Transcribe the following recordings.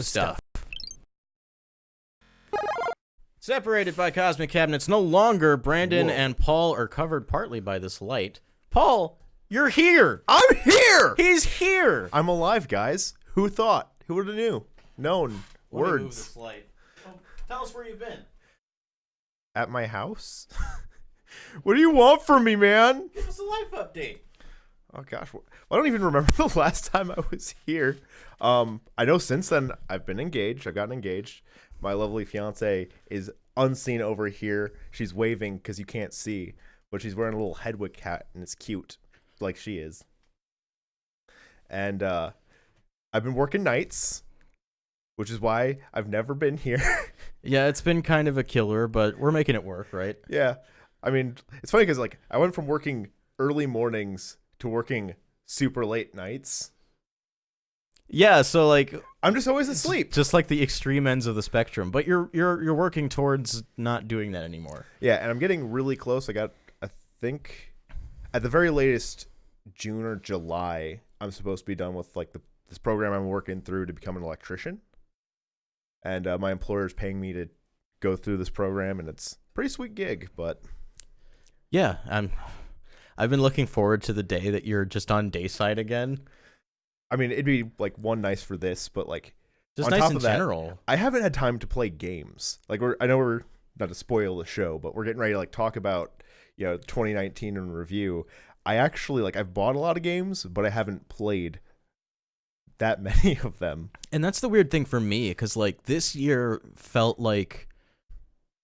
Nintendo stuff. Separated by cosmic cabinets, no longer Brandon and Paul are covered partly by this light. Paul, you're here. I'm here! He's here. I'm alive, guys. Who thought? Who would have known? Let me move Words. this light. Oh, tell us where you've been. At my house? What do you want from me, man? Give us a life update. Oh, gosh. I don't even remember the last time I was here. I know since then I've been engaged. I've gotten engaged. My lovely fiance is unseen over here. She's waving because you can't see, but she's wearing a little Hedwig hat, and it's cute, like she is. And I've been working nights, which is why I've never been here. Yeah, it's been kind of a killer, but we're making it work, right? Yeah. I mean, it's funny because like I went from working early mornings to working super late nights. Yeah, so like I'm just always asleep. just like the extreme ends of the spectrum, but you're working towards not doing that anymore. Yeah, and I'm getting really close. I think, at the very latest, June or July, I'm supposed to be done with like this program I'm working through to become an electrician. And my employer is paying me to go through this program, and it's a pretty sweet gig. But Yeah, I've been looking forward to the day that you're just on dayside again. I mean, it'd be like one nice for this, but like Just on nice top in of that, general. I haven't had time to play games. Like I know we're not to spoil the show, but we're getting ready to like talk about 2019 in review. I actually I've bought a lot of games, but I haven't played that many of them. And that's the weird thing for me, because like this year felt like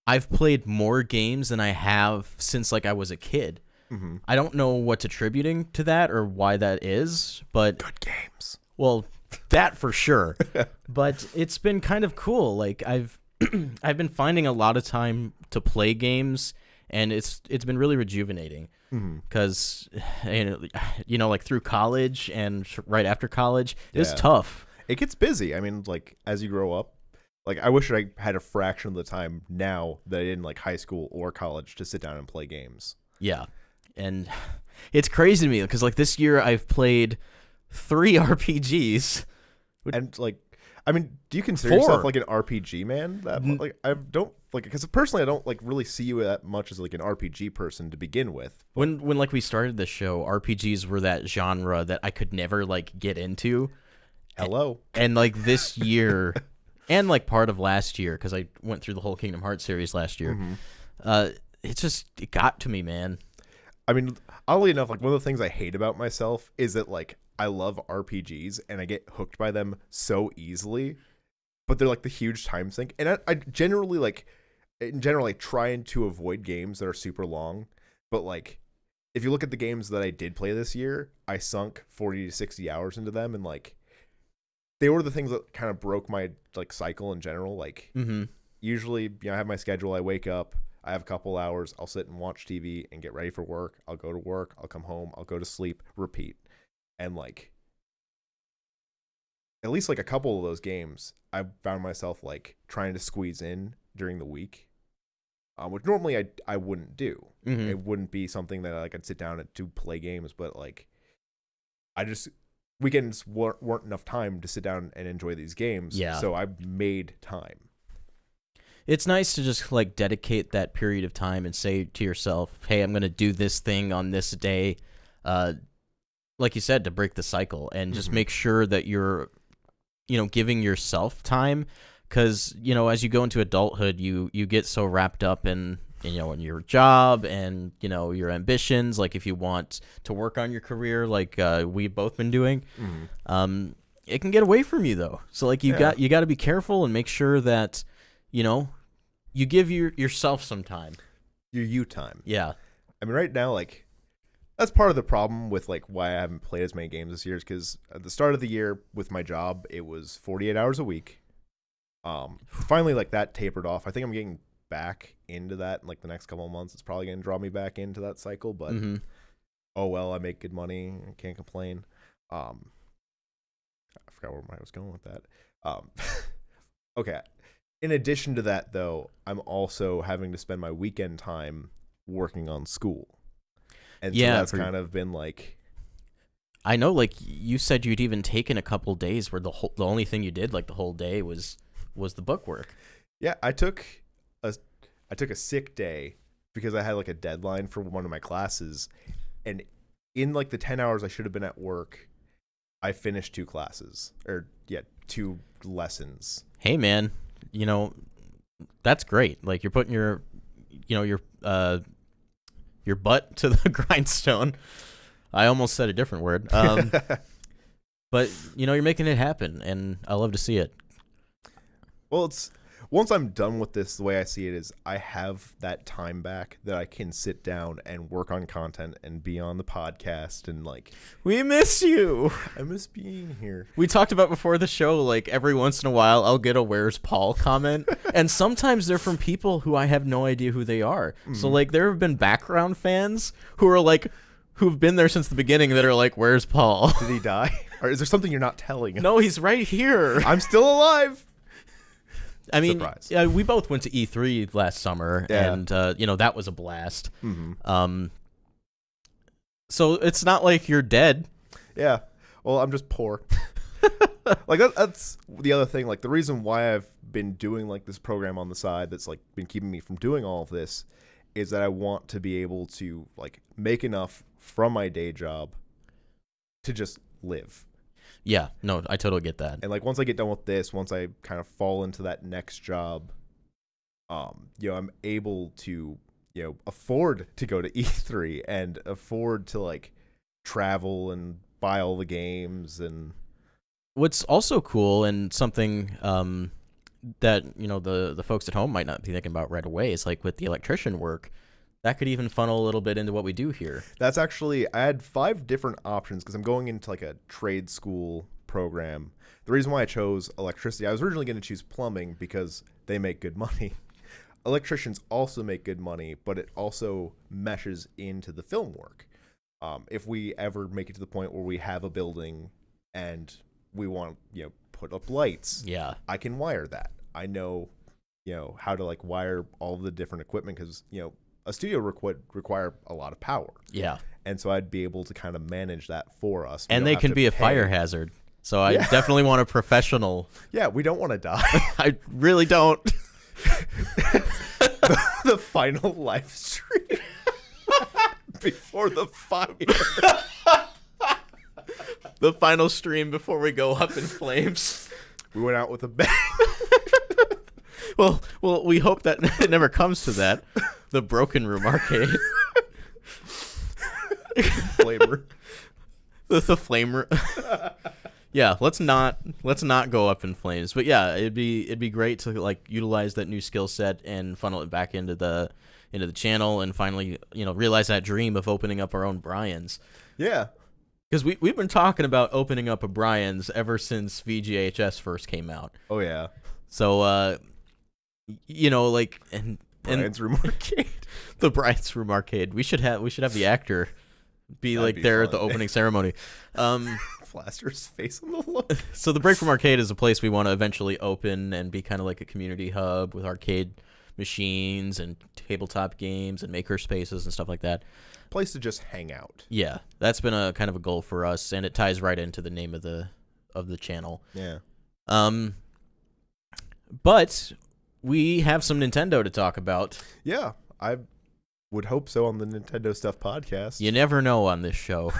I've played more games than I have since like I was a kid. Mm-hmm. I don't know what's attributing to that or why that is, but Good games. well, that for sure. But it's been kind of cool. Like I've been finding a lot of time to play games, and it's been really rejuvenating. Because like through college and right after college, it's Yeah. tough. It gets busy. I mean, like as you grow up, like I wish I had a fraction of the time now that I did in like high school or college to sit down and play games. Yeah. And it's crazy to me because like this year I've played 3 RPGs. And like, I mean, do you consider 4. yourself like an RPG man? That like I don't like because personally I don't like really see you that much as like an RPG person to begin with. When like we started the show, RPGs were that genre that I could never like get into. Hello. And like this year and like part of last year, because I went through the whole Kingdom Hearts series last year, it got to me, man. I mean, oddly enough, like one of the things I hate about myself is that like I love RPGs and I get hooked by them so easily, but they're like the huge time sink. And I generally like, in general, like trying to avoid games that are super long. But like, if you look at the games that I did play this year, I sunk 40 to 60 hours into them, and like, they were the things that kind of broke my like cycle in general. Like, usually, I have my schedule. I wake up. I have a couple hours. I'll sit and watch TV and get ready for work. I'll go to work. I'll come home. I'll go to sleep. Repeat. And like, at least like a couple of those games, I found myself like trying to squeeze in during the week, which normally I wouldn't do. It wouldn't be something that like I'd sit down to play games, but like, weekends weren't enough time to sit down and enjoy these games. Yeah. So I made time. It's nice to just like dedicate that period of time and say to yourself, hey, I'm going to do this thing on this day. Like you said, to break the cycle and just make sure that you're, giving yourself time. Because, as you go into adulthood, you get so wrapped up in your job and, your ambitions. Like if you want to work on your career, like we've both been doing, it can get away from you though. So like you got to be careful and make sure that, you give yourself some time. Your you time. Yeah. I mean, right now, like, that's part of the problem with, like, why I haven't played as many games this year is because at the start of the year with my job, it was 48 hours a week. Finally, like, that tapered off. I think I'm getting back into that in, like, the next couple of months. It's probably going to draw me back into that cycle, but oh, well, I make good money. I can't complain. I forgot where I was going with that. Okay. In addition to that, though, I'm also having to spend my weekend time working on school. And so that's kind of been like I know, like, you said you'd even taken a couple days where the only thing you did, like, the whole day was the book work. Yeah, I took a sick day because I had like a deadline for one of my classes, and in like the 10 hours I should have been at work, I finished 2 classes, or 2 lessons. Hey, man, that's great. Like, you're putting your butt to the grindstone. I almost said a different word. But you're making it happen, and I love to see it. Well, once I'm done with this, the way I see it is I have that time back that I can sit down and work on content and be on the podcast, and like, we miss you. I miss being here. We talked about before the show, like, every once in a while I'll get a "Where's Paul" comment, and sometimes they're from people who I have no idea who they are. So like, there have been background fans who are like, who've been there since the beginning, that are like, "Where's Paul? Did he die? Or is there something you're not telling us?" No, he's right here. I'm still alive. I mean, Surprise. we both went to E3 last summer, Yeah. and that was a blast. So it's not like you're dead. Yeah. Well, I'm just poor. Like that's the other thing. Like, the reason why I've been doing like this program on the side that's like been keeping me from doing all of this is that I want to be able to like make enough from my day job to just live. Yeah, no, I totally get that. And like, once I get done with this, once I kind of fall into that next job, I'm able to, afford to go to E3 and afford to like travel and buy all the games. And What's also cool, and something that the folks at home might not be thinking about right away, is like with the electrician work, that could even funnel a little bit into what we do here. that's actually, I had 5 different options because I'm going into like a trade school program. The reason why I chose electricity, I was originally going to choose plumbing because they make good money. Electricians also make good money, but it also meshes into the film work. If we ever make it to the point where we have a building and we want, put up lights, Yeah. I can wire that. I know, how to like wire all the different equipment because, a studio would require a lot of power. Yeah. And so I'd be able to kind of manage that for us. We And don't they have can to be a pay. fire hazard. So I Yeah. definitely want a professional. Yeah, we don't want to die. I really don't. The final live stream before the fire. The final stream before we go up in flames. We went out with a bang. Well, we hope that it never comes to that. The Broken Room Arcade. Flavor. The flame room. Yeah, let's not go up in flames. But yeah, it'd be great to like utilize that new skill set and funnel it back into the channel, and finally, realize that dream of opening up our own Brian's. Yeah. Because we've been talking about opening up a Brian's ever since VGHS first came out. Oh yeah. So like and Brian's Room Arcade. the Brian's Room Arcade. We should have the actor be That'd like be there at fun. the opening ceremony. Plaster his face on the look. So the Break Room Arcade is a place we want to eventually open and be kind of like a community hub with arcade machines and tabletop games and maker spaces and stuff like that. Place to just hang out. Yeah, that's been a kind of a goal for us, and it ties right into the name of the channel. Yeah. But we have some Nintendo to talk about. Yeah. I would hope so on the Nintendo Stuff podcast. You never know on this show.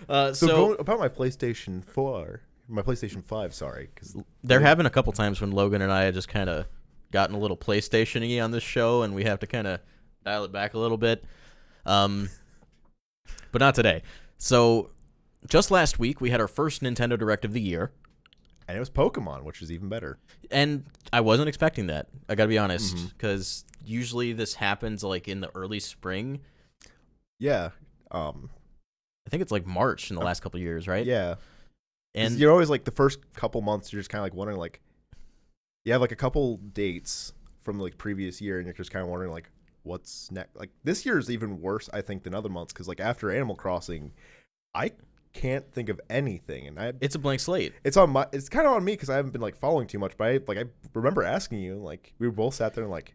So going about my PlayStation 4, my PlayStation 5, sorry, because there have been a couple times when Logan and I had just kind of gotten a little PlayStation-y on this show, and we have to kind of dial it back a little bit. But not today. So just last week, we had our first Nintendo Direct of the year. and it was Pokemon, which is even better. And I wasn't expecting that. I got to be honest, because usually this happens like in the early spring. Yeah. I think it's like March in the last couple of years, right? Yeah. And you're always like the first couple months, you're just kind of like wondering, like, you have like a couple dates from like previous year, and you're just kind of wondering like what's next. Like this year is even worse, I think, than other months, because like after Animal Crossing, I can't think of anything, and it's a blank slate. it's kind of on me because I haven't been like following too much. But I remember asking you, like we were both sat there and like,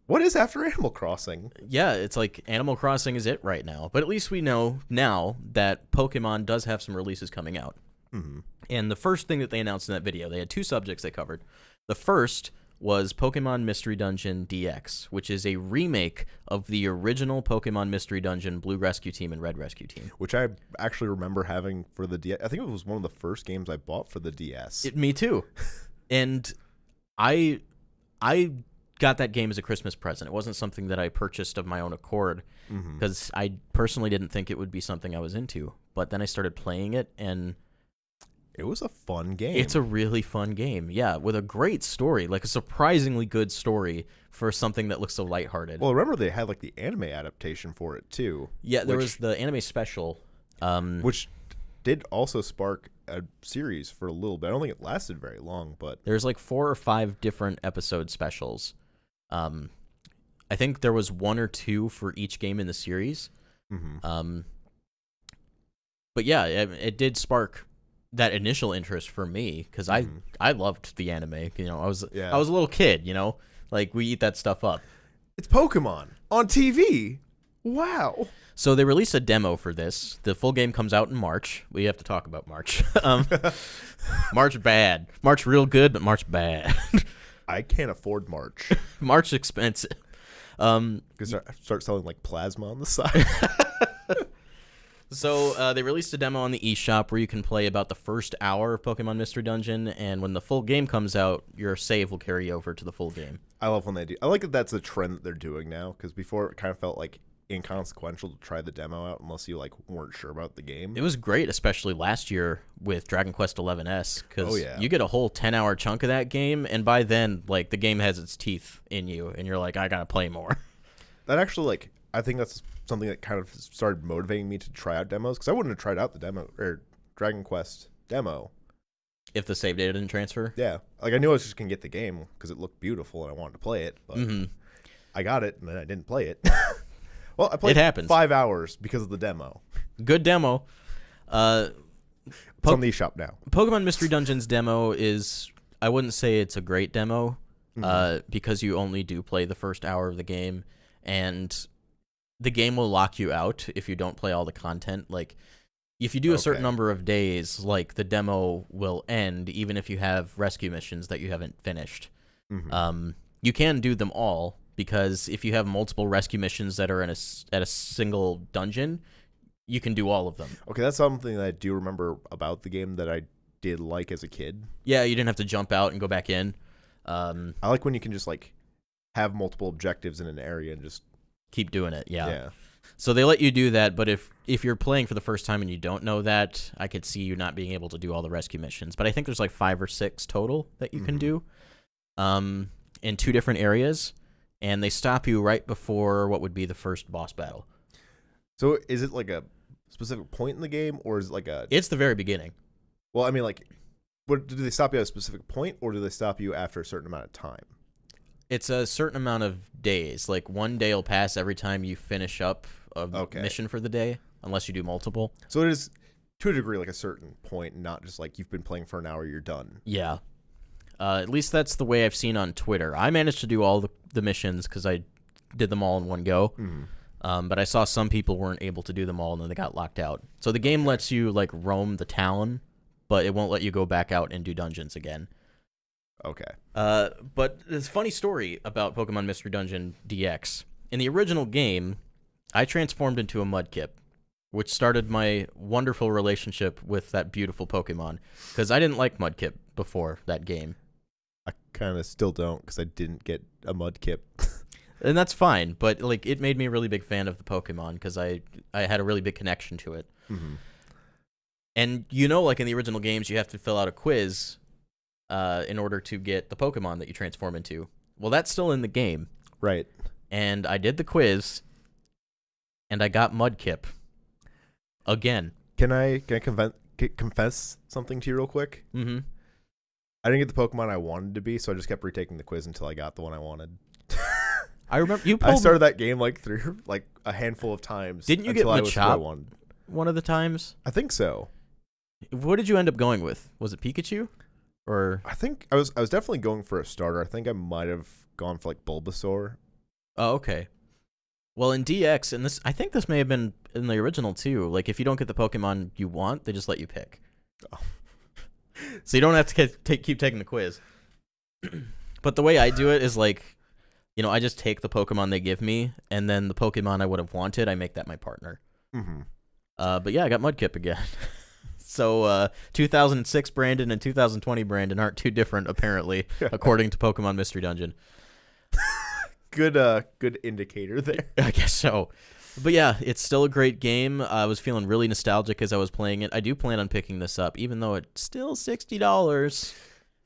What is after Animal Crossing? Yeah, it's like Animal Crossing is it right now. But at least we know now that Pokemon does have some releases coming out. Mm-hmm. And the first thing that they announced in that video, they had two subjects they covered. The first was Pokemon Mystery Dungeon DX, which is a remake of the original Pokemon Mystery Dungeon Blue Rescue Team and Red Rescue Team. Which I actually remember having for the DS. I think it was one of the first games I bought for the DS. Me too. And I got that game as a Christmas present. It wasn't something that I purchased of my own accord because I personally didn't think it would be something I was into. But then I started playing it, and it was a fun game. it's a really fun game. Yeah, with a great story, like a surprisingly good story for something that looks so lighthearted. Well, remember they had like the anime adaptation for it too. Yeah, there was the anime special. Which did also spark a series for a little bit. I don't think it lasted very long, but there's like 4 or 5 different episode specials. I think there was 1 or 2 for each game in the series. But yeah, it did spark that initial interest for me because I loved the anime. You know, I was a little kid. You know, like we eat that stuff up. It's Pokemon on TV. Wow. So they released a demo for this. The full game comes out in March. We have to talk about March. March bad. March real good, but March bad. I can't afford March. March expensive. Because start selling like plasma on the side. So they released a demo on the eShop where you can play about the first hour of Pokemon Mystery Dungeon, and when the full game comes out, your save will carry over to the full game. I love when they do. I like that that's a trend that they're doing now, because before it kind of felt like inconsequential to try the demo out unless you like weren't sure about the game. It was great, especially last year with Dragon Quest XI's, because you get a whole 10-hour chunk of that game, and by then, like, the game has its teeth in you, and you're like, I gotta play more. That actually, like, I think that's something that kind of started motivating me to try out demos, because I wouldn't have tried out the demo or Dragon Quest demo if the save data didn't transfer. Yeah, like I knew I was just gonna get the game because it looked beautiful and I wanted to play it, but I got it and then I didn't play it. Well, I played 5 hours because of the demo. Good demo. It's on the eShop now. Pokemon Mystery Dungeon's demo is, I wouldn't say it's a great demo, because you only do play the first hour of the game, and the game will lock you out if you don't play all the content. Like, if you do a certain number of days, like, the demo will end, even if you have rescue missions that you haven't finished. You can do them all, because if you have multiple rescue missions that are in at a single dungeon, you can do all of them. Okay, that's something that I do remember about the game that I did like as a kid. Yeah, you didn't have to jump out and go back in. I like when you can just, like, have multiple objectives in an area and just keep doing it. Yeah. So they let you do that, but if you're playing for the first time and you don't know that, I could see you not being able to do all the rescue missions. But I think there's like 5 or 6 total that you can do in 2 different areas, and they stop you right before what would be the first boss battle. So is it like a specific point in the game, or is it like a... It's the very beginning. Well, I mean, like, do they stop you at a specific point, or do they stop you after a certain amount of time? It's a certain amount of days. Like, 1 day will pass every time you finish up a mission for the day, unless you do multiple. So it is, to a degree, like a certain point, not just like you've been playing for an hour, you're done. Yeah. At least that's the way I've seen on Twitter. I managed to do all the missions because I did them all in one go. But I saw some people weren't able to do them all, and then they got locked out. So the game lets you, like, roam the town, but it won't let you go back out and do dungeons again. Okay. But there's a funny story about Pokemon Mystery Dungeon DX. In the original game, I transformed into a Mudkip, which started my wonderful relationship with that beautiful Pokemon, because I didn't like Mudkip before that game. I kind of still don't, because I didn't get a Mudkip. And that's fine, but like it made me a really big fan of the Pokemon, because I had a really big connection to it. And you know, like in the original games, you have to fill out a quiz in order to get the Pokemon that you transform into. Well, that's still in the game. Right. And I did the quiz, and I got Mudkip. Again. Can I confess something to you real quick? I didn't get the Pokemon I wanted to be, so I just kept retaking the quiz until I got the one I wanted. I remember you I started that game like through like a handful of times. Didn't you get Machop one of the times? I think so. What did you end up going with? Was it Pikachu? Or I think I was definitely going for a starter. I think I might have gone for like Bulbasaur. Oh, okay. Well, in DX, and this, I think this may have been in the original too. Like, if you don't get the Pokemon you want, they just let you pick. Oh. So you don't have to keep taking the quiz. But the way I do it is like, I just take the Pokemon they give me, and then the Pokemon I would have wanted, I make that my partner. Mm-hmm. But yeah, I got Mudkip again. So 2006 Brandon and 2020 Brandon aren't too different, apparently, according to Pokemon Mystery Dungeon. Good indicator there. I guess so. But yeah, it's still a great game. I was feeling really nostalgic as I was playing it. I do plan on picking this up, even though it's still $60,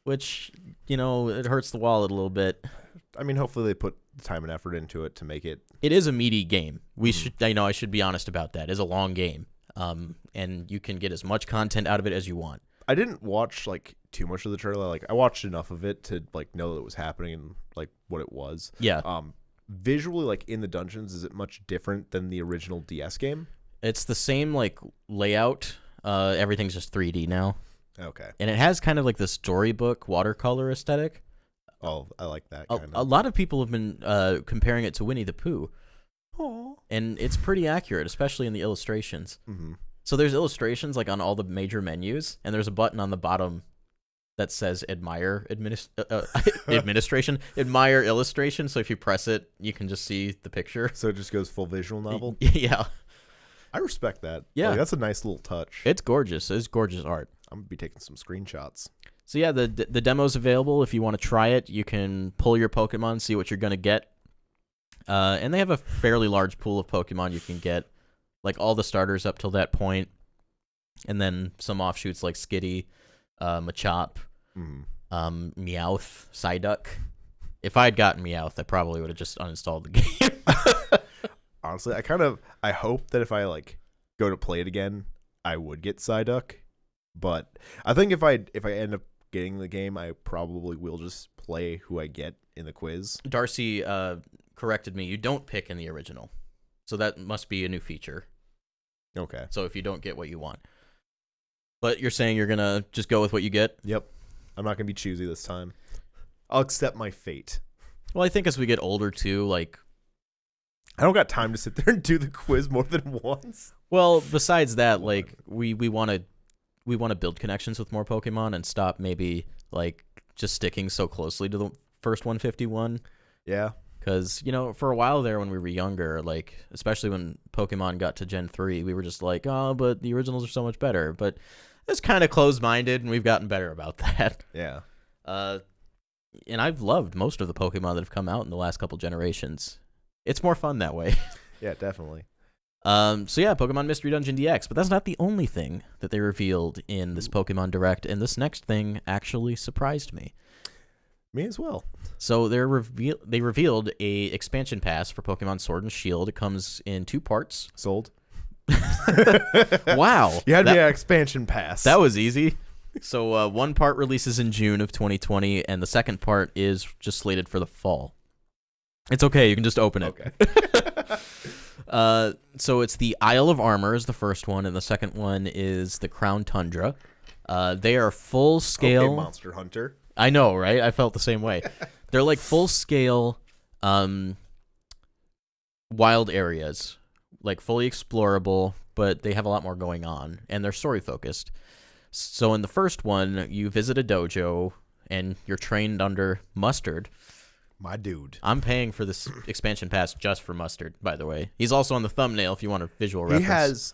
which, it hurts the wallet a little bit. I mean, hopefully they put the time and effort into it to make it. It is a meaty game. I should be honest about that. It's a long game. And you can get as much content out of it as you want. I didn't watch too much of the trailer. I watched enough of it to know that it was happening and what it was. Yeah. Visually, in the dungeons, is it much different than the original DS game? It's the same layout. Everything's just 3D now. Okay. And it has kind of the storybook watercolor aesthetic. Oh, I like that. A lot of people have been comparing it to Winnie the Pooh. Oh. And it's pretty accurate, especially in the illustrations. Mm-hmm. So there's illustrations on all the major menus, and there's a button on the bottom that says admire administration, admire illustration. So if you press it, you can just see the picture. So it just goes full visual novel? Yeah. I respect that. Yeah. That's a nice little touch. It's gorgeous. It's gorgeous art. I'm going to be taking some screenshots. So yeah, the demo's available. If you want to try it, you can pull your Pokemon, see what you're going to get. And they have a fairly large pool of Pokemon you can get. All the starters up till that point. And then some offshoots like Skitty, Machop, Meowth, Psyduck. If I had gotten Meowth, I probably would have just uninstalled the game. Honestly, I hope that if I go to play it again, I would get Psyduck. But I think if I end up getting the game, I probably will just play who I get in the quiz. Darcy corrected me. You don't pick in the original. So that must be a new feature. Okay. So if you don't get what you want. But you're saying you're going to just go with what you get? Yep. I'm not going to be choosy this time. I'll accept my fate. Well, I think as we get older, too, I don't got time to sit there and do the quiz more than once. Well, besides that, we want to build connections with more Pokemon and stop maybe, just sticking so closely to the first 151. Yeah. Because, for a while there when we were younger, especially when Pokemon got to Gen 3, we were just oh, but the originals are so much better. But it's kind of closed-minded, and we've gotten better about that. Yeah. And I've loved most of the Pokemon that have come out in the last couple generations. It's more fun that way. Yeah, definitely. So yeah, Pokemon Mystery Dungeon DX. But that's not the only thing that they revealed in this Pokemon Direct, and this next thing actually surprised me. Me as well. So they revealed a expansion pass for Pokemon Sword and Shield. It comes in 2 parts. Sold. Wow. You had me an expansion pass. That was easy. So one part releases in June of 2020, and the second part is just slated for the fall. It's okay. You can just open it. Okay. So it's the Isle of Armor is the first one, and the second one is the Crown Tundra. They are full scale. Okay, Monster Hunter. I know, right? I felt the same way. They're full scale wild areas, fully explorable, but they have a lot more going on, and they're story focused. So in the first one, you visit a dojo, and you're trained under Mustard. My dude. I'm paying for this expansion pass just for Mustard, by the way. He's also on the thumbnail if you want a visual reference.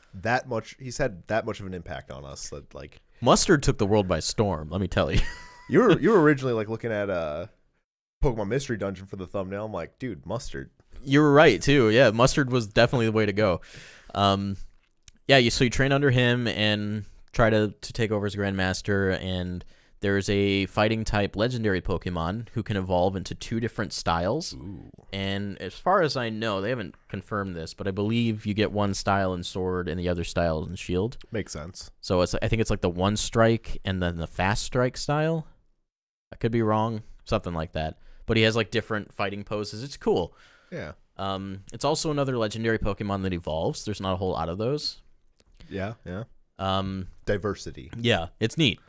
He's had that much of an impact on us that Mustard took the world by storm, let me tell you. You were originally looking at Pokemon Mystery Dungeon for the thumbnail. I'm like, dude, Mustard. You were right too. Yeah, Mustard was definitely the way to go. So you train under him and try to take over as Grandmaster, and there's a fighting type legendary Pokemon who can evolve into 2 different styles. Ooh. And as far as I know, they haven't confirmed this, but I believe you get one style in Sword and the other style in Shield. Makes sense. So I think it's the One Strike and then the Fast Strike style. I could be wrong, something like that. But he has different fighting poses. It's cool. Yeah. It's also another legendary Pokemon that evolves. There's not a whole lot of those. Yeah. Diversity. Yeah, it's neat.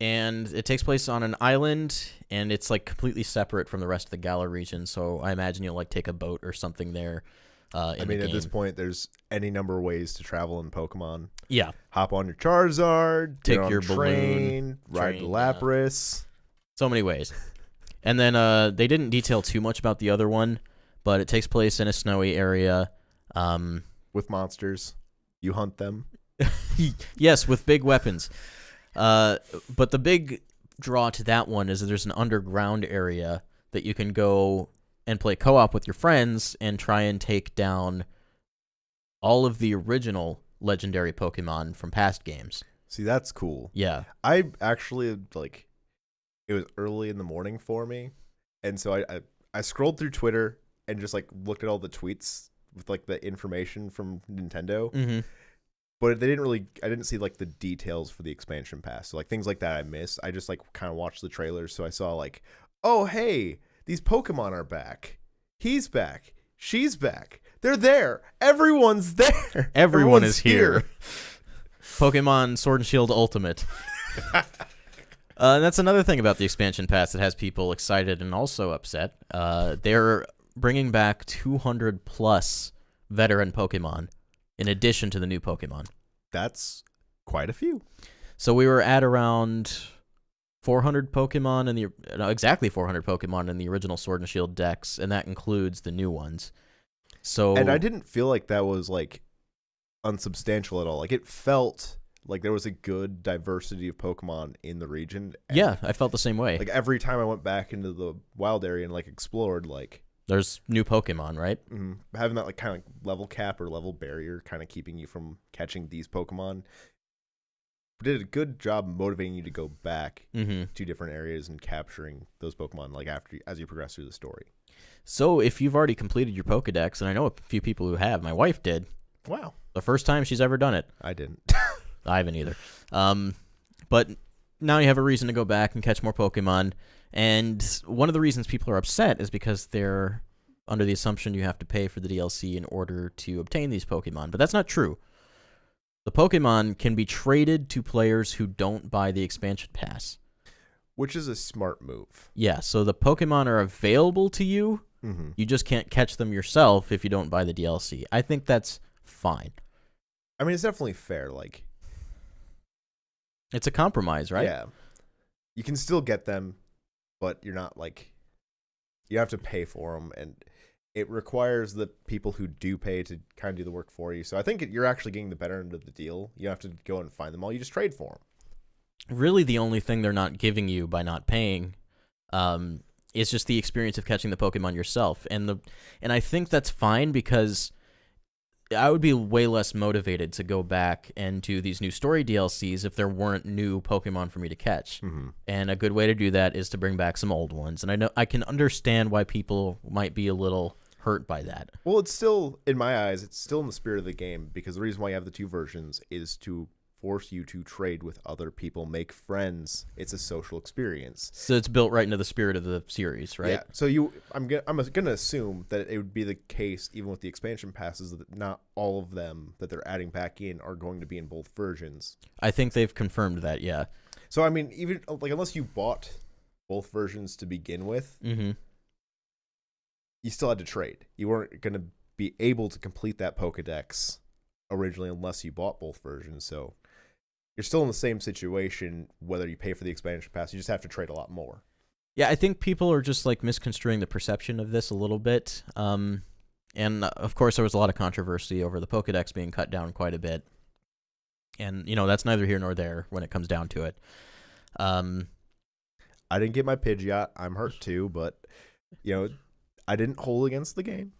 and it takes place on an island, and it's like completely separate from the rest of the Galar region. So I imagine you'll like take a boat or something there. I mean, at this point, there's any number of ways to travel in Pokemon. Yeah, Hop on your Charizard, Take get on your a train, ride train, the Lapras. so many ways. And then they didn't detail too much about the other one, but it takes place in a snowy area. With monsters. You hunt them. Yes, with big weapons. But the big draw to that one is that there's an underground area that you can go and play co-op with your friends and try and take down all of the original legendary Pokemon from past games. See, that's cool. Yeah. I actually, like, it was early in the morning for me. And so I scrolled through Twitter and just, like, looked at all the tweets with, like, the information from Nintendo. Mm-hmm. But I didn't see, like, the details for the expansion pass. So, like, things like that I missed. I just, like, kind of watched the trailers. So I saw, like, oh, hey, these Pokemon are back. He's back. She's back. They're there. Everyone's there. Everyone Everyone's is here. Pokemon Sword and Shield Ultimate. That's another thing about the expansion pass that has people excited and also upset. They're bringing back 200 plus veteran Pokemon in addition to the new Pokemon. That's quite a few. So we were at around 400 Pokemon exactly 400 Pokemon in the original Sword and Shield decks, and that includes the new ones. So, and I didn't feel like that was like unsubstantial at all. Like, it felt like there was a good diversity of Pokemon in the region. And, yeah, I felt the same way. like, every time I went back into the wild area and like explored, like, there's new Pokemon, right? having that like kind of level cap or level barrier kind of keeping you from catching these Pokemon did a good job motivating you to go back to different areas and capturing those Pokemon like as you progress through the story. So if you've already completed your Pokedex, and I know a few people who have, my wife did. Wow. The first time she's ever done it. I didn't. I haven't either. But now you have a reason to go back and catch more Pokemon. And one of the reasons people are upset is because they're under the assumption you have to pay for the DLC in order to obtain these Pokemon. But that's not true. The Pokemon can be traded to players who don't buy the expansion pass. Which is a smart move. Yeah, so the Pokemon are available to you. You just can't catch them yourself if you don't buy the DLC. I think that's fine. I mean, it's definitely fair. Like, it's a compromise, right? Yeah. You can still get them, but you're not like, you have to pay for them, and it requires the people who do pay to kind of do the work for you. So I think you're actually getting the better end of the deal. You don't have to go and find them all. You just trade for them. Really, the only thing they're not giving you by not paying is just the experience of catching the Pokemon yourself. And I think that's fine, because I would be way less motivated to go back and do these new story DLCs if there weren't new Pokemon for me to catch. And a good way to do that is to bring back some old ones. And I know I can understand why people might be a little hurt by that. Well, it's still, in my eyes, it's still in the spirit of the game, because the reason why you have the two versions is to force you to trade with other people, make friends. It's a social experience. So it's built right into the spirit of the series, right? Yeah. So I'm gonna assume that it would be the case even with the expansion passes, that not all of them that they're adding back in are going to be in both versions. I think they've confirmed that. Yeah. So I mean, even like unless you bought both versions to begin with, you still had to trade. You weren't gonna be able to complete that Pokedex originally unless you bought both versions. So you're still in the same situation whether you pay for the expansion pass. You just have to trade a lot more. Yeah, I think people are just like misconstruing the perception of this a little bit. And of course, there was a lot of controversy over the Pokedex being cut down quite a bit. And, that's neither here nor there when it comes down to it. I didn't get my Pidgeot. I'm hurt too, but, I didn't hold against the game.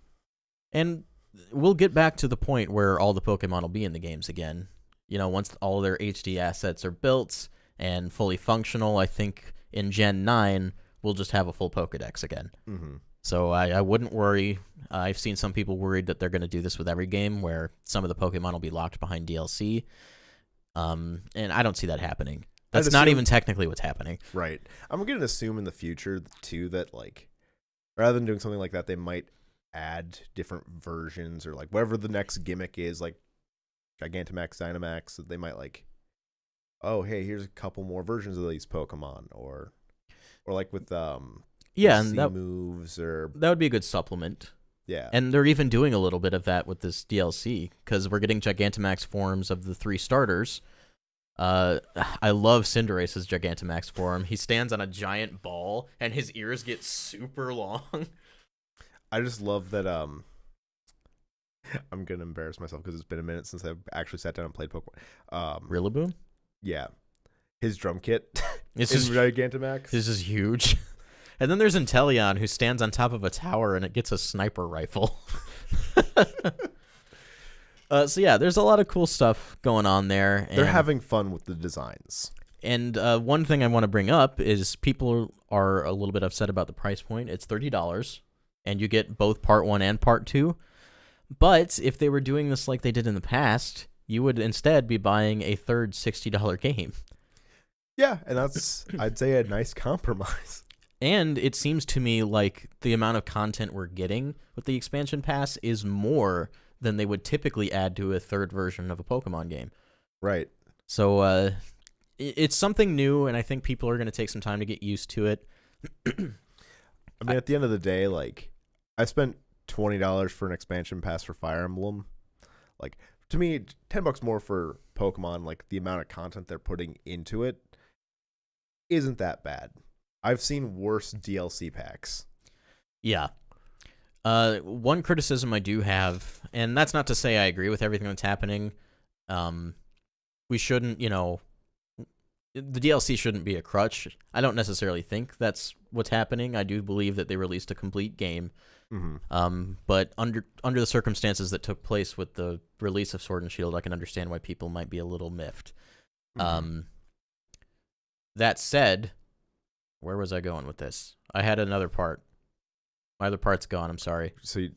And we'll get back to the point where all the Pokemon will be in the games again. Once all their HD assets are built and fully functional, I think in Gen 9, we'll just have a full Pokedex again. So I wouldn't worry. I've seen some people worried that they're going to do this with every game, where some of the Pokemon will be locked behind DLC. And I don't see that happening. That's not even technically what's happening. Right. I'm going to assume in the future, too, that, like, rather than doing something like that, they might add different versions or, like, whatever the next gimmick is, like, Gigantamax, Dynamax, they might, like, oh, hey, here's a couple more versions of these Pokemon, or like with Yeah, and C that moves, or that would be a good supplement. yeah, And they're even doing a little bit of that with this DLC because we're getting Gigantamax forms of the 3 starters. I love Cinderace's Gigantamax form. He stands on a giant ball, and his ears get super long. I just love that. I'm gonna embarrass myself because it's been a minute since I've actually sat down and played Pokemon. Rillaboom? Yeah, his drum kit This is is Gigantamax. this is huge. And then there's Inteleon, who stands on top of a tower, and it gets a sniper rifle. So yeah, there's a lot of cool stuff going on there. They're and- having fun with the designs. And one thing I want to bring up is people are a little bit upset about the price point. It's $30, and you get both Part 1 and Part 2. But if they were doing this like they did in the past, you would instead be buying a third $60 game. Yeah, and that's I'd say a nice compromise. And it seems to me like the amount of content we're getting with the expansion pass is more than they would typically add to a third version of a Pokemon game. Right. So it's something new, and I think people are going to take some time to get used to it. I mean, at the end of the day, like, I spent $20 for an expansion pass for Fire Emblem. Like, to me, $10 more for Pokemon, like, the amount of content they're putting into it isn't that bad. I've seen worse DLC packs. Yeah. One criticism I do have, and that's not to say I agree with everything that's happening. We shouldn't, the DLC shouldn't be a crutch. I don't necessarily think that's what's happening. I do believe that they released a complete game. Mm-hmm. But under the circumstances that took place with the release of Sword and Shield, I can understand why people might be a little miffed. Mm-hmm. That said, where was I going with this? I had another part. My other part's gone. I'm sorry. So you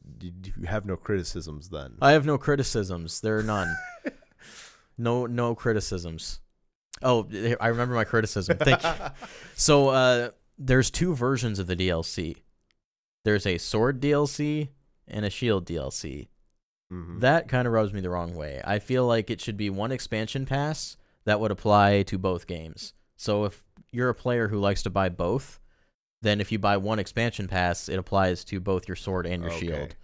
have no criticisms then? I have no criticisms. There are none. No criticisms. Oh, I remember my criticism. Thank you. So there's 2 versions of the DLC. There's a Sword DLC and a Shield DLC. Mm-hmm. That kind of rubs me the wrong way. I feel like it should be one expansion pass that would apply to both games. So if you're a player who likes to buy both, then if you buy one expansion pass, it applies to both your Sword and your Shield.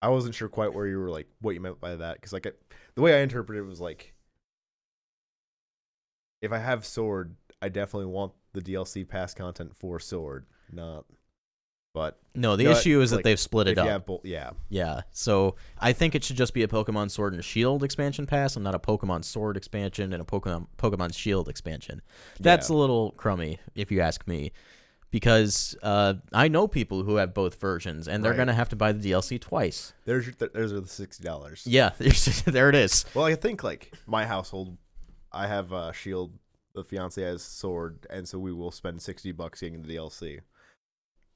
I wasn't sure quite where you were, like, what you meant by that, because like the way I interpreted it was like, if I have Sword, I definitely want the DLC pass content for Sword, not. But No, the No, issue is that like, they've split it if up. you have both, yeah, Yeah, so I think it should just be a Pokemon Sword and Shield expansion pass, and not a Pokemon Sword expansion and a Pokemon Shield expansion. That's Yeah. a little crummy, if you ask me, because I know people who have both versions, and they're Right. gonna have to buy the DLC twice. there's the $60. Yeah, there it is. Well, I think like my household, I have Shield, the fiance has Sword, and so we will spend $60 getting the DLC.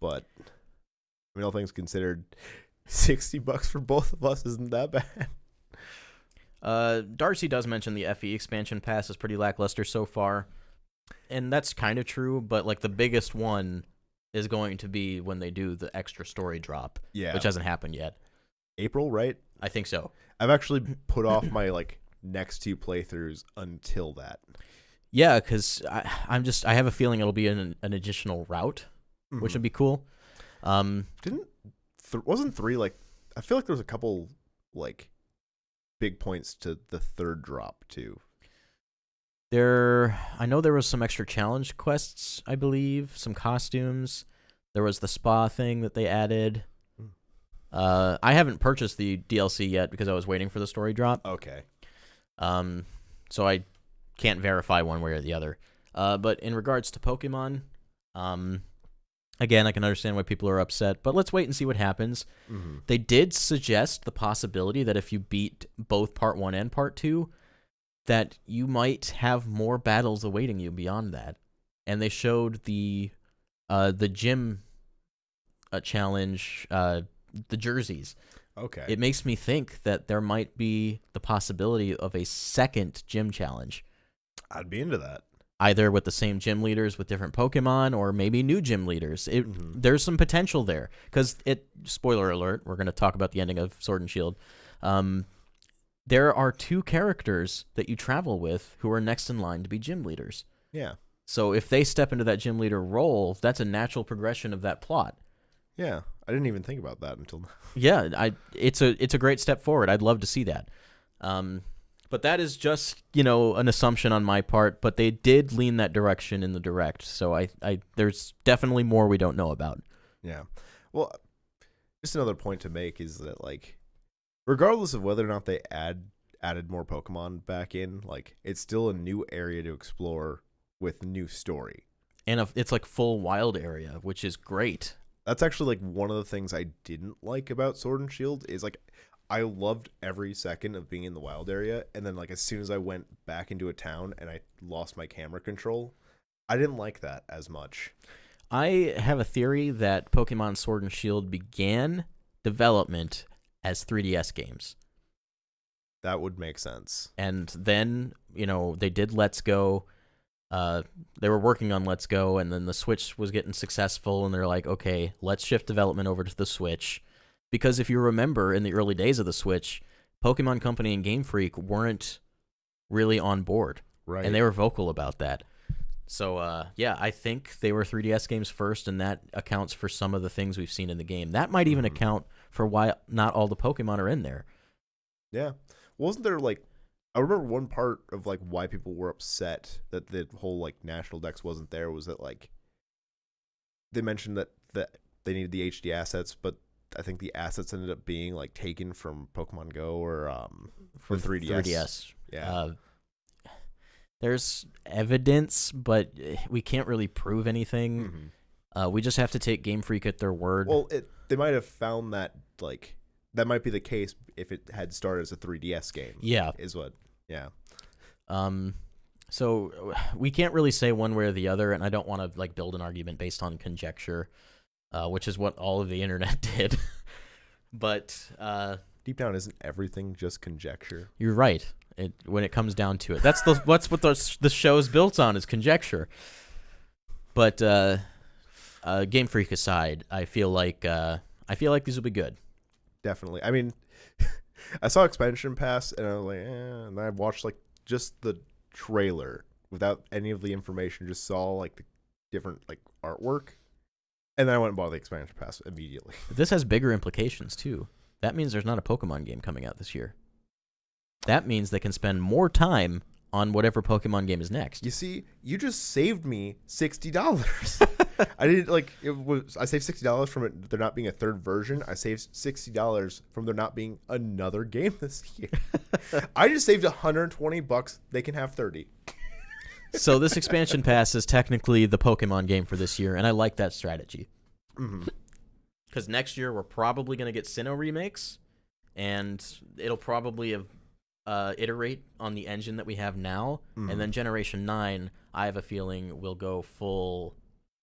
But I mean, all things considered, $60 for both of us isn't that bad. Darcy does mention the FE expansion pass is pretty lackluster so far, and that's kind of true. But like the biggest one is going to be when they do the extra story drop, Yeah, which hasn't happened yet. April, right? I think so. I've actually put off my like next 2 playthroughs until that. Yeah, because I have a feeling it'll be an additional route, which would be cool. Wasn't 3 like? I feel like there was a couple like big points to the 3rd drop too. I know there was some extra challenge quests, I believe, some costumes. There was the spa thing that they added. I haven't purchased the DLC yet because I was waiting for the story drop. Okay. So I can't verify one way or the other. But in regards to Pokemon, again, I can understand why people are upset, but let's wait and see what happens. Mm-hmm. They did suggest the possibility that if you beat both Part 1 and Part 2, that you might have more battles awaiting you beyond that. And they showed the gym challenge, the jerseys. Okay. It makes me think that there might be the possibility of a second gym challenge, I'd be into that. either with the same gym leaders with different Pokemon or maybe new gym leaders. There's some potential there because spoiler alert, we're going to talk about the ending of Sword and Shield. there are 2 characters that you travel with who are next in line to be gym leaders. Yeah. So if they step into that gym leader role, that's a natural progression of that plot. Yeah. I didn't even think about that until now. Yeah, it's a great step forward. I'd love to see that. But that is just, an assumption on my part, but they did lean that direction in the direct. So I there's definitely more we don't know about. Yeah. Well, just another point to make is that, like, regardless of whether or not they added more Pokemon back in, like, it's still a new area to explore with new story. And it's like full wild area, which is great. That's actually, like, one of the things I didn't like about Sword and Shield is, like, I loved every second of being in the wild area, and then, like, as soon as I went back into a town and I lost my camera control, I didn't like that as much. I have a theory that Pokemon Sword and Shield began development as 3DS games. That would make sense. And then, they did Let's Go. They were working on Let's Go, and then the Switch was getting successful, and they're like, okay, let's shift development over to the Switch. Because if you remember, in the early days of the Switch, Pokemon Company and Game Freak weren't really on board. Right. And they were vocal about that. So, I think they were 3DS games first, and that accounts for some of the things we've seen in the game. That might even account for why not all the Pokemon are in there. Yeah. Wasn't there, like, I remember one part of, like, why people were upset that the whole, like, National Dex wasn't there was that, like, they mentioned that they needed the HD assets, but I think the assets ended up being, like, taken from Pokemon Go or from 3DS. 3DS. Yeah. There's evidence, but we can't really prove anything. We just have to take Game Freak at their word. Well, they might have found that, like, that might be the case if it had started as a 3DS game. Yeah. Is what, yeah. So we can't really say one way or the other, and I don't want to, like, build an argument based on conjecture, which is what all of the internet did. But deep down, isn't everything just conjecture? You're right. When it comes down to it, that's what the show is built on, is conjecture. But Game Freak aside, I feel like these will be good. Definitely. I mean, I saw Expansion Pass, and I was like, and I watched, like, just the trailer without any of the information. Just saw, like, the different, like, artwork, and then I went and bought the Expansion Pass immediately. This has bigger implications too. That means there's not a Pokemon game coming out this year. That means they can spend more time on whatever Pokemon game is next. You see, you just saved me $60. I didn't, like, I saved $60 from it there not being a third version. I saved $60 from there not being another game this year. I just saved $120. They can have 30. So this expansion pass is technically the Pokemon game for this year, and I like that strategy. Because next year we're probably going to get Sinnoh remakes, and it'll probably iterate on the engine that we have now, and then Generation 9, I have a feeling, will go full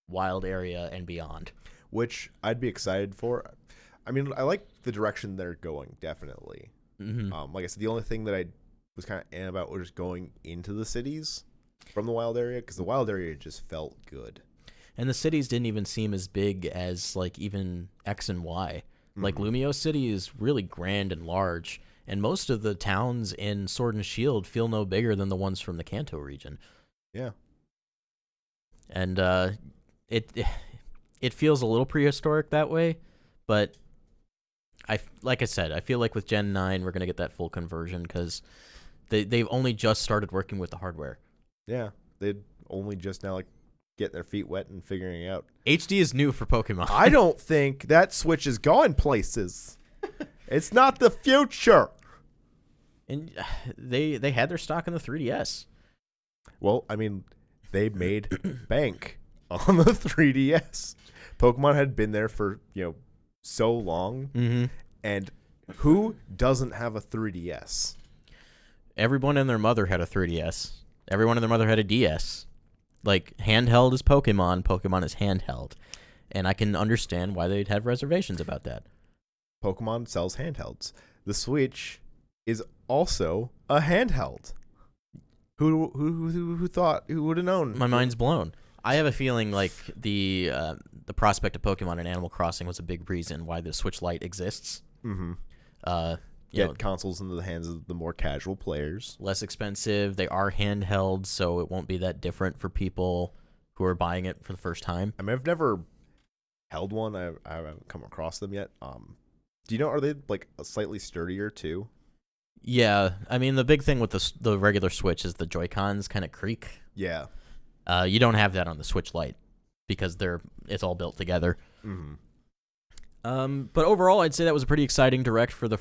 wild area and beyond. Which I'd be excited for. I mean, I like the direction they're going, definitely. Like I said, the only thing that I was kind of about was just going into the cities from the wild area, because the wild area just felt good. And the cities didn't even seem as big as, like, even X and Y. Like, Lumio City is really grand and large, and most of the towns in Sword and Shield feel no bigger than the ones from the Kanto region. Yeah. And it feels a little prehistoric that way, but like I said, I feel like with Gen 9 we're going to get that full conversion, because they've only just started working with the hardware. Yeah, they'd only just now, like, getting their feet wet and figuring it out. HD is new for Pokemon. I don't think that Switch is going places. It's not the future. And they had their stock in the 3DS. Well, I mean, they made bank on the 3DS. Pokemon had been there for, so long. And who doesn't have a 3DS? Everyone and their mother had a 3DS. Everyone and their mother had a DS. Like, handheld is Pokemon. Pokemon is handheld. And I can understand why they'd have reservations about that. Pokemon sells handhelds. The Switch is also a handheld. Who thought? Who would have known? My mind's blown. I have a feeling like the prospect of Pokemon and Animal Crossing was a big reason why the Switch Lite exists. get consoles into the hands of the more casual players. Less expensive. They are handheld, so it won't be that different for people who are buying it for the first time. I mean, I've never held one. I haven't come across them yet. Do you know, are they like slightly sturdier too? Yeah, I mean, the big thing with the regular Switch is the Joy-Cons kind of creak. Yeah. You don't have that on the Switch Lite because it's all built together. Mm-hmm. But overall, I'd say that was a pretty exciting direct for the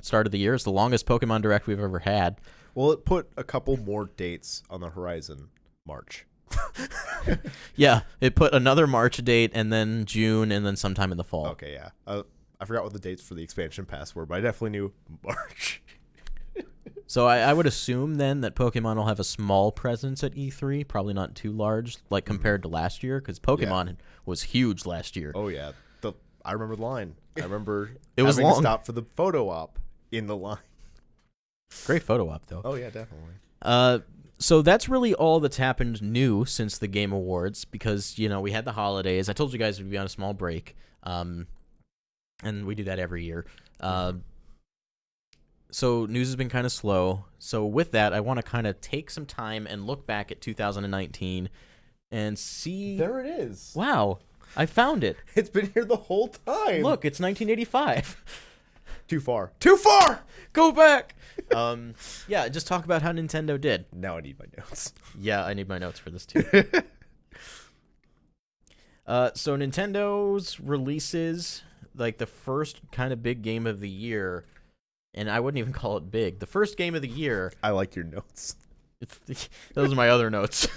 start of the year. It's the longest Pokemon direct we've ever had. Well, it put a couple more dates on the horizon. March. Yeah, it put another March date, and then June, and then sometime in the fall. Okay, yeah. I forgot what the dates for the expansion pass were, but I definitely knew March. So I would assume then that Pokemon will have a small presence at E3, probably not too large, like compared to last year, because Pokemon was huge last year. Oh yeah, I remember the line. I remember it was having long. to stop for the photo op in the line. Great photo op though. Oh yeah, definitely. So that's really all that's happened new since the Game Awards, because we had the holidays. I told you guys we'd be on a small break, and we do that every year. So news has been kind of slow. So with that, I want to kind of take some time and look back at 2019 and see. There it is. Wow, I found it. It's been here the whole time. Look, it's 1985. Too far. Too far. Go back. Yeah, just talk about how Nintendo did. Now I need my notes. Yeah, I need my notes for this too. So Nintendo's releases, like the first kind of big game of the year, and I wouldn't even call it big. The first game of the year. I like your notes. Those are my other notes.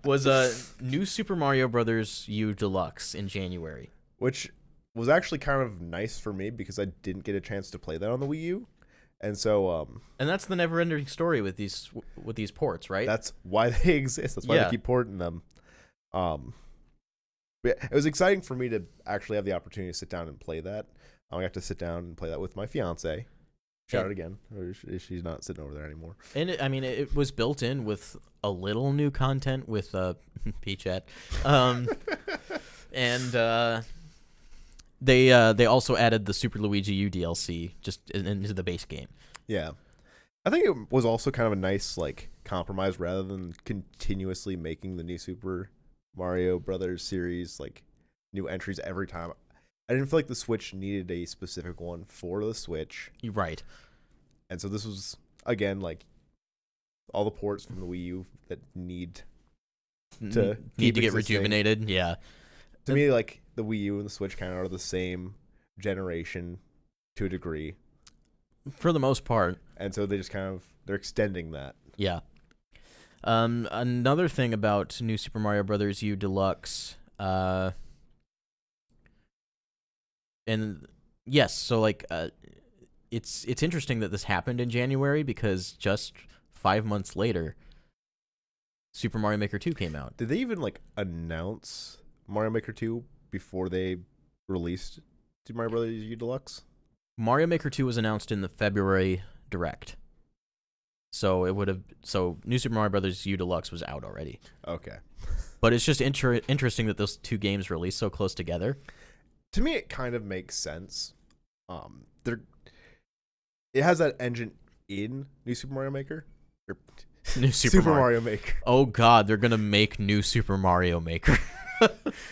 Was New Super Mario Brothers U Deluxe in January, which was actually kind of nice for me because I didn't get a chance to play that on the Wii U, and so and that's the never-ending story with these ports, right? That's why they exist. That's why they keep porting them. But it was exciting for me to actually have the opportunity to sit down and play that. I got to sit down and play that with my fiance. Shout out again. She's not sitting over there anymore. And it was built in with a little new content with P-Chat. And they also added the Super Luigi U DLC just into the base game. Yeah. I think it was also kind of a nice compromise rather than continuously making the new Super Mario Brothers series new entries every time. I didn't feel like the Switch needed a specific one for the Switch. You're right. And so this was, again, all the ports from the Wii U that need to get rejuvenated. Yeah. To me, the Wii U and the Switch kind of are the same generation to a degree. For the most part. And so they just they're extending that. Yeah. Another thing about New Super Mario Brothers U Deluxe, and yes, so it's interesting that this happened in January because just 5 months later, Super Mario Maker 2 came out. Did they even announce Mario Maker 2 before they released Super Mario Brothers U Deluxe? Mario Maker 2 was announced in the February Direct. So New Super Mario Brothers U Deluxe was out already. Okay. But it's just interesting that those two games released so close together. To me, it kind of makes sense. It has that engine in New Super Mario Maker. New Super Mario Maker. Oh God, they're gonna make New Super Mario Maker.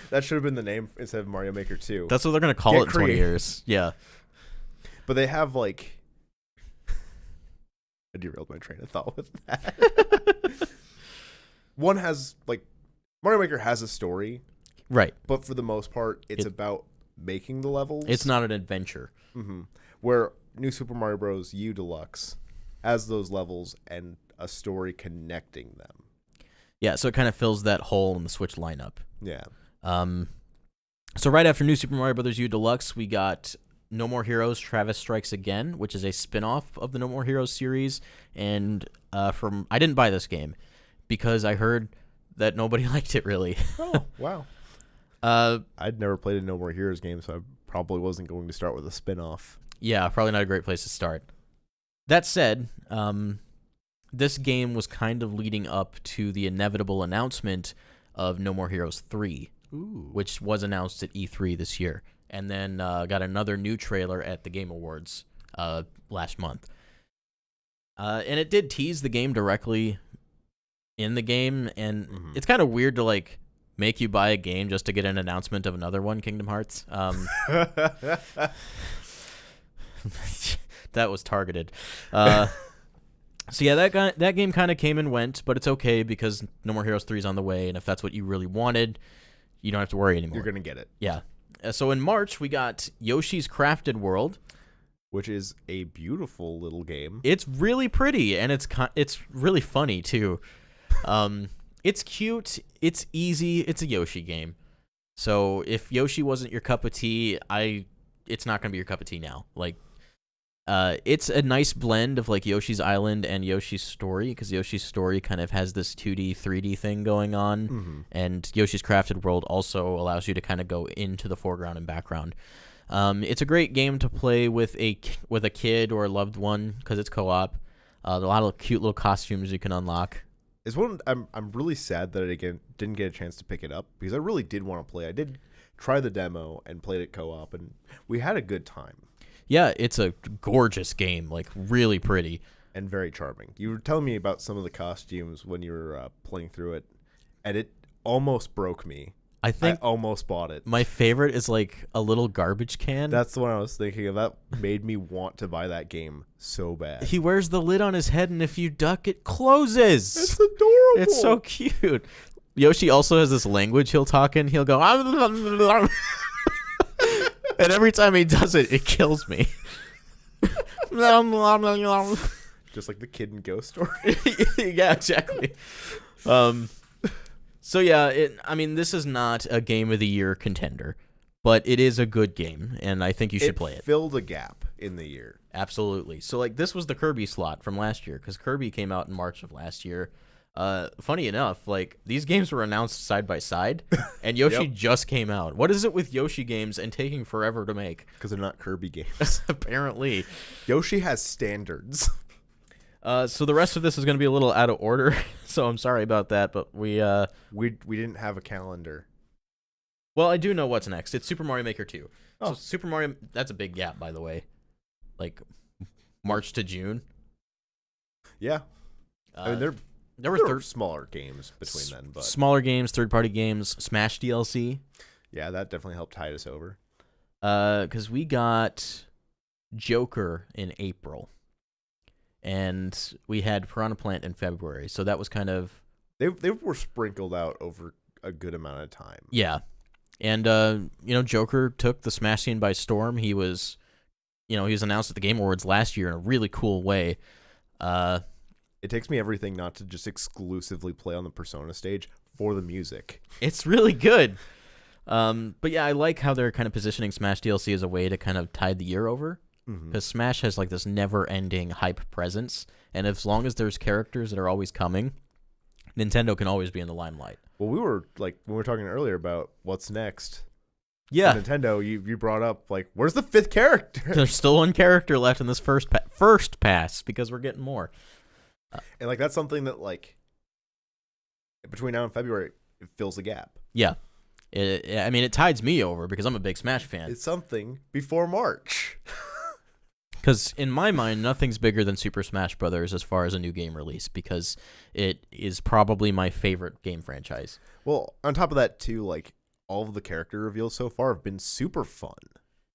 That should have been the name instead of Mario Maker 2. That's what they're gonna call it in 20 years. Yeah. But they have I derailed my train of thought with that. One has Mario Maker has a story, right? But for the most part, it's about making the levels. It's not an adventure. Mm-hmm. Where New Super Mario Bros. U Deluxe has those levels and a story connecting them. Yeah, so it kind of fills that hole in the Switch lineup. Yeah. So right after New Super Mario Bros. U Deluxe, we got No More Heroes Travis Strikes Again, which is a spin-off of the No More Heroes series. And I didn't buy this game because I heard that nobody liked it really. Oh, wow. I'd never played a No More Heroes game, so I probably wasn't going to start with a spin-off. Yeah, probably not a great place to start. That said, this game was kind of leading up to the inevitable announcement of No More Heroes 3, which was announced at E3 this year. And then got another new trailer at the Game Awards last month. And it did tease the game directly in the game, and it's kind of weird to like make you buy a game just to get an announcement of another one, Kingdom Hearts. That was targeted. So yeah, that game kind of came and went, but it's okay because No More Heroes 3 is on the way, and if that's what you really wanted, you don't have to worry anymore. You're gonna get it. Yeah. So in March we got Yoshi's Crafted World, which is a beautiful little game. It's really pretty, and it's really funny too. It's cute. It's easy. It's a Yoshi game. So if Yoshi wasn't your cup of tea, it's not gonna be your cup of tea now. Like, it's a nice blend of like Yoshi's Island and Yoshi's Story, because Yoshi's Story kind of has this 2D, 3D thing going on, and Yoshi's Crafted World also allows you to kind of go into the foreground and background. It's a great game to play with a kid or a loved one because it's co-op. A lot of cute little costumes you can unlock. It's one I'm really sad that I didn't get a chance to pick it up because I really did want to play. I did try the demo and played it co-op, and we had a good time. Yeah, it's a gorgeous game, like really pretty and very charming. You were telling me about some of the costumes when you were playing through it, and it almost broke me. I think I almost bought it. My favorite is like a little garbage can. That's the one I was thinking of. That made me want to buy that game so bad. He wears the lid on his head, and if you duck, it closes. It's adorable. It's so cute. Yoshi also has this language he'll talk in. He'll go, and every time he does it, it kills me. Just like the kid in Ghost Story. Yeah, exactly. So yeah, this is not a Game of the Year contender, but it is a good game, and I think you should play it. It filled a gap in the year. Absolutely. So like this was the Kirby slot from last year, because Kirby came out in March of last year. Funny enough, like these games were announced side by side, and Yoshi just came out. What is it with Yoshi games and taking forever to make? Because they're not Kirby games. Apparently. Yoshi has standards. So the rest of this is going to be a little out of order, so I'm sorry about that, but we didn't have a calendar. Well, I do know what's next. It's Super Mario Maker 2. Oh. So Super Mario, that's a big gap, by the way. Like March to June. Yeah. There were smaller games between then, but smaller games, third-party games, Smash DLC. Yeah, that definitely helped tide us over. Because we got Joker in April. And we had Piranha Plant in February, so that was kind of... They were sprinkled out over a good amount of time. Yeah. And, Joker took the Smash scene by storm. He was announced at the Game Awards last year in a really cool way. It takes me everything not to just exclusively play on the Persona stage for the music. It's really good. But yeah, I like how they're kind of positioning Smash DLC as a way to kind of tide the year over. Because Smash has like this never-ending hype presence, and as long as there's characters that are always coming, Nintendo can always be in the limelight. Well, we were like when we were talking earlier about what's next. Yeah, Nintendo, you brought up like, where's the fifth character? There's still one character left in this first pass because we're getting more. And like that's something that like between now and February it fills the gap. Yeah, it tides me over because I'm a big Smash fan. It's something before March. Because in my mind, nothing's bigger than Super Smash Brothers as far as a new game release, because it is probably my favorite game franchise. Well, on top of that, too, like all of the character reveals so far have been super fun.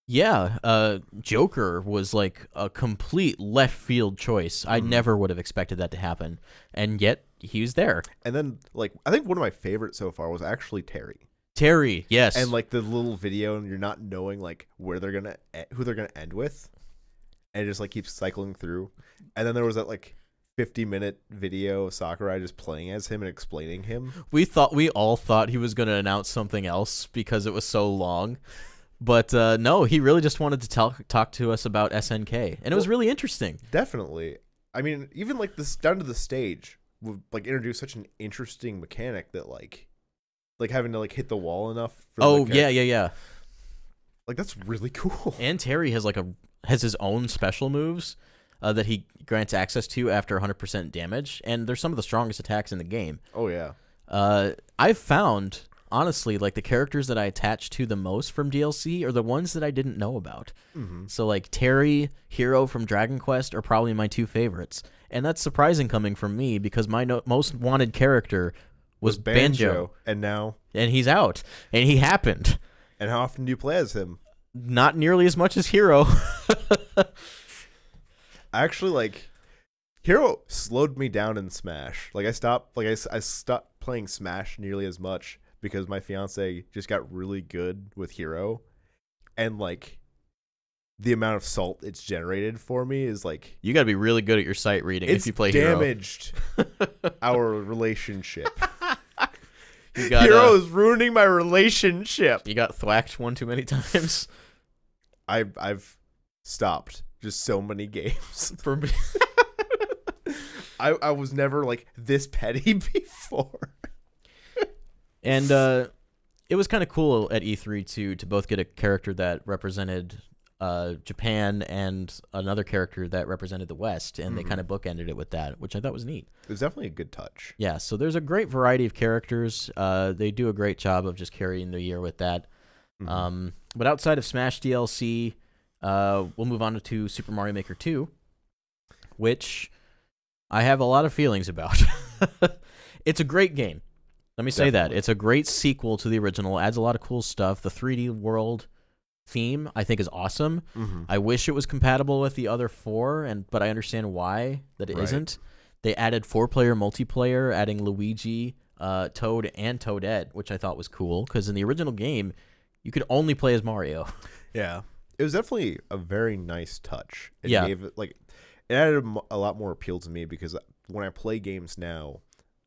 Yeah, Joker was like a complete left field choice. I never would have expected that to happen, and yet he was there. And then, like, I think one of my favorites so far was actually Terry. Terry, yes, and like the little video, and you're not knowing like who they're gonna end with. And it just like keeps cycling through. And then there was that like 50-minute video of Sakurai just playing as him and explaining him. We all thought he was going to announce something else because it was so long. But no, he really just wanted to talk to us about SNK. And it was really interesting. Definitely. I mean, even like this down to the stage would like introduce such an interesting mechanic that like having to like hit the wall enough for yeah. Like that's really cool. And Terry has his own special moves that he grants access to after 100% damage, and they're some of the strongest attacks in the game. Oh, yeah. I've found honestly, like the characters that I attach to the most from DLC are the ones that I didn't know about. Mm-hmm. So like Terry, Hero from Dragon Quest are probably my two favorites. And that's surprising coming from me because my most wanted character was Banjo. And now, And he's out. And he happened. and how often do you play as him? Not nearly as much as Hero. Actually, like, Hero slowed me down in Smash. Like, I stopped playing Smash nearly as much because my fiance just got really good with Hero, and like, the amount of salt it's generated for me is like, You got to be really good at your sight reading if you play Hero. damaged our relationship. You got, Hero is ruining my relationship. You got thwacked one too many times. I've stopped just so many games. For me. I was never like this petty before. And it was kind of cool at E3 to both get a character that represented Japan and another character that represented the West, and they kind of bookended it with that, which I thought was neat. It was definitely a good touch. Yeah, so there's a great variety of characters. They do a great job of just carrying the year with that. But outside of Smash DLC, we'll move on to Super Mario Maker 2, which I have a lot of feelings about. It's a great game. Let me say that. It's a great sequel to the original. Adds a lot of cool stuff. The 3D world theme, I think, is awesome. I wish it was compatible with the other four, but I understand why that it isn't. They added 4-player multiplayer, adding Luigi, Toad, and Toadette, which I thought was cool, because in the original game, you could only play as Mario. Yeah. It was definitely a very nice touch. It Yeah. gave it, like, it added a lot more appeal to me because when I play games now,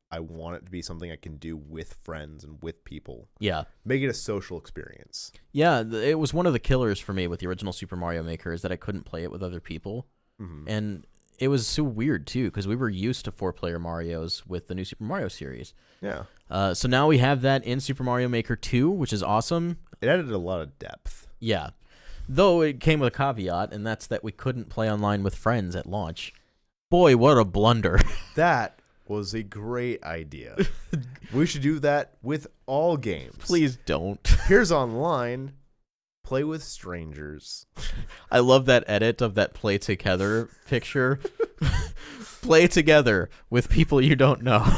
I want it to be something I can do with friends and with people. Yeah. Make it a social experience. Yeah, it was one of the killers for me with the original Super Mario Maker is that I couldn't play it with other people. And it was so weird, too, because we were used to 4-player Marios with the new Super Mario series. Yeah. So now we have that in Super Mario Maker 2, which is awesome. It added a lot of depth. Yeah. Though it came with a caveat, and that's that we couldn't play online with friends at launch. Boy, what a blunder. That was a great idea. We should do that with all games. Please don't. Here's online. Play with strangers. I love that edit of that play together picture. Play together with people you don't know.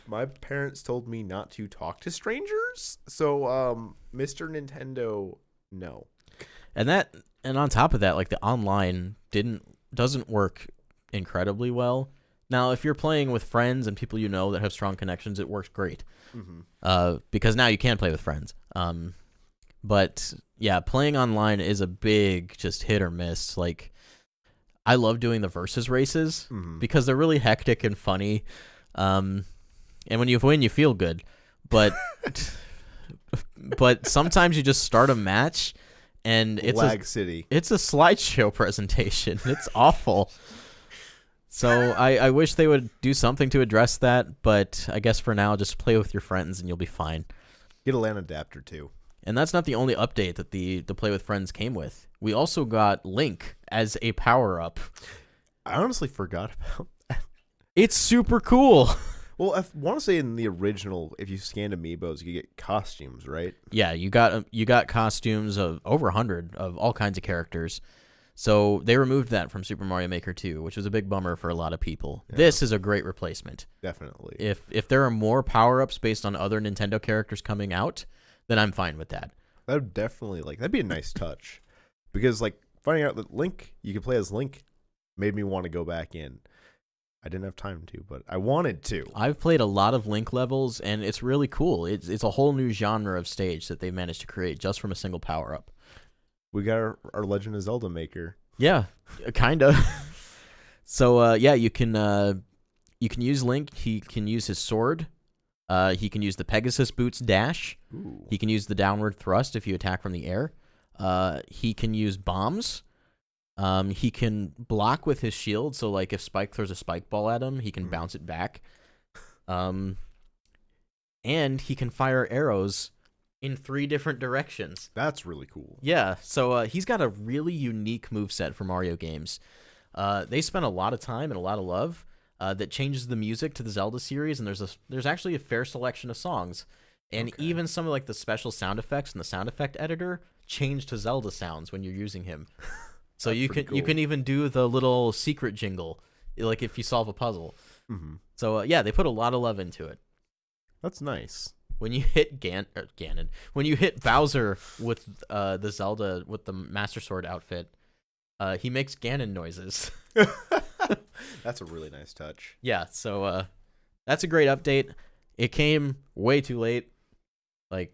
My parents told me not to talk to strangers. So, Mr. Nintendo, no. And on top of that, like the online doesn't work incredibly well. Now, if you're playing with friends and people you know that have strong connections, it works great. Because now you can play with friends. But yeah, playing online is a big just hit or miss. Like, I love doing the versus races because they're really hectic and funny. And when you win, you feel good. But but sometimes you just start a match and it's Lag City. It's a slideshow presentation. It's awful. So I wish they would do something to address that, but I guess for now, just play with your friends and you'll be fine. Get a LAN adapter, too. And that's not the only update that the Play with Friends came with. We also got Link as a power-up. I honestly forgot about that. It's super cool. Well, I want to say in the original, if you scanned amiibos, you get costumes, right? Yeah, you got costumes of over 100 of all kinds of characters. So they removed that from Super Mario Maker 2, which was a big bummer for a lot of people. Yeah. This is a great replacement. Definitely. If there are more power-ups based on other Nintendo characters coming out, then I'm fine with that. That would definitely, that'd be a nice touch. Because, finding out that Link, you can play as Link, made me want to go back in. I didn't have time to, but I wanted to. I've played a lot of Link levels, and it's really cool. It's a whole new genre of stage that they managed to create just from a single power-up. We got our Legend of Zelda maker. Yeah, kind of. So, you can use Link. He can use his sword. He can use the Pegasus Boots dash. Ooh. He can use the downward thrust if you attack from the air. He can use bombs. He can block with his shield, so if Spike throws a spike ball at him, he can bounce it back. And he can fire arrows in 3 different directions. That's really cool. Yeah, so he's got a really unique moveset for Mario games. They spent a lot of time and a lot of love that changes the music to the Zelda series, and there's actually a fair selection of songs. And Okay. even some of like the special sound effects in the sound effect editor change to Zelda sounds when you're using him. So That's you pretty you cool. can even do the little secret jingle, like if you solve a puzzle. Mm-hmm. So yeah, they put a lot of love into it. That's nice. When you hit Ganon, when you hit Bowser with the Zelda with the Master Sword outfit, he makes Ganon noises. That's a really nice touch. Yeah, so that's a great update. It came way too late, like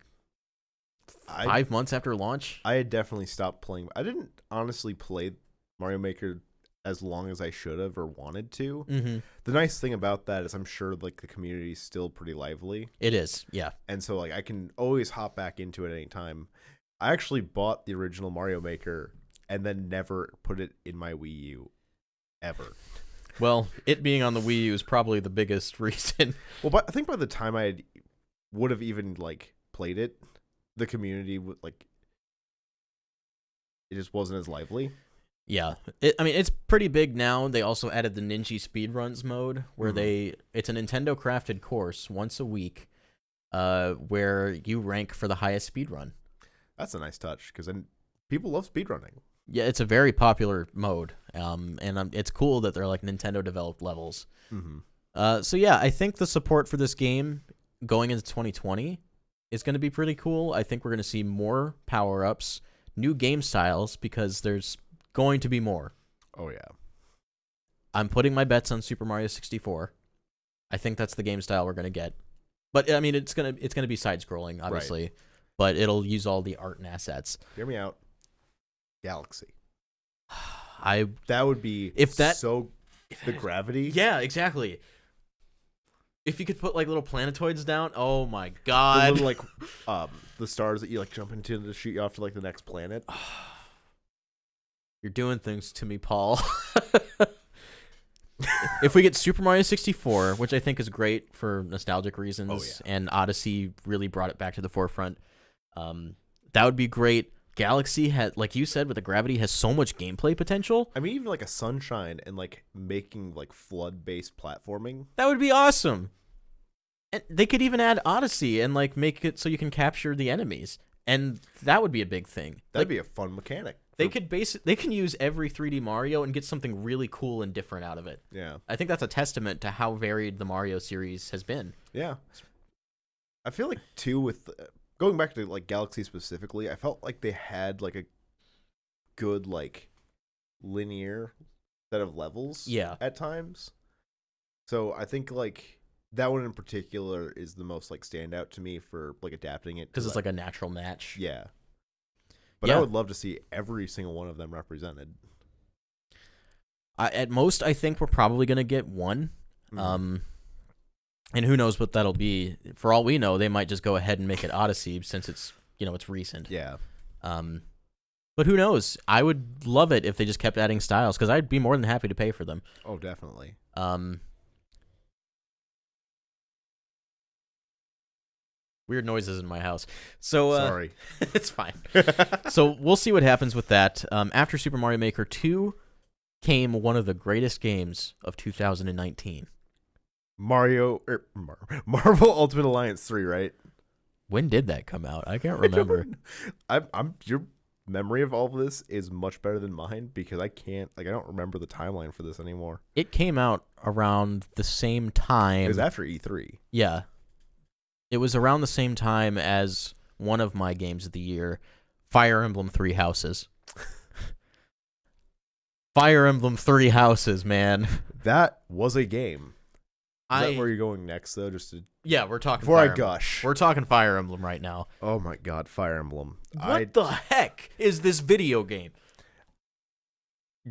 5 months after launch. I had definitely stopped playing. I didn't honestly play Mario Maker as long as I should have or wanted to. Mm-hmm. The nice thing about that is I'm sure like the community is still pretty lively, It is, yeah. and so like I can always hop back into it anytime. I actually bought the original Mario Maker and then never put it in my Wii U ever. Well, it being on the Wii U is probably the biggest reason. Well, but I think by the time I would have even like played it, the community would like it just wasn't as lively. Yeah, I mean it's pretty big now. They also added the Ninja Speedruns mode, where it's a Nintendo crafted course once a week, where you rank for the highest speedrun. That's a nice touch because then people love speedrunning. Yeah, it's a very popular mode, and it's cool that they're like Nintendo developed levels. Mm-hmm. So yeah, I think the support for this game going into 2020 is going to be pretty cool. I think we're going to see more power ups, new game styles, because there's going to be more. Oh yeah. I'm putting my bets on Super Mario 64. I think that's the game style we're going to get. But I mean, it's going to be side scrolling, obviously, but it'll use all the art and assets. Hear me out. Galaxy. That would be so the gravity. Yeah, exactly. If you could put like little planetoids down, oh my The god. little, like the stars that you like jump into to shoot you off to like the next planet. You're doing things to me, Paul. If we get Super Mario 64, which I think is great for nostalgic reasons, and Odyssey really brought it back to the forefront, that would be great. Galaxy had, like you said, with the gravity, has so much gameplay potential. I mean, even like a Sunshine and like making like flood-based platforming. That would be awesome. And they could even add Odyssey and like make it so you can capture the enemies, and that would be a big thing. That'd be a fun mechanic. They can use every 3D Mario and get something really cool and different out of it. Yeah. I think that's a testament to how varied the Mario series has been. Yeah. I feel like too with going back to like Galaxy specifically, I felt like they had like a good like linear set of levels at times. So I think like that one in particular is the most like standout to me for like adapting it Because it's like a natural match. Yeah. But I would love to see every single one of them represented. At most, I think we're probably going to get one. Mm-hmm. And who knows what that'll be. For all we know, they might just go ahead and make it Odyssey since it's, it's recent. Yeah. But who knows? I would love it if they just kept adding styles, because I'd be more than happy to pay for them. Oh, definitely. Weird noises in my house. So sorry. It's fine. So we'll see what happens with that. After Super Mario Maker 2 came one of the greatest games of 2019. Marvel Ultimate Alliance 3, right? When did that come out? I can't remember. I'm your memory of all of this is much better than mine because I don't remember the timeline for this anymore. It came out around the same time. It was after E3. Yeah. It was around the same time as one of my games of the year, Fire Emblem Three Houses. Fire Emblem Three Houses, man. That was a game. Is that where you're going next, though? Yeah, we're talking before Fire I Emblem. gush. We're talking Fire Emblem right now. Oh my god, Fire Emblem. What the heck is this video game?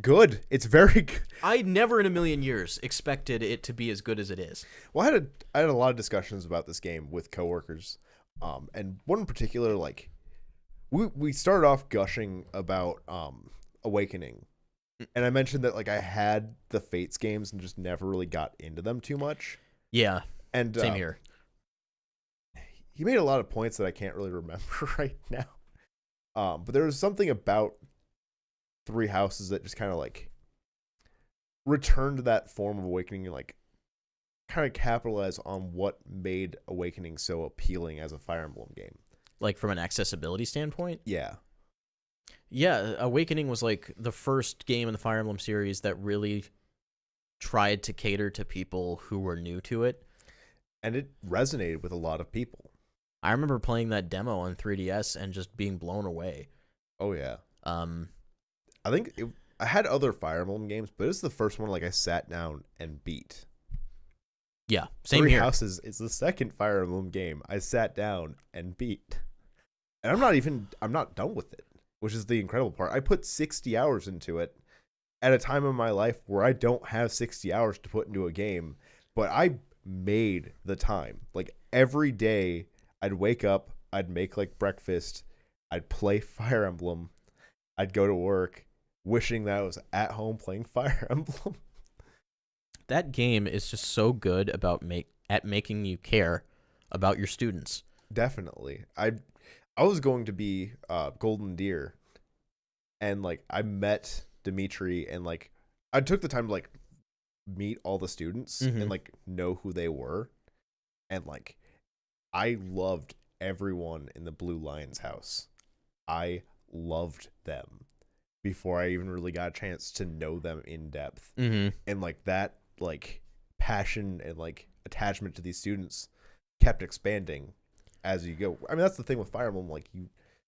Good. It's very good. I never in a million years expected it to be as good as it is. Well, I had a lot of discussions about this game with coworkers. And one in particular, like, we started off gushing about Awakening. And I mentioned that, like, I had the Fates games and just never really got into them too much. Yeah. And same here. He made a lot of points that I can't really remember right now. But there was something about Three Houses that just kind of like returned to that form of Awakening, like kind of capitalize on what made Awakening so appealing as a Fire Emblem game. Like from an accessibility standpoint. Yeah. Yeah, Awakening was like the first game in the Fire Emblem series that really tried to cater to people who were new to it. And it resonated with a lot of people. I remember playing that demo on 3DS and just being blown away. Oh, yeah. I think I had other Fire Emblem games, but it's the first one like I sat down and beat. Yeah, same Three here. Houses is the second Fire Emblem game I sat down and beat. And I'm not done with it, which is the incredible part. I put 60 hours into it at a time in my life where I don't have 60 hours to put into a game, but I made the time. Like every day I'd wake up, I'd make like breakfast, I'd play Fire Emblem, I'd go to work wishing that I was at home playing Fire Emblem. That game is just so good about making you care about your students. Definitely. I was going to be Golden Deer, and like I met Dimitri, and like I took the time to like meet all the students and like know who they were, and like I loved everyone in the Blue Lions house. I loved them before I even really got a chance to know them in depth. And like that like passion and like attachment to these students kept expanding as you go. I mean, that's the thing with Fire Emblem, like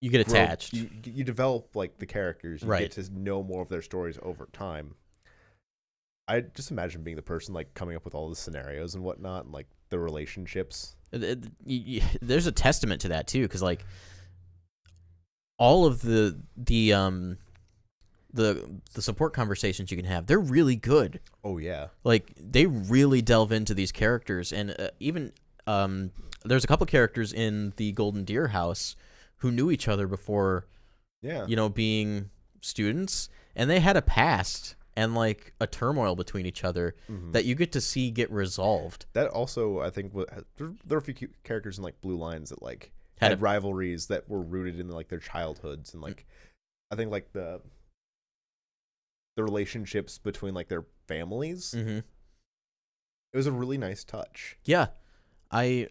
you get attached. You develop like the characters, you right. get to know more of their stories over time. I just imagine being the person like coming up with all the scenarios and whatnot, and like the relationships. There's a testament to that too, because like all of the support conversations you can have, they're really good. Oh yeah, like they really delve into these characters, and even there's a couple characters in the Golden Deer house who knew each other before, being students, and they had a past and like a turmoil between each other that you get to see get resolved. That also, I think, there are a few characters in like Blue Lions that like had rivalries that were rooted in like their childhoods, and like I think like the relationships between like their families. It was a really nice touch. Yeah. I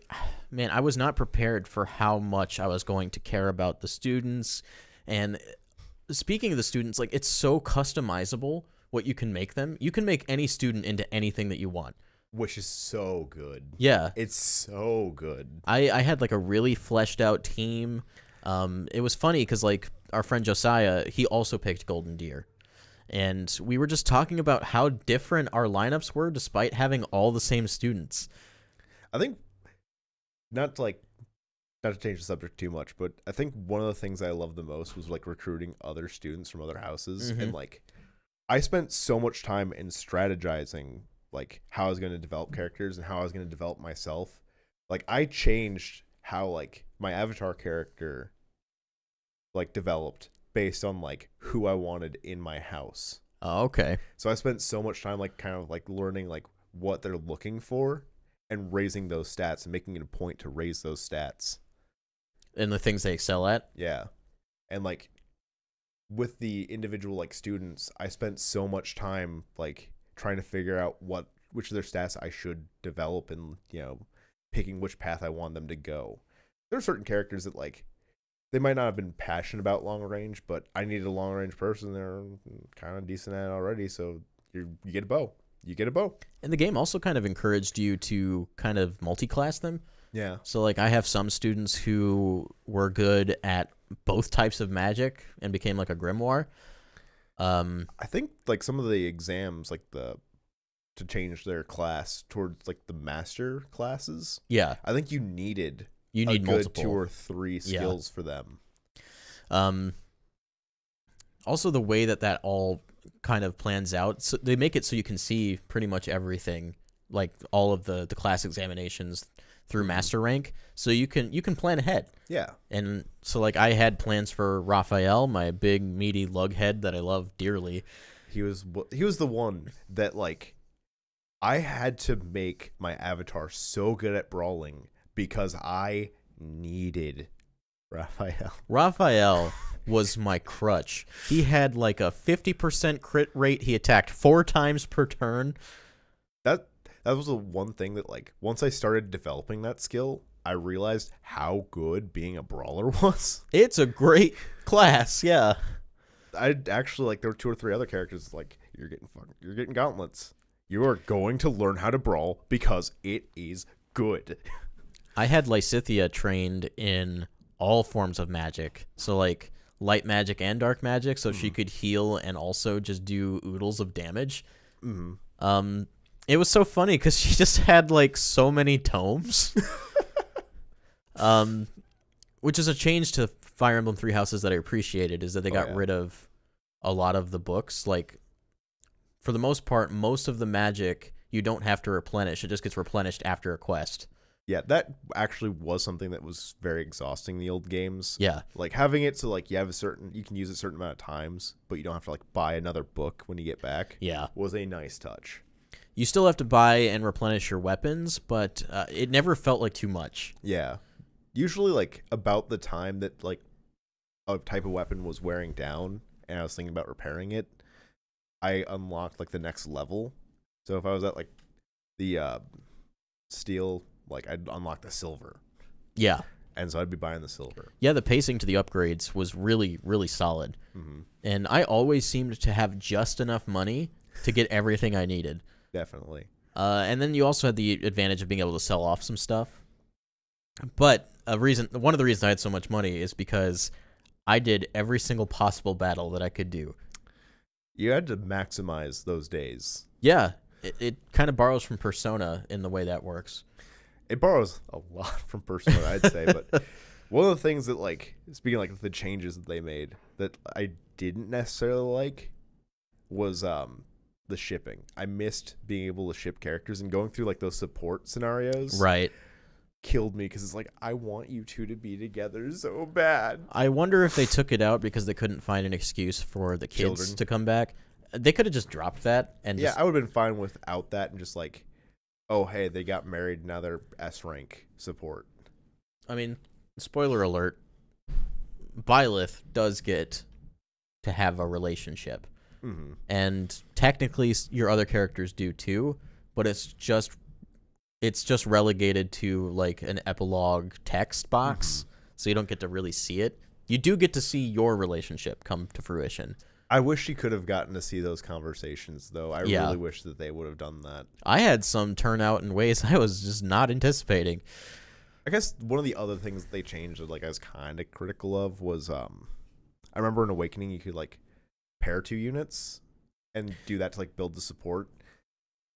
was not prepared for how much I was going to care about the students. And speaking of the students, like it's so customizable what you can make them. You can make any student into anything that you want, which is so good. Yeah, it's so good. I had like a really fleshed out team. It was funny because like our friend Josiah, he also picked Golden Deer, and we were just talking about how different our lineups were despite having all the same students. I think not to change the subject too much, but I think one of the things I loved the most was like recruiting other students from other houses, and like I spent so much time in strategizing like how I was going to develop characters and how I was going to develop myself. Like I changed how like my avatar character like developed based on like who I wanted in my house. Oh, okay. So I spent so much time like kind of like learning like what they're looking for and raising those stats and making it a point to raise those stats. And the things they excel at? Yeah. And like with the individual like students, I spent so much time like trying to figure out which of their stats I should develop, and picking which path I want them to go. There are certain characters that like they might not have been passionate about long range, but I needed a long range person. They're kind of decent at it already, so you get a bow. You get a bow. And the game also kind of encouraged you to kind of multi-class them. Yeah. So like I have some students who were good at both types of magic and became like a grimoire. I think like some of the exams, like to change their class towards like the master classes. Yeah. I think you need multiple 2 or 3 skills for them. Also the way that all kind of plans out, so they make it so you can see pretty much everything, like all of the class examinations through master rank, so you can plan ahead. Yeah. And so like I had plans for Raphael, my big meaty lughead that I love dearly. He was the one that like I had to make my avatar so good at brawling because I needed Raphael. Raphael was my crutch. He had like a 50% crit rate. He attacked 4 times per turn. that was the one thing that like once I started developing that skill, I realized how good being a brawler was. It's a great class, yeah. I actually like there were 2 or 3 other characters like you're getting gauntlets. You are going to learn how to brawl because it is good. I had Lysithea trained in all forms of magic. So like light magic and dark magic, so she could heal and also just do oodles of damage. It was so funny because she just had like so many tomes. Which is a change to Fire Emblem Three Houses that I appreciated, is that they got rid of a lot of the books. Like, for the most part, most of the magic you don't have to replenish. It just gets replenished after a quest. Yeah, that actually was something that was very exhausting in the old games. Yeah. Like having it so like you can use it a certain amount of times, but you don't have to like buy another book when you get back. Yeah. Was a nice touch. You still have to buy and replenish your weapons, but it never felt like too much. Yeah. Usually like about the time that like a type of weapon was wearing down and I was thinking about repairing it, I unlocked like the next level. So if I was at like the steel, like I'd unlock the silver. Yeah. And so I'd be buying the silver. Yeah, the pacing to the upgrades was really, really solid. Mm-hmm. And I always seemed to have just enough money to get everything I needed. Definitely. And then you also had the advantage of being able to sell off some stuff. But one of the reasons I had so much money is because I did every single possible battle that I could do. You had to maximize those days. Yeah, it kind of borrows from Persona in the way that works. It borrows a lot from Persona, I'd say. But one of the things that, like, speaking of, like, the changes that they made that I didn't necessarily like was the shipping. I missed being able to ship characters, and going through, like, those support scenarios. Right. Killed me because it's like, I want you two to be together so bad. I wonder if they took it out because they couldn't find an excuse for the kids to come back. They could have just dropped that. And I would have been fine without that and just like, oh, hey, they got married, now they're S rank support. I mean, spoiler alert, Byleth does get to have a relationship. Mm-hmm. And technically your other characters do too, but it's just relegated to like an epilogue text box, so you don't get to really see it. You do get to see your relationship come to fruition. I wish you could have gotten to see those conversations, though. I really wish that they would have done that. I had some turn out in ways I was just not anticipating. I guess one of the other things that they changed that like I was kind of critical of was I remember in Awakening you could like pair 2 units and do that to like build the support.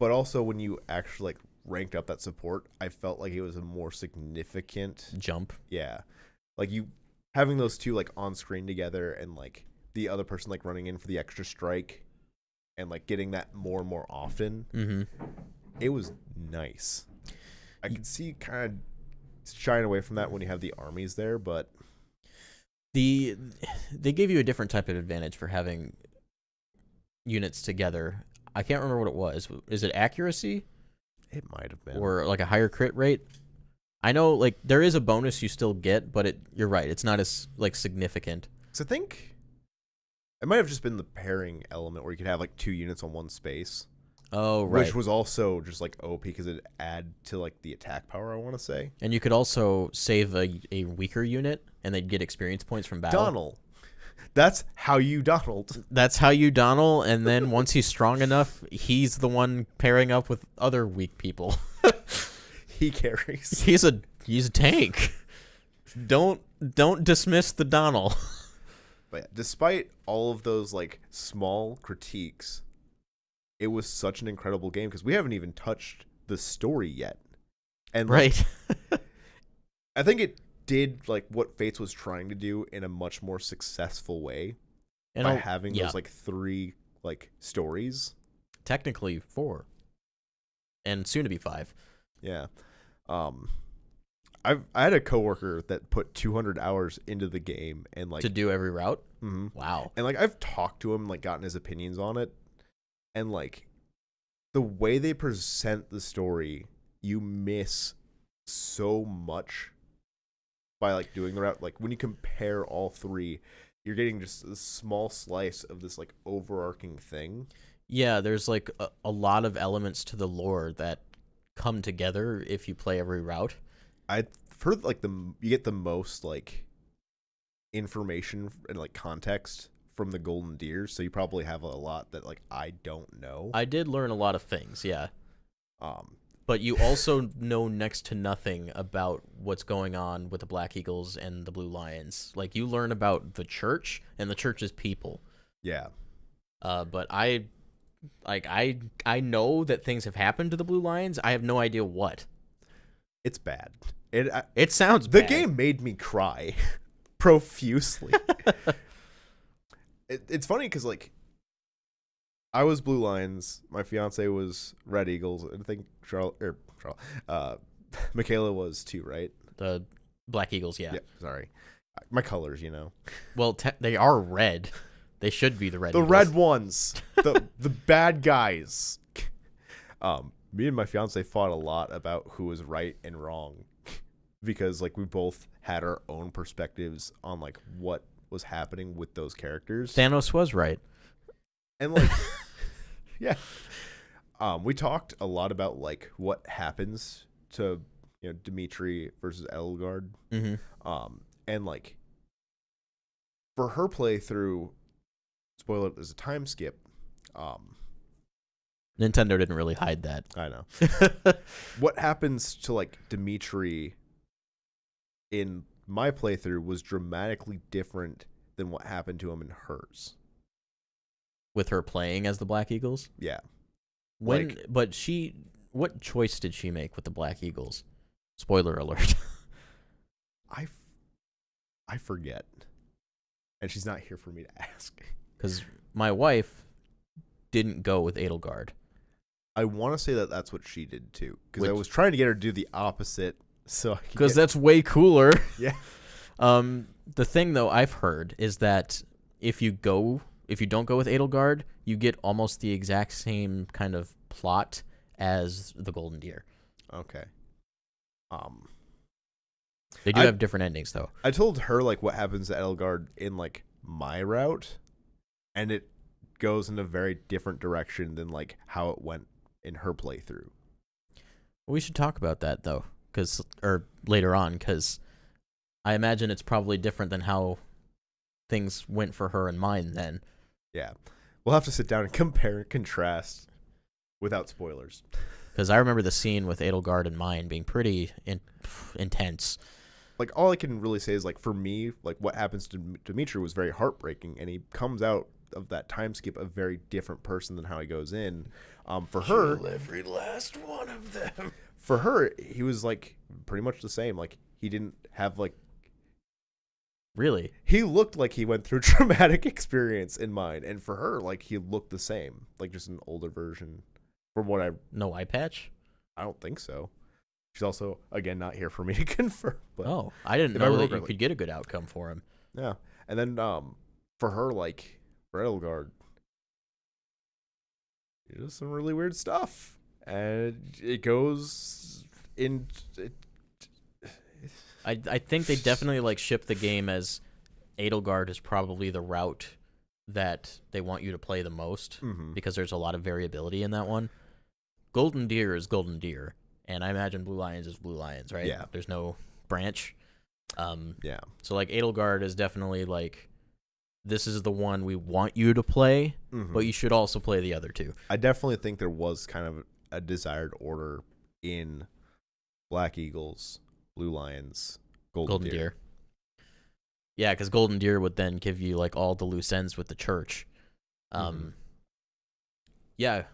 But also when you actually like ranked up that support, I felt like it was a more significant jump. Yeah. Like you having those 2 like on screen together and like the other person like running in for the extra strike and like getting that more and more often. Mm-hmm. It was nice. I could see kind of shying away from that when you have the armies there, but they gave you a different type of advantage for having units together. I can't remember what it was. Is it accuracy? It might have been. Or like a higher crit rate? I know like there is a bonus you still get, but you're right, it's not as like significant. So I think it might have just been the pairing element where you could have like 2 units on one space. Oh, right. Which was also just like OP because it add to like the attack power, I want to say. And you could also save a weaker unit and they'd get experience points from battle. Donald. That's how you Donald. That's how you Donald, and then once he's strong enough, he's the one pairing up with other weak people. He carries. He's a tank. Don't dismiss the Donald. But yeah, despite all of those like small critiques, it was such an incredible game because we haven't even touched the story yet. And right. I think it did like what Fates was trying to do in a much more successful way and by having those like 3 like stories. Technically 4. And soon to be 5. Yeah. I had a coworker that put 200 hours into the game and like to do every route. Mm-hmm. Wow. And like I've talked to him, like gotten his opinions on it, and like the way they present the story, you miss so much by like doing the route. Like when you compare all 3, you're getting just a small slice of this like overarching thing. Yeah, there's like a lot of elements to the lore that come together if you play every route. I've heard like you get the most like information and like context from the Golden Deer, so you probably have a lot that like I don't know. I did learn a lot of things, yeah. Um, But you also know next to nothing about what's going on with the Black Eagles and the Blue Lions. Like, you learn about the church and the church's people. yeah, But I know that things have happened to the Blue Lions. I have no idea what. it's bad. It sounds The bad. game made me cry profusely. It's funny because like I was Blue Lions, my fiance was Red Eagles, and I think Michaela was too, right? The Black Eagles, yeah. Yeah, sorry, my colors, you know. Well, they are red. They should be the Red The Eagles. red ones, the bad guys. Me and my fiance fought a lot about who was right and wrong because like we both had our own perspectives on like what was happening with those characters. Thanos was right. And like yeah. We talked a lot about like what happens to, you know, Dimitri versus Edelgard. Mm-hmm. And like for her playthrough, spoiler, there's a time skip. Nintendo didn't really hide that. I know. What happens to like Dimitri in my playthrough was dramatically different than what happened to him in hers. With her playing as the Black Eagles? Yeah. What choice did she make with the Black Eagles? Spoiler alert. I forget. And she's not here for me to ask. Because my wife didn't go with Edelgard. I want to say that that's what she did too. Because I Which- was trying to get her to do the opposite. So Because that's way cooler. yeah. The thing though I've heard is that if you don't go with Edelgard, you get almost the exact same kind of plot as the Golden Deer. Okay. They do I- have different endings though. I told her like what happens to Edelgard in like my route, and it goes in a very different direction than like how it went in her playthrough. We should talk about that though, or later on, because I imagine it's probably different than how things went for her and mine then. Yeah. We'll have to sit down and compare and contrast without spoilers. Because I remember the scene with Edelgard and mine being pretty intense. Like all I can really say is like for me, like what happens to Dimitri was very heartbreaking, and he comes out of that time skip a very different person than how he goes in. For her, Kill every last one of them. for her, he was like pretty much the same. Like he didn't have like Really? he looked like he went through traumatic experience in mine, and for her, like he looked the same, like just an older version. From what No eye patch? I don't think so. She's also again not here for me to confirm. But Oh, I didn't if I know remember that you correctly. could get a good outcome for him. yeah, and then for her, like for Edelgard, it does some really weird stuff, and it goes in. I think they definitely like ship the game as Edelgard is probably the route that they want you to play the most Mhm. because there's a lot of variability in that one. Golden Deer is Golden Deer, and I imagine Blue Lions is Blue Lions, right? Yeah. There's no branch. Yeah, So like Edelgard is definitely like, this is the one we want you to play, Mhm. but you should also play the other two. I definitely think there was kind of a desired order in Black Eagles, Blue Lions, Golden Deer. Yeah, because Golden Deer would then give you like all the loose ends with the church. Mhm. Yeah.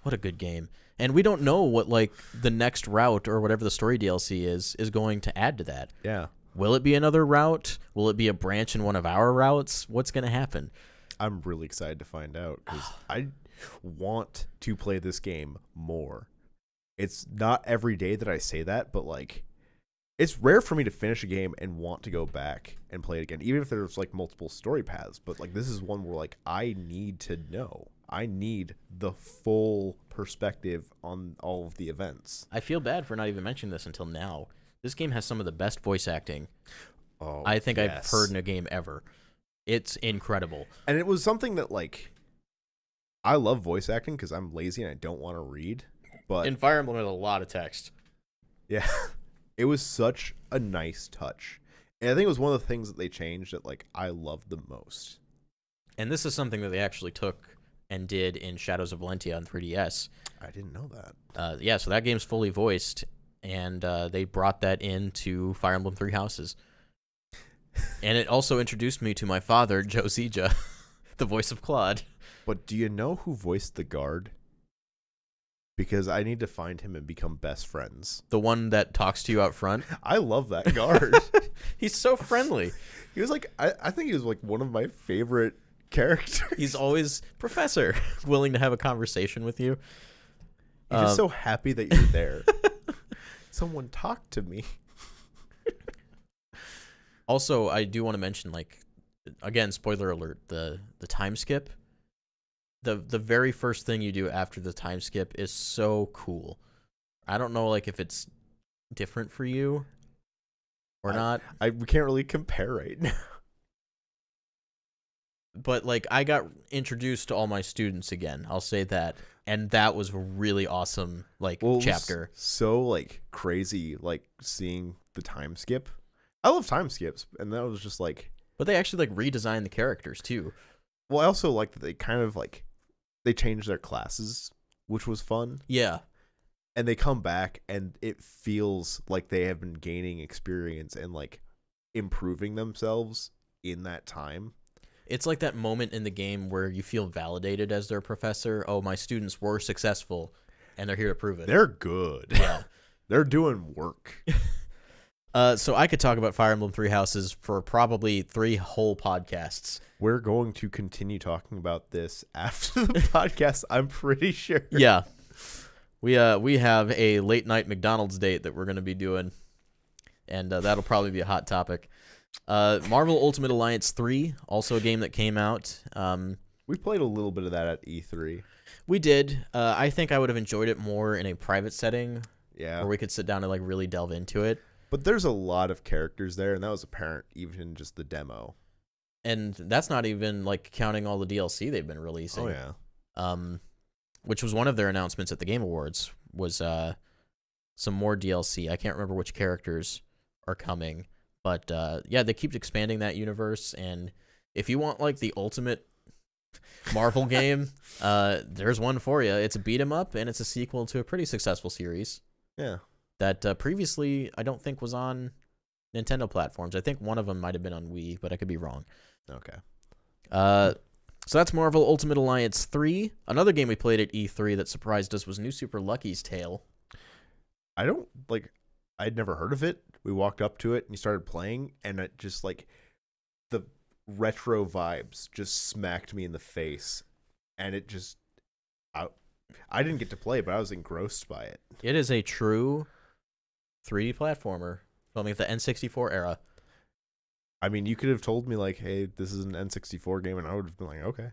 What a good game. And we don't know what like the next route or whatever the story DLC is going to add to that. Yeah, Will it be another route? Will it be a branch in one of our routes? What's going to happen? I'm really excited to find out because I want to play this game more. It's not every day that I say that, but like it's rare for me to finish a game and want to go back and play it again, even if there's like multiple story paths. But like this is one where like I need to know. I need the full perspective on all of the events. I feel bad for not even mentioning this until now. This game has some of the best voice acting Oh, I think I've yes. heard in a game ever. It's incredible. And it was something that like I love voice acting because I'm lazy and I don't want to read. But in Fire Emblem, it had a lot of text. yeah, it was such a nice touch. And I think it was one of the things that they changed that like I loved the most. And this is something that they actually took and did in Shadows of Valentia on 3DS. I didn't know that. Yeah, so that game's fully voiced, and they brought that into Fire Emblem Three Houses. And it also introduced me to my father, Joe Zija, the voice of Claude. But do you know who voiced the guard? Because I need to find him and become best friends. The one that talks to you out front. I love that guard. He's so friendly. He was like, I think he was like one of my favorite characters. He's always Professor, willing to have a conversation with you. He's just so happy that you're there. Someone talk to me. Also, I do want to mention, like, again, spoiler alert, the time skip. The very first thing you do after the time skip is so cool. I don't know, like, if it's different for you or not. We can't really compare right now. But, like, I got introduced to all my students again. I'll say that. And that was a really awesome, like, chapter. So, like, crazy, like, seeing the time skip. I love time skips. And that was just, like... But they actually, like, redesigned the characters, too. Well, I also like that they kind of, like... They changed their classes, which was fun. Yeah. And they come back, and it feels like they have been gaining experience and, like, improving themselves in that time. It's like that moment in the game where you feel validated as their professor. Oh, my students were successful, and they're here to prove it. They're good. Yeah. They're doing work. So I could talk about Fire Emblem Three Houses for probably 3 whole podcasts. We're going to continue talking about this after the podcast, I'm pretty sure. Yeah. We have a late night McDonald's date that we're going to be doing, and that'll probably be a hot topic. Marvel Ultimate Alliance 3, also a game that came out. We played a little bit of that at E3. We did. I think I would have enjoyed it more in a private setting. Yeah. Where we could sit down and like really delve into it. But there's a lot of characters there, and that was apparent even in just the demo. And that's not even like counting all the DLC they've been releasing. Oh yeah. Which was one of their announcements at the Game Awards was some more DLC. I can't remember which characters are coming, but yeah, they keep expanding that universe. And if you want like the ultimate Marvel game, there's one for you. It's a beat 'em up, and it's a sequel to a pretty successful series. Yeah. That previously I don't think was on Nintendo platforms. I think one of them might have been on Wii, but I could be wrong. Okay. So that's Marvel Ultimate Alliance 3. Another game we played at E3 that surprised us was New Super Lucky's Tale. I'd never heard of it. We walked up to it and you started playing, and it just like the retro vibes just smacked me in the face, and it just I didn't get to play, but I was engrossed by it. It is a true 3D platformer filming at the N64 era. I mean, you could have told me like, "Hey, this is an N64 game," and I would have been like, "Okay."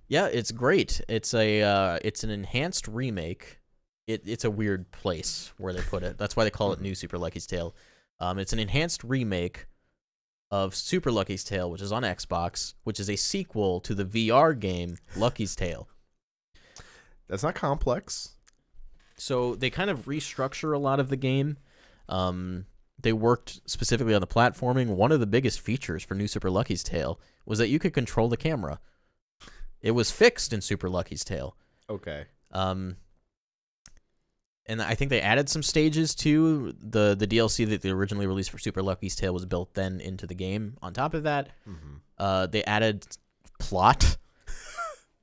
Yeah, it's great. It's an enhanced remake. It's a weird place where they put it. That's why they call it New Super Lucky's Tale. It's an enhanced remake of Super Lucky's Tale, which is on Xbox, which is a sequel to the VR game Lucky's Tale. That's not complex. So they kind of restructure a lot of the game. They worked specifically on the platforming. One of the biggest features for New Super Lucky's Tale was that you could control the camera. It was fixed in Super Lucky's Tale. Okay. And I think they added some stages too. The DLC that they originally released for Super Lucky's Tale was built then into the game. On top of that, they added plot.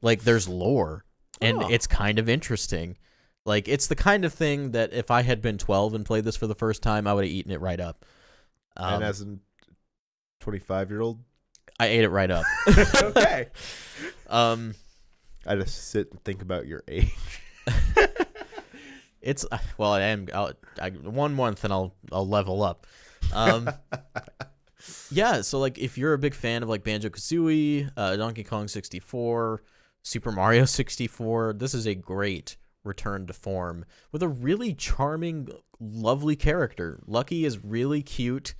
Like there's lore, and it's kind of interesting. Like it's the kind of thing that if I had been 12 and played this for the first time, I would have eaten it right up. And as a 25-year-old, I ate it right up. Okay. I just sit and think about your age. It's well, I am. 1 month and I'll level up. Yeah, so like if you're a big fan of like Banjo-Kazooie, Donkey Kong 64, Super Mario 64, this is a great return to form with a really charming, lovely character. Lucky is really cute.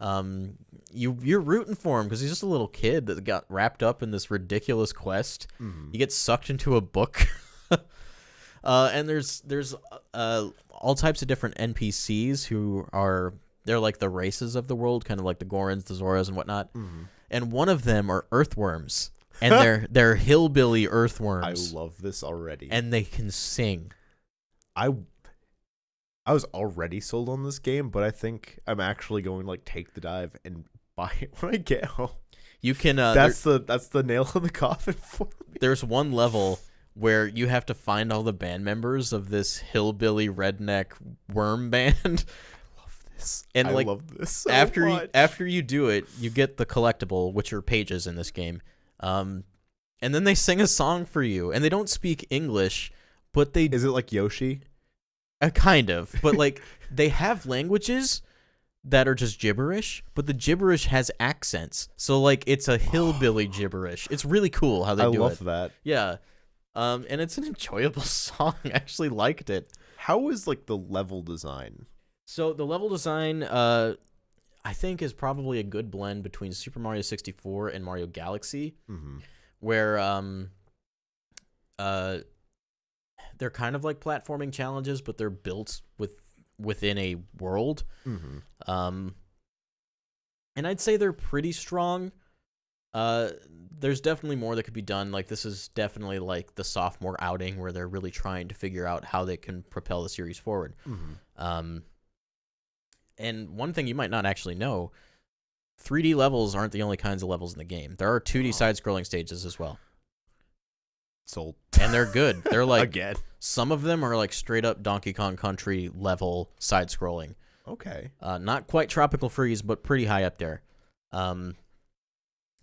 You're rooting for him because he's just a little kid that got wrapped up in this ridiculous quest. Mm-hmm. He gets sucked into a book. And there's all types of different NPCs who are they're like the races of the world, kind of like the Gorons, the Zoras, and whatnot. Mm-hmm. And one of them are earthworms, and they're hillbilly earthworms. I love this already. And they can sing. I was already sold on this game, but I think I'm actually going to like take the dive and buy it when I get home. You can. That's the nail in the coffin for me. There's one level where you have to find all the band members of this hillbilly redneck worm band. And I like love this so much. after you do it, you get the collectible, which are pages in this game. And then they sing a song for you, and they don't speak English, but they Is it like Yoshi? kind of, but like they have languages that are just gibberish, but the gibberish has accents. So like it's a hillbilly gibberish. It's really cool how they do it. I love that. Yeah. And it's an enjoyable song. I actually liked it. How is like the level design? So the level design, I think, is probably a good blend between Super Mario 64 and Mario Galaxy, where they're kind of like platforming challenges, but they're built within a world. And I'd say they're pretty strong. There's definitely more that could be done. Like this is definitely like the sophomore outing where they're really trying to figure out how they can propel the series forward. And one thing you might not actually know, 3D levels aren't the only kinds of levels in the game. There are 2D side-scrolling stages as well. Sold. And they're good. They're like, again, some of them are like straight-up Donkey Kong Country level side-scrolling. Okay. Not quite Tropical Freeze, but pretty high up there.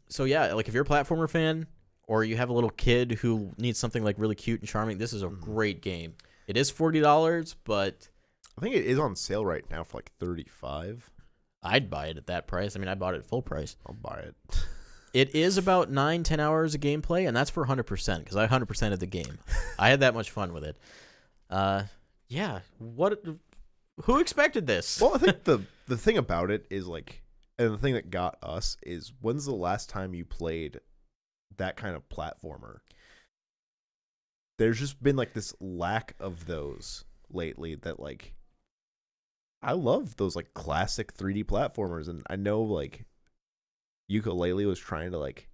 So yeah, like if you're a platformer fan, or you have a little kid who needs something like really cute and charming, this is a great game. It is $40, but I think it is on sale right now for like $35. I'd buy it at that price. I mean, I bought it at full price. I'll buy it. It is about 9-10 hours of gameplay, and that's for 100%, because I 100% of the game. I had that much fun with it. Yeah. Who expected this? Well, I think the thing about it is like, and the thing that got us is, when's the last time you played that kind of platformer? There's just been like this lack of those lately that like, I love those like classic 3D platformers, and I know like Yooka-Laylee was trying to like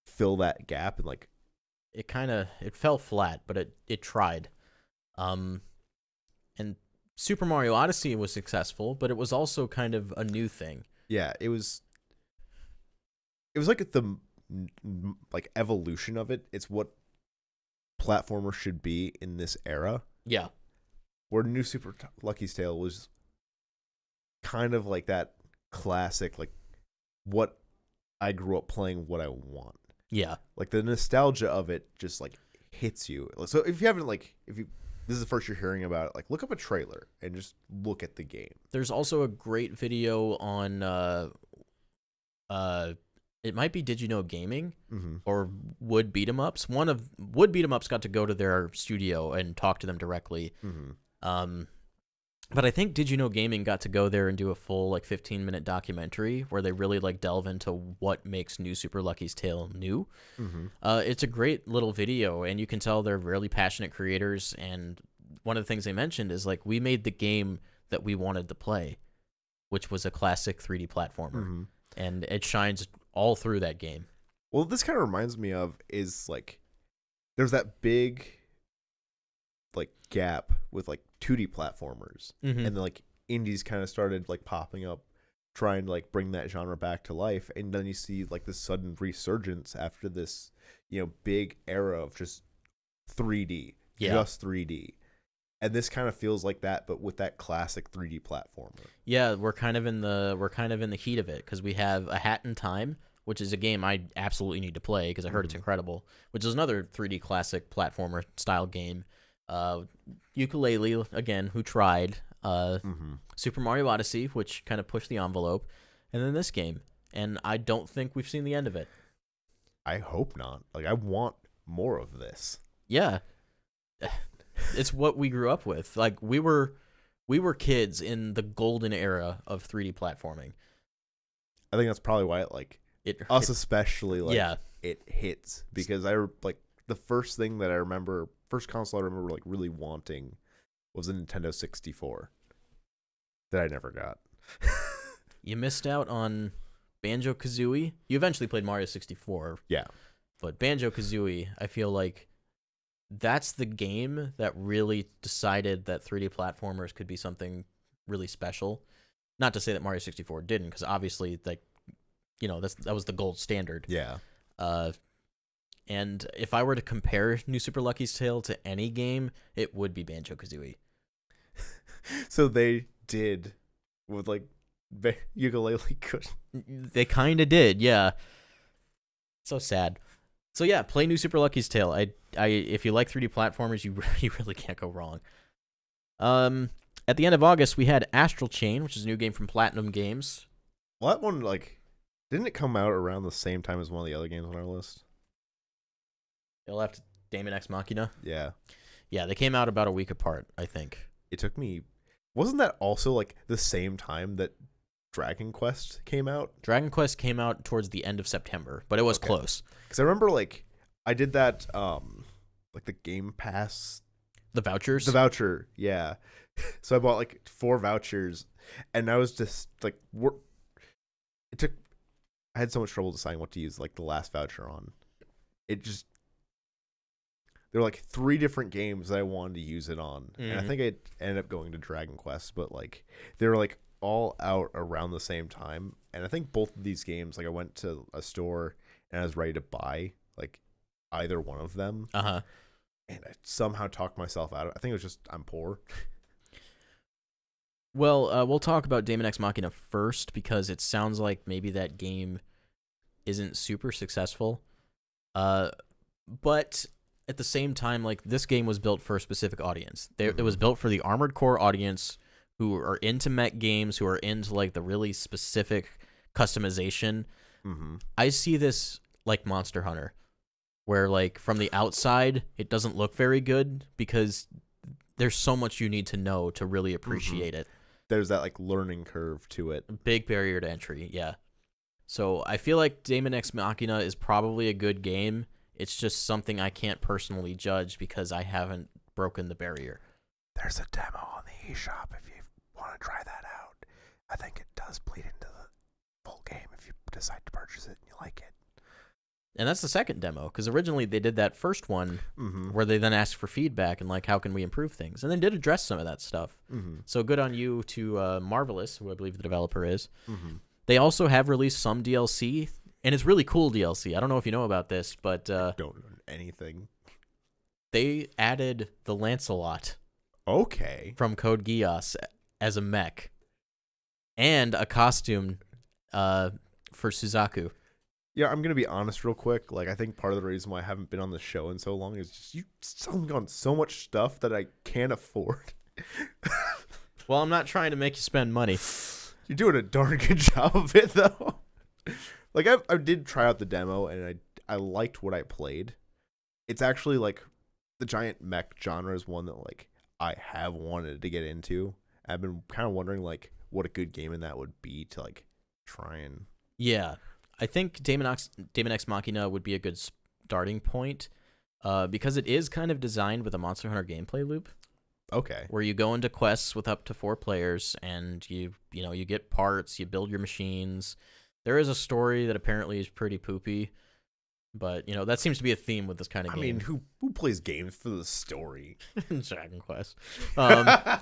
fill that gap, and like it fell flat, but it tried. And Super Mario Odyssey was successful, but it was also kind of a new thing. Yeah, it was like the like evolution of it. It's what platformer should be in this era. Yeah. Where New Super Lucky's Tale was kind of like that classic, like what I grew up playing, what I want. Yeah. Like the nostalgia of it just like hits you. So if you haven't this is the first you're hearing about it, like look up a trailer and just look at the game. There's also a great video on it might be Did You Know Gaming or Wood Beat 'em Ups. One of Wood Beat 'em Ups got to go to their studio and talk to them directly. But I think Did You Know Gaming got to go there and do a full like 15-minute documentary where they really like delve into what makes New Super Lucky's Tale new. It's a great little video, and you can tell they're really passionate creators. And one of the things they mentioned is like, we made the game that we wanted to play, which was a classic 3D platformer, and it shines all through that game. Well, this kind of reminds me of is like there's that big like gap with like 2D platformers, and then like indies kind of started like popping up, trying to like bring that genre back to life, and then you see like this sudden resurgence after this, big era of just 3D, just 3D. And this kind of feels like that, but with that classic 3D platformer. Yeah, we're kind of in the heat of it, because we have A Hat in Time, which is a game I absolutely need to play because I heard it's incredible, which is another 3D classic platformer style game. Yooka-Laylee, again, who tried. Super Mario Odyssey, which kind of pushed the envelope, and then this game. And I don't think we've seen the end of it. I hope not. Like, I want more of this. Yeah. It's what we grew up with. Like, we were kids in the golden era of 3D platforming. I think that's probably why especially, like, yeah, it hits, because the first thing that I remember first console I remember like really wanting was a Nintendo 64 that I never got. You missed out on Banjo-Kazooie. You eventually played Mario 64. Yeah. But Banjo-Kazooie, I feel like that's the game that really decided that 3D platformers could be something really special. Not to say that Mario 64 didn't, because obviously, like, you know, that was the gold standard. Yeah. And if I were to compare New Super Lucky's Tale to any game, it would be Banjo-Kazooie. So they did with like Ukulele good. They kind of did, yeah. So sad. So yeah, play New Super Lucky's Tale. If you like 3D platformers, you really can't go wrong. At the end of August, we had Astral Chain, which is a new game from Platinum Games. Well, that one, like, didn't it come out around the same time as one of the other games on our list? It left Daemon X Machina. Yeah. Yeah, they came out about a week apart, I think. It took me... Wasn't that also, like, the same time that Dragon Quest came out? Dragon Quest came out towards the end of September, but it was close. Because I remember, like, I did that, like, the Game Pass... The vouchers? The voucher, yeah. So I bought, like, 4 vouchers, and I was just, like... I had so much trouble deciding what to use, like, the last voucher on. It just... There were like 3 different games that I wanted to use it on. Mm-hmm. And I think I ended up going to Dragon Quest, but like they were like all out around the same time. And I think both of these games, like I went to a store and I was ready to buy like either one of them. Uh-huh. And I somehow talked myself out of it. I think it was just I'm poor. Well, we'll talk about Daemon X Machina first because it sounds like maybe that game isn't super successful. But at the same time, like this game was built for a specific audience. It was built for the Armored Core audience who are into mech games, who are into like the really specific customization. Mm-hmm. I see this like Monster Hunter, where like from the outside it doesn't look very good because there's so much you need to know to really appreciate it. There's that like learning curve to it. Big barrier to entry, yeah. So I feel like Daemon X Machina is probably a good game. It's just something I can't personally judge because I haven't broken the barrier. There's a demo on the eShop if you want to try that out. I think it does bleed into the full game if you decide to purchase it and you like it. And that's the second demo, because originally they did that first one where they then asked for feedback and like, how can we improve things? And they did address some of that stuff. So good on you to Marvelous, who I believe the developer is. They also have released some DLC. And it's really cool DLC. I don't know if you know about this, but... I don't know anything. They added the Lancelot. Okay. From Code Geass as a mech. And a costume for Suzaku. Yeah, I'm going to be honest real quick. Like, I think part of the reason why I haven't been on the show in so long is just you selling on so much stuff that I can't afford. Well, I'm not trying to make you spend money. You're doing a darn good job of it, though. Like, I did try out the demo, and I liked what I played. It's actually, like, the giant mech genre is one that, like, I have wanted to get into. I've been kind of wondering, like, what a good game in that would be to, like, try and... Yeah. I think Daemon X Machina would be a good starting point because it is kind of designed with a Monster Hunter gameplay loop. Okay. Where you go into quests with up to 4 players, and you get parts, you build your machines... There is a story that apparently is pretty poopy, but, you know, that seems to be a theme with this kind of game. I mean, who plays games for the story? Dragon Quest. But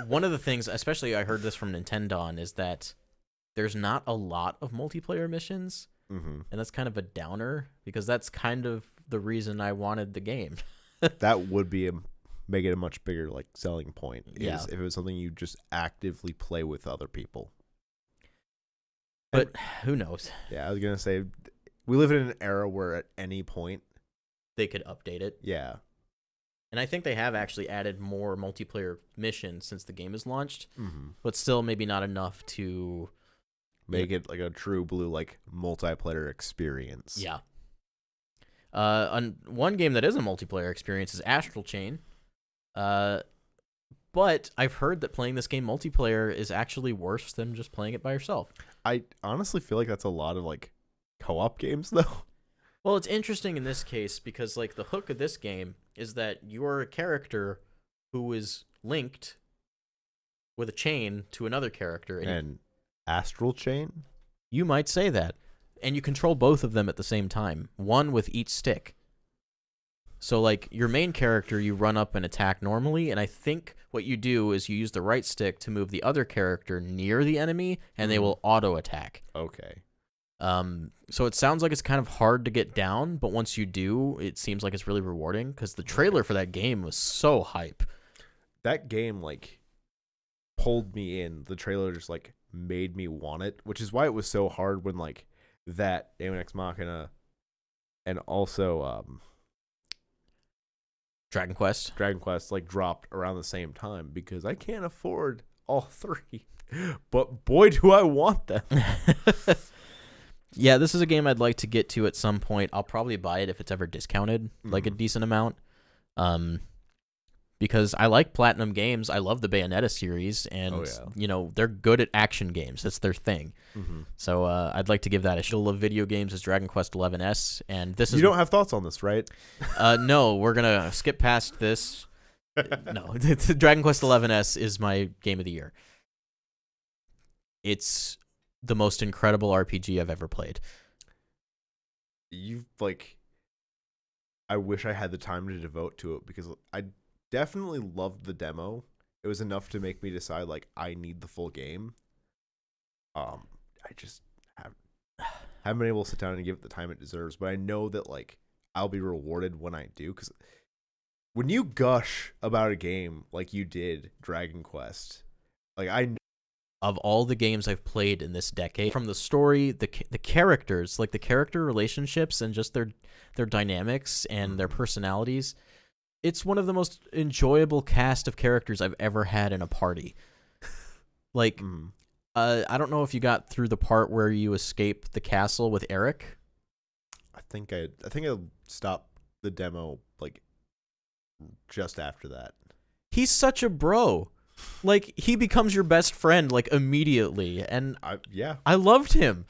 one of the things, especially I heard this from Nintendo, is that there's not a lot of multiplayer missions, and that's kind of a downer, because that's kind of the reason I wanted the game. That would be make it a much bigger, like, selling point, yeah. If it was something you just actively play with other people. But who knows? Yeah, I was going to say, we live in an era where at any point... they could update it. Yeah. And I think they have actually added more multiplayer missions since the game is launched, but still maybe not enough to... make it like a true blue, like, multiplayer experience. Yeah. On one game that is a multiplayer experience is Astral Chain. But I've heard that playing this game multiplayer is actually worse than just playing it by yourself. I honestly feel like that's a lot of, like, co-op games, though. Well, it's interesting in this case because like the hook of this game is that you're a character who is linked with a chain to another character, and And astral chain. you might say that, and you control both of them at the same time, one with each stick. So like your main character, you run up and attack normally, and I think what you do is you use the right stick to move the other character near the enemy, and they will auto attack. Okay. So it sounds like it's kind of hard to get down, but once you do, it seems like it's really rewarding because the trailer for that game was so hype. That game like pulled me in. The trailer just like made me want it, which is why it was so hard when like that Daemon X Machina and also Dragon Quest. Dragon Quest like dropped around the same time because I can't afford all three. But boy, do I want them. Yeah, this is a game I'd like to get to at some point. I'll probably buy it if it's ever discounted, like a decent amount. Because I like Platinum Games. I love the Bayonetta series, and you know they're good at action games. That's their thing. So I'd like to give that a shot. Of video games is Dragon Quest XI-S, and this is You don't have thoughts on this, right? no, we're gonna skip past this. No, Dragon Quest XI-S is my game of the year. It's the most incredible RPG I've ever played. You've like I wish I had the time to devote to it because I definitely loved the demo. It was enough to make me decide like I need the full game. I just haven't been able to sit down and give it the time it deserves, but I know that like I'll be rewarded when I do, because when you gush about a game like you did Dragon Quest, like of all the games I've played in this decade, from the story, the characters, like the character relationships and just their dynamics and their personalities, it's one of the most enjoyable cast of characters I've ever had in a party. Like, I don't know if you got through the part where you escape the castle with Eric. I think I stopped the demo like just after that. He's such a bro. Like, he becomes your best friend like immediately, and I loved him.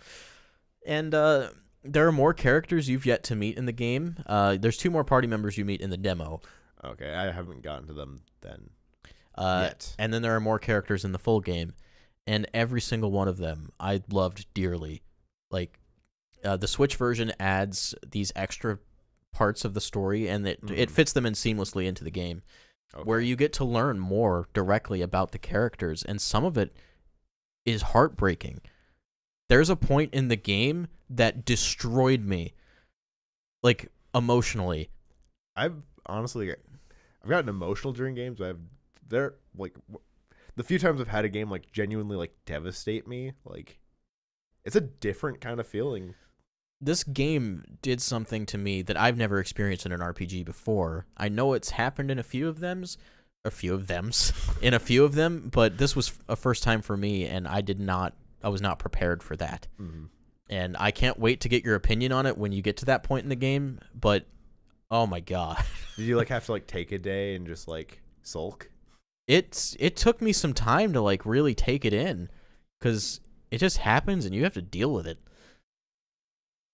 And there are more characters you've yet to meet in the game. There's 2 more party members you meet in the demo. Okay, I haven't gotten to them then yet. And then there are more characters in the full game, and every single one of them I loved dearly. Like, the Switch version adds these extra parts of the story, and it fits them in seamlessly into the game. Okay. Where you get to learn more directly about the characters, and some of it is heartbreaking. There's a point in the game that destroyed me, like, emotionally. I've gotten emotional during games. The few times I've had a game like genuinely like devastate me, like it's a different kind of feeling. This game did something to me that I've never experienced in an RPG before. I know it's happened in a few of them, but this was a first time for me, and I was not prepared for that. And I can't wait to get your opinion on it when you get to that point in the game, but oh my god. Did you like have to like take a day and just like sulk? It took me some time to like really take it in, because it just happens and you have to deal with it.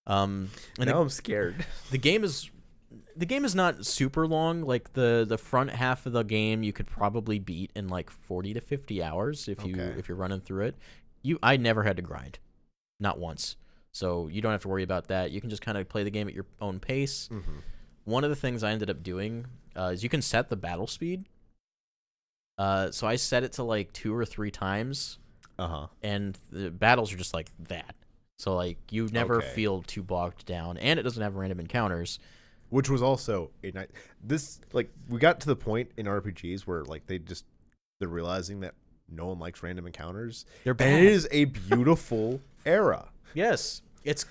And now I'm scared. The game is not super long. Like the front half of the game you could probably beat in like 40 to 50 hours if you're running through it. I never had to grind, not once. So you don't have to worry about that. You can just kind of play the game at your own pace. One of the things I ended up doing is you can set the battle speed. So I set it to like 2 or 3 times. And the battles are just like that. So, like, you never feel too bogged down, and it doesn't have random encounters. Which was also a nice... This, like, we got to the point in RPGs where, like, they're realizing that no one likes random encounters. They're bad. And it is a beautiful era. Yes. It's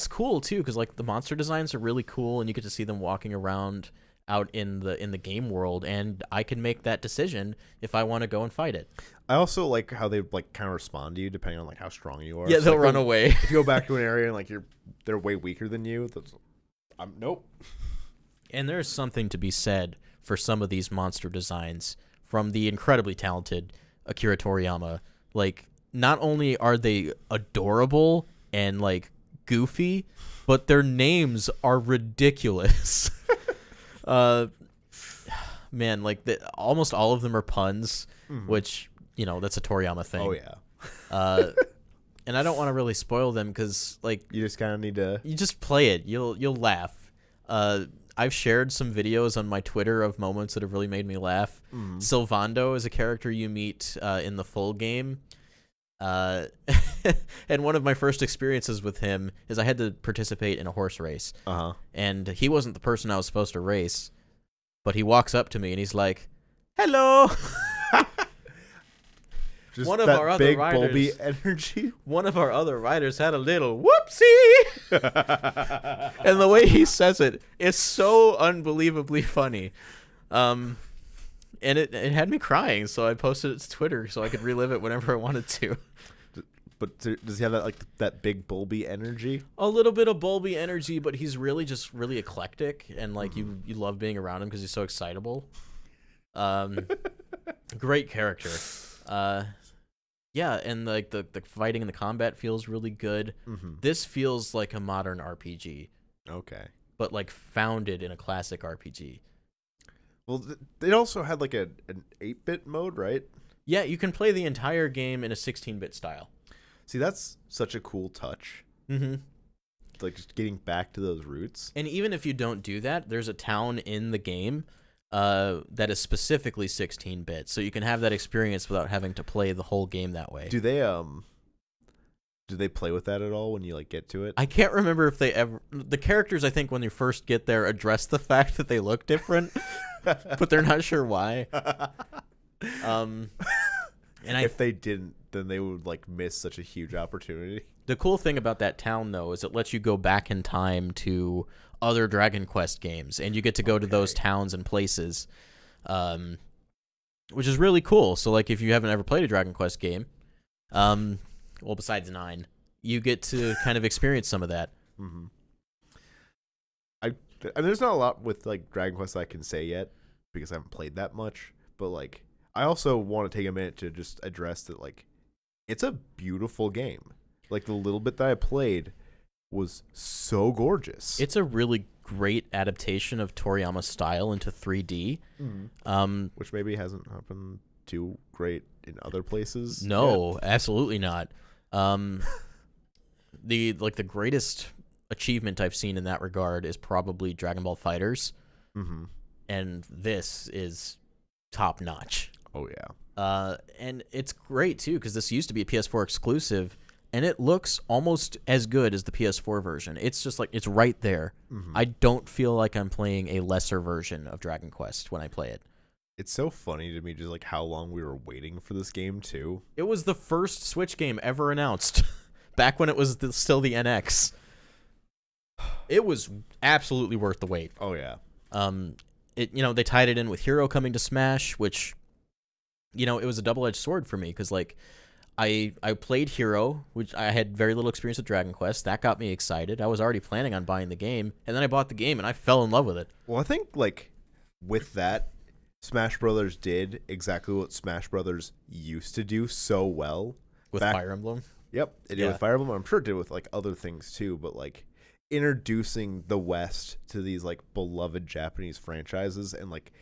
cool, too, because, like, the monster designs are really cool, and you get to see them walking around out in the game world, and I can make that decision if I want to go and fight it. I also like how they like kind of respond to you depending on like how strong you are. Yeah, they'll run away. If you go back to an area and like they're way weaker than you, nope. And there's something to be said for some of these monster designs from the incredibly talented Akira Toriyama. Like, not only are they adorable and like goofy, but their names are ridiculous. Man, like almost all of them are puns, which, that's a Toriyama thing. Oh yeah. And I don't want to really spoil them because, like, You just kind of need to. you just play it. You'll laugh. I've shared some videos on my Twitter of moments that have really made me laugh. Sylvando is a character you meet in the full game. And one of my first experiences with him is I had to participate in a horse race. And he wasn't the person I was supposed to race, but he walks up to me and he's like, "Hello." Just One of that our other big riders- bulby energy. One of our other riders had a little whoopsie. And the way he says it is so unbelievably funny. And it had me crying, so I posted it to Twitter so I could relive it whenever I wanted to. But does he have that big bulby energy? A little bit of bulby energy, but he's really just really eclectic, and like you love being around him because he's so excitable. Great character. Yeah, and like the fighting and the combat feels really good. This feels like a modern RPG, Okay. but like founded in a classic RPG. Well, it also had like an 8-bit mode, right? Yeah, you can play the entire game in a 16-bit style. See, that's such a cool touch. Like just getting back to those roots. And even if you don't do that, there's a town in the game that is specifically 16-bit, so you can have that experience without having to play the whole game that way. Do they play with that at all when you like get to it? I can't remember if the characters, I think when you first get there, address the fact that they look different, but they're not sure why. And if they didn't, then they would like miss such a huge opportunity. The cool thing about that town, though, is it lets you go back in time to other Dragon Quest games, and you get to go to those towns and places, which is really cool. So, like, if you haven't ever played a Dragon Quest game, well, besides 9, you get to kind of experience some of that. I mean, there's not a lot with like Dragon Quest that I can say yet because I haven't played that much. But like, I also want to take a minute to just address that like, it's a beautiful game. Like the little bit that I played was so gorgeous. It's a really great adaptation of Toriyama's style into 3D. Which maybe hasn't happened too great in other places. No, absolutely not. The greatest achievement I've seen in that regard is probably Dragon Ball FighterZ, and this is top notch. Oh yeah. And it's great too because this used to be a PS4 exclusive, and it looks almost as good as the PS4 version. It's just like it's right there. I don't feel like I'm playing a lesser version of Dragon Quest when I play it. It's so funny to me just like how long we were waiting for this game too. It was the first Switch game ever announced, back when it was still the NX. It was absolutely worth the wait. Oh yeah. They tied it in with Hero coming to Smash, which, it was a double-edged sword for me because like I played Hero, which I had very little experience with Dragon Quest. That got me excited. I was already planning on buying the game, and then I bought the game and I fell in love with it. Well, I think like with that, Smash Brothers did exactly what Smash Brothers used to do so well. With Fire Emblem? Yep, it did with Fire Emblem. I'm sure it did with like other things too, but like introducing the West to these like beloved Japanese franchises and like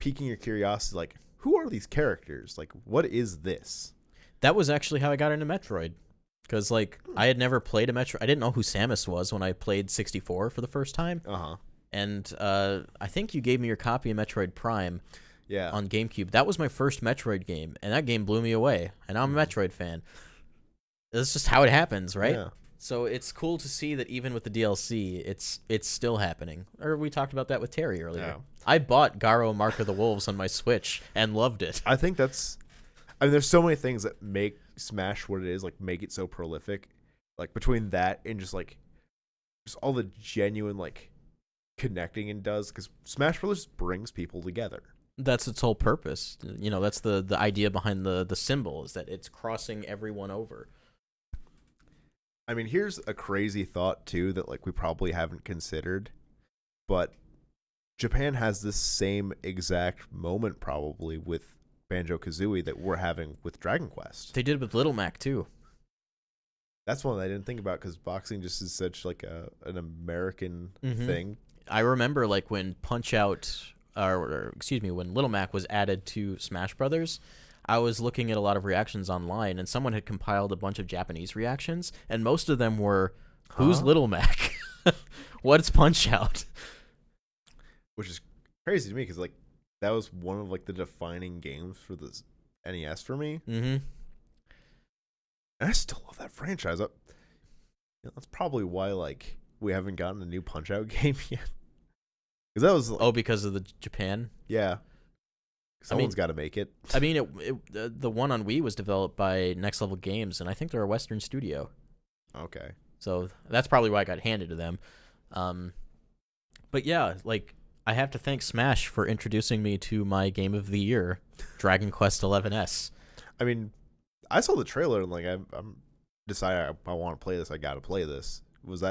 piquing your curiosity, like who are these characters? Like what is this? That was actually how I got into Metroid. Because like I had never played a Metroid. I didn't know who Samus was when I played 64 for the first time. And I think you gave me your copy of Metroid Prime on GameCube. That was my first Metroid game, and that game blew me away. And I'm a Metroid fan. That's just how it happens, right? Yeah. So it's cool to see that even with the DLC, it's still happening. Or we talked about that with Terry earlier. Yeah. I bought Garo Mark of the Wolves on my Switch and loved it. I think there's so many things that make Smash what it is, like make it so prolific. Like between that and just all the genuine like connecting it does, because Smash Brothers brings people together. That's its whole purpose. That's the idea behind the symbol, is that it's crossing everyone over. I mean, here's a crazy thought too that like we probably haven't considered, but Japan has this same exact moment probably with Banjo-Kazooie that we're having with Dragon Quest. They did with Little Mac too. That's one that I didn't think about because boxing just is such like an American thing. I remember like when Punch-Out, or excuse me, when Little Mac was added to Smash Brothers, I was looking at a lot of reactions online, and someone had compiled a bunch of Japanese reactions, and most of them were, "Who's Little Mac? What's Punch-Out?" Which is crazy to me because like that was one of like the defining games for the NES for me. Mm-hmm. And I still love that franchise. That's probably why like we haven't gotten a new Punch-Out game yet. Because that was like, because of the Japan. Yeah, someone's got to make it. I mean, the one on Wii was developed by Next Level Games, and I think they're a Western studio. Okay, so that's probably why I got handed to them. But yeah, like I have to thank Smash for introducing me to my game of the year, Dragon Quest XI-S. I mean, I saw the trailer and like I'm decided I want to play this. I got to play this. Was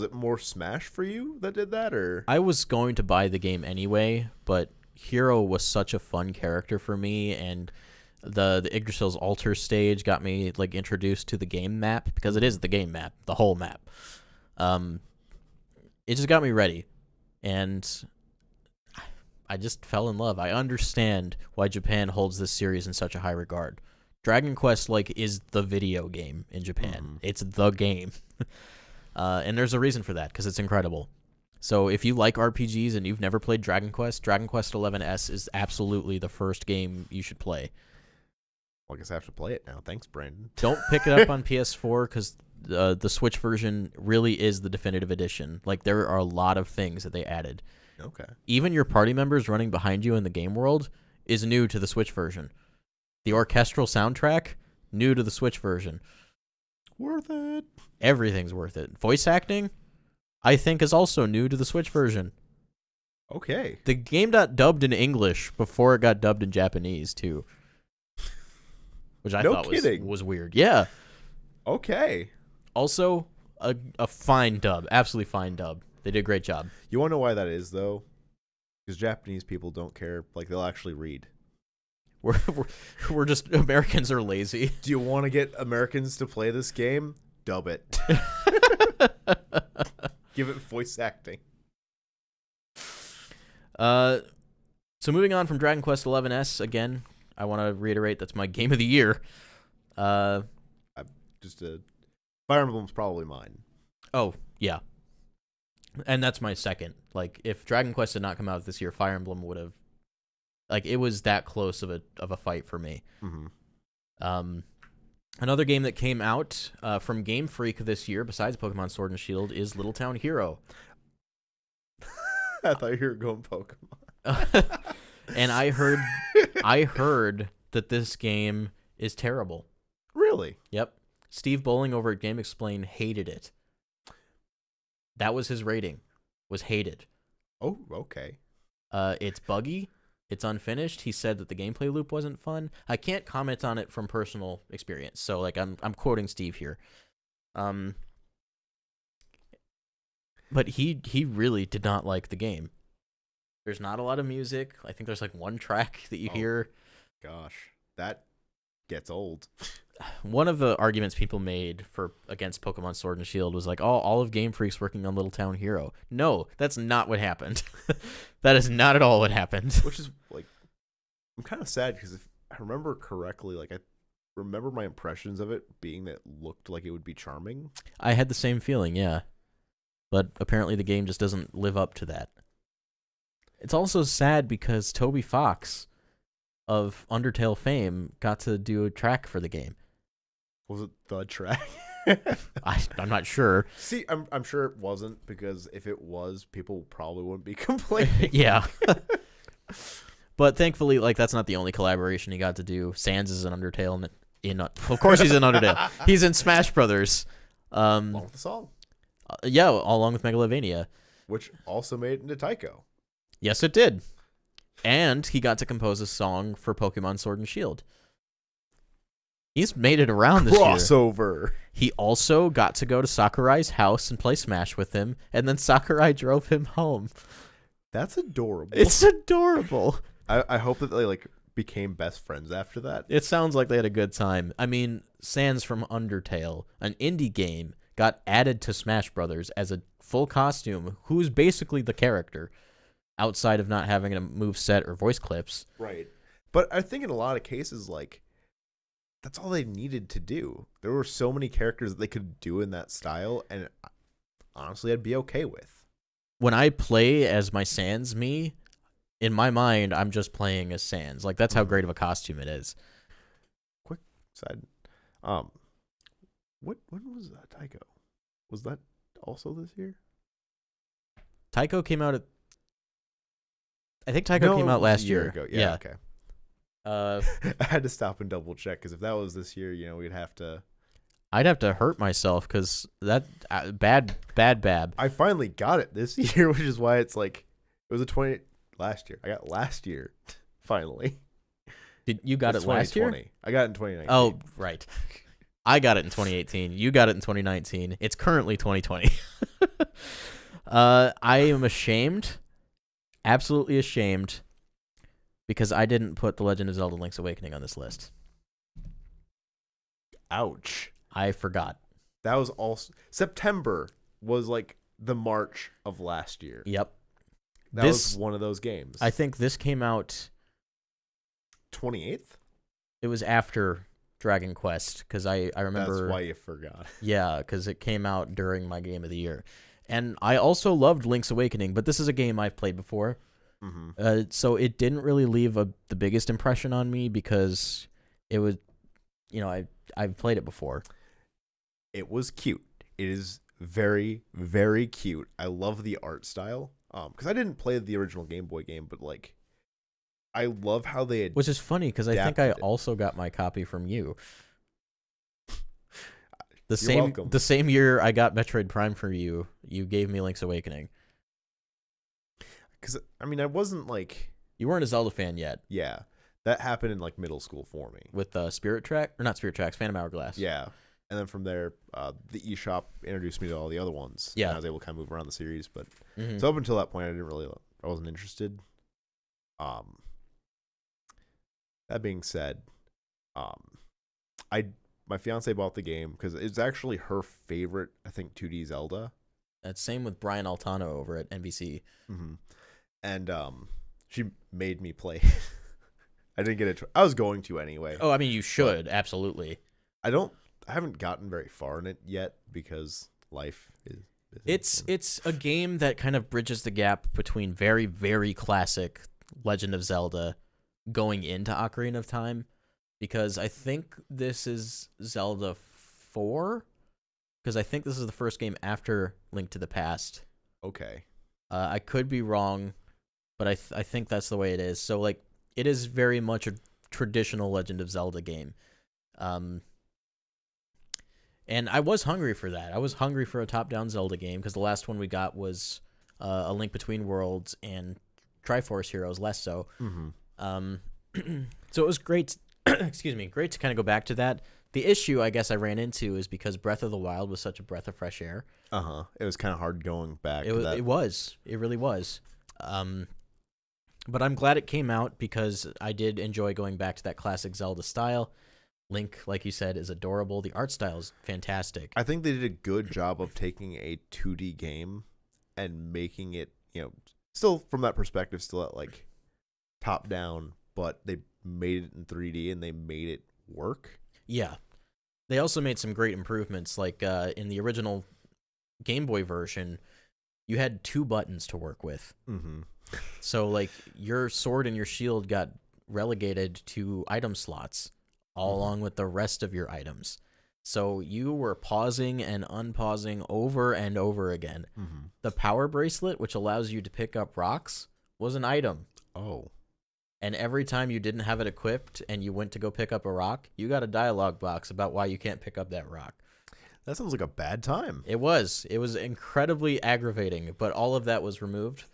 it more Smash for you that did that, or? I was going to buy the game anyway, but Hero was such a fun character for me, and the Yggdrasil's Altar stage got me like introduced to the game map, because it is the game map, the whole map. It just got me ready, and I just fell in love. I understand why Japan holds this series in such a high regard. Dragon Quest like is the video game in Japan. It's the game. And there's a reason for that, because it's incredible. So if you like RPGs and you've never played Dragon Quest XI-S is absolutely the first game you should play. Well, I guess I have to play it now. Thanks, Brandon. Don't pick it up on PS4, because the Switch version really is the definitive edition. Like, there are a lot of things that they added. Okay. Even your party members running behind you in the game world is new to the Switch version. The orchestral soundtrack, new to the Switch version. Worth it. Everything's worth it. Voice acting, I think, is also new to the Switch version. Okay. The game got dubbed in English before it got dubbed in Japanese, too. Which I thought was weird. Yeah. Okay. Also, a fine dub. Absolutely fine dub. They did a great job. You want to know why that is, though? Because Japanese people don't care. Like, they'll actually read. We're just, Americans are lazy. Do you want to get Americans to play this game? Dub it. Give it voice acting. So moving on from Dragon Quest XI-S, again, I want to reiterate that's my game of the year. Fire Emblem's probably mine. Oh, yeah. And that's my second. Like, if Dragon Quest did not come out this year, Fire Emblem would have, like, it was that close of a fight for me. Mm-hmm. Another game that came out from Game Freak this year, besides Pokemon Sword and Shield, is Little Town Hero. I thought you were going Pokemon. And I heard that this game is terrible. Really? Yep. Steve Bowling over at Game Explain hated it. That was his rating. Was hated. Oh, okay. It's buggy. It's unfinished. He said that the gameplay loop wasn't fun. I can't comment on it from personal experience, so like I'm quoting Steve here. But he really did not like the game. There's not a lot of music. I think there's like one track that you hear. Gosh, that gets old. One of the arguments people made against Pokemon Sword and Shield was like, oh, all of Game Freak's working on Little Town Hero. No, that's not what happened. That is not at all what happened. Which is like, I'm kind of sad because if I remember correctly, like I remember my impressions of it being that it looked like it would be charming. I had the same feeling, yeah. But apparently the game just doesn't live up to that. It's also sad because Toby Fox of Undertale fame got to do a track for the game. Was it the track? I'm not sure. See, I'm sure it wasn't, because if it was, people probably wouldn't be complaining. Yeah. But thankfully, like, that's not the only collaboration he got to do. Sans is in Undertale, and of course he's in Undertale. He's in Smash Brothers. Along with the song. Yeah, along with Megalovania. Which also made it into Taiko. Yes, it did. And he got to compose a song for Pokemon Sword and Shield. He's made it around this year. Crossover. He also got to go to Sakurai's house and play Smash with him, and then Sakurai drove him home. That's adorable. It's adorable. I hope that they like became best friends after that. It sounds like they had a good time. I mean, Sans from Undertale, an indie game, got added to Smash Brothers as a full costume, who's basically the character, outside of not having a move set or voice clips. Right. But I think in a lot of cases, like, that's all they needed to do. There were so many characters that they could do in that style, and honestly, I'd be okay with. When I play as my Sans me, in my mind, I'm just playing as Sans. Like, that's how great of a costume it is. Quick side. When was Taiko? Was that also this year? Taiko came out I think Taiko came out last year. Ago. Yeah, okay. I had to stop and double check, because if that was this year, we'd have to. I'd have to hurt myself, because that bad bab. I finally got it this year, which is why it's like it was last year. I got last year finally. Did you got it last year? I got it in 2019. Oh, right. I got it in 2018. You got it in 2019. It's currently 2020. I am ashamed, absolutely ashamed, because I didn't put The Legend of Zelda: Link's Awakening on this list. Ouch. I forgot. That was also September was like the March of last year. Yep. That was one of those games. I think this came out 28th? It was after Dragon Quest, because I remember. That's why you forgot. Yeah, because it came out during my Game of the Year. And I also loved Link's Awakening, but this is a game I've played before. Mm-hmm. So it didn't really leave the biggest impression on me, because it was, I've played it before. It was cute. It is very, very cute. I love the art style. Because I didn't play the original Game Boy game, but like, I love how they Which is funny, because I think I it. also got my copy from you. Welcome. The same year I got Metroid Prime for you, you gave me Link's Awakening. Because I mean, I wasn't like, you weren't a Zelda fan yet. Yeah, that happened in like middle school for me with Spirit Track, or not Spirit Tracks, Phantom Hourglass. Yeah, and then from there, the eShop introduced me to all the other ones. Yeah, and I was able to kind of move around the series, but so up until that point, I wasn't interested. That being said, my fiance bought the game because it's actually her favorite, I think, 2D Zelda. That's same with Brian Altano over at NBC. Mm-hmm. And she made me play. I didn't get it. I was going to anyway. Oh, I mean, you should absolutely. I haven't gotten very far in it yet because life is busy. It's a game that kind of bridges the gap between very, very classic Legend of Zelda going into Ocarina of Time, because I think this is Zelda 4, because I think this is the first game after Link to the Past. Okay. I could be wrong, but I think that's the way it is. So, like, it is very much a traditional Legend of Zelda game. And I was hungry for that. I was hungry for a top-down Zelda game, because the last one we got was A Link Between Worlds and Triforce Heroes, less so. Mm-hmm. So it was great. Excuse me, great to kind of go back to that. The issue I guess I ran into is because Breath of the Wild was such a breath of fresh air. It was kind of hard going back. It really was. But I'm glad it came out, because I did enjoy going back to that classic Zelda style. Link, like you said, is adorable. The art style is fantastic. I think they did a good job of taking a 2D game and making it, still from that perspective, still at like top down, but they made it in 3D and they made it work. Yeah. They also made some great improvements. Like in the original Game Boy version, you had 2 buttons to work with. Mm-hmm. So, like, your sword and your shield got relegated to item slots, all along with the rest of your items. So you were pausing and unpausing over and over again. Mm-hmm. The power bracelet, which allows you to pick up rocks, was an item. Oh. And every time you didn't have it equipped and you went to go pick up a rock, you got a dialogue box about why you can't pick up that rock. That sounds like a bad time. It was. It was incredibly aggravating, but all of that was removed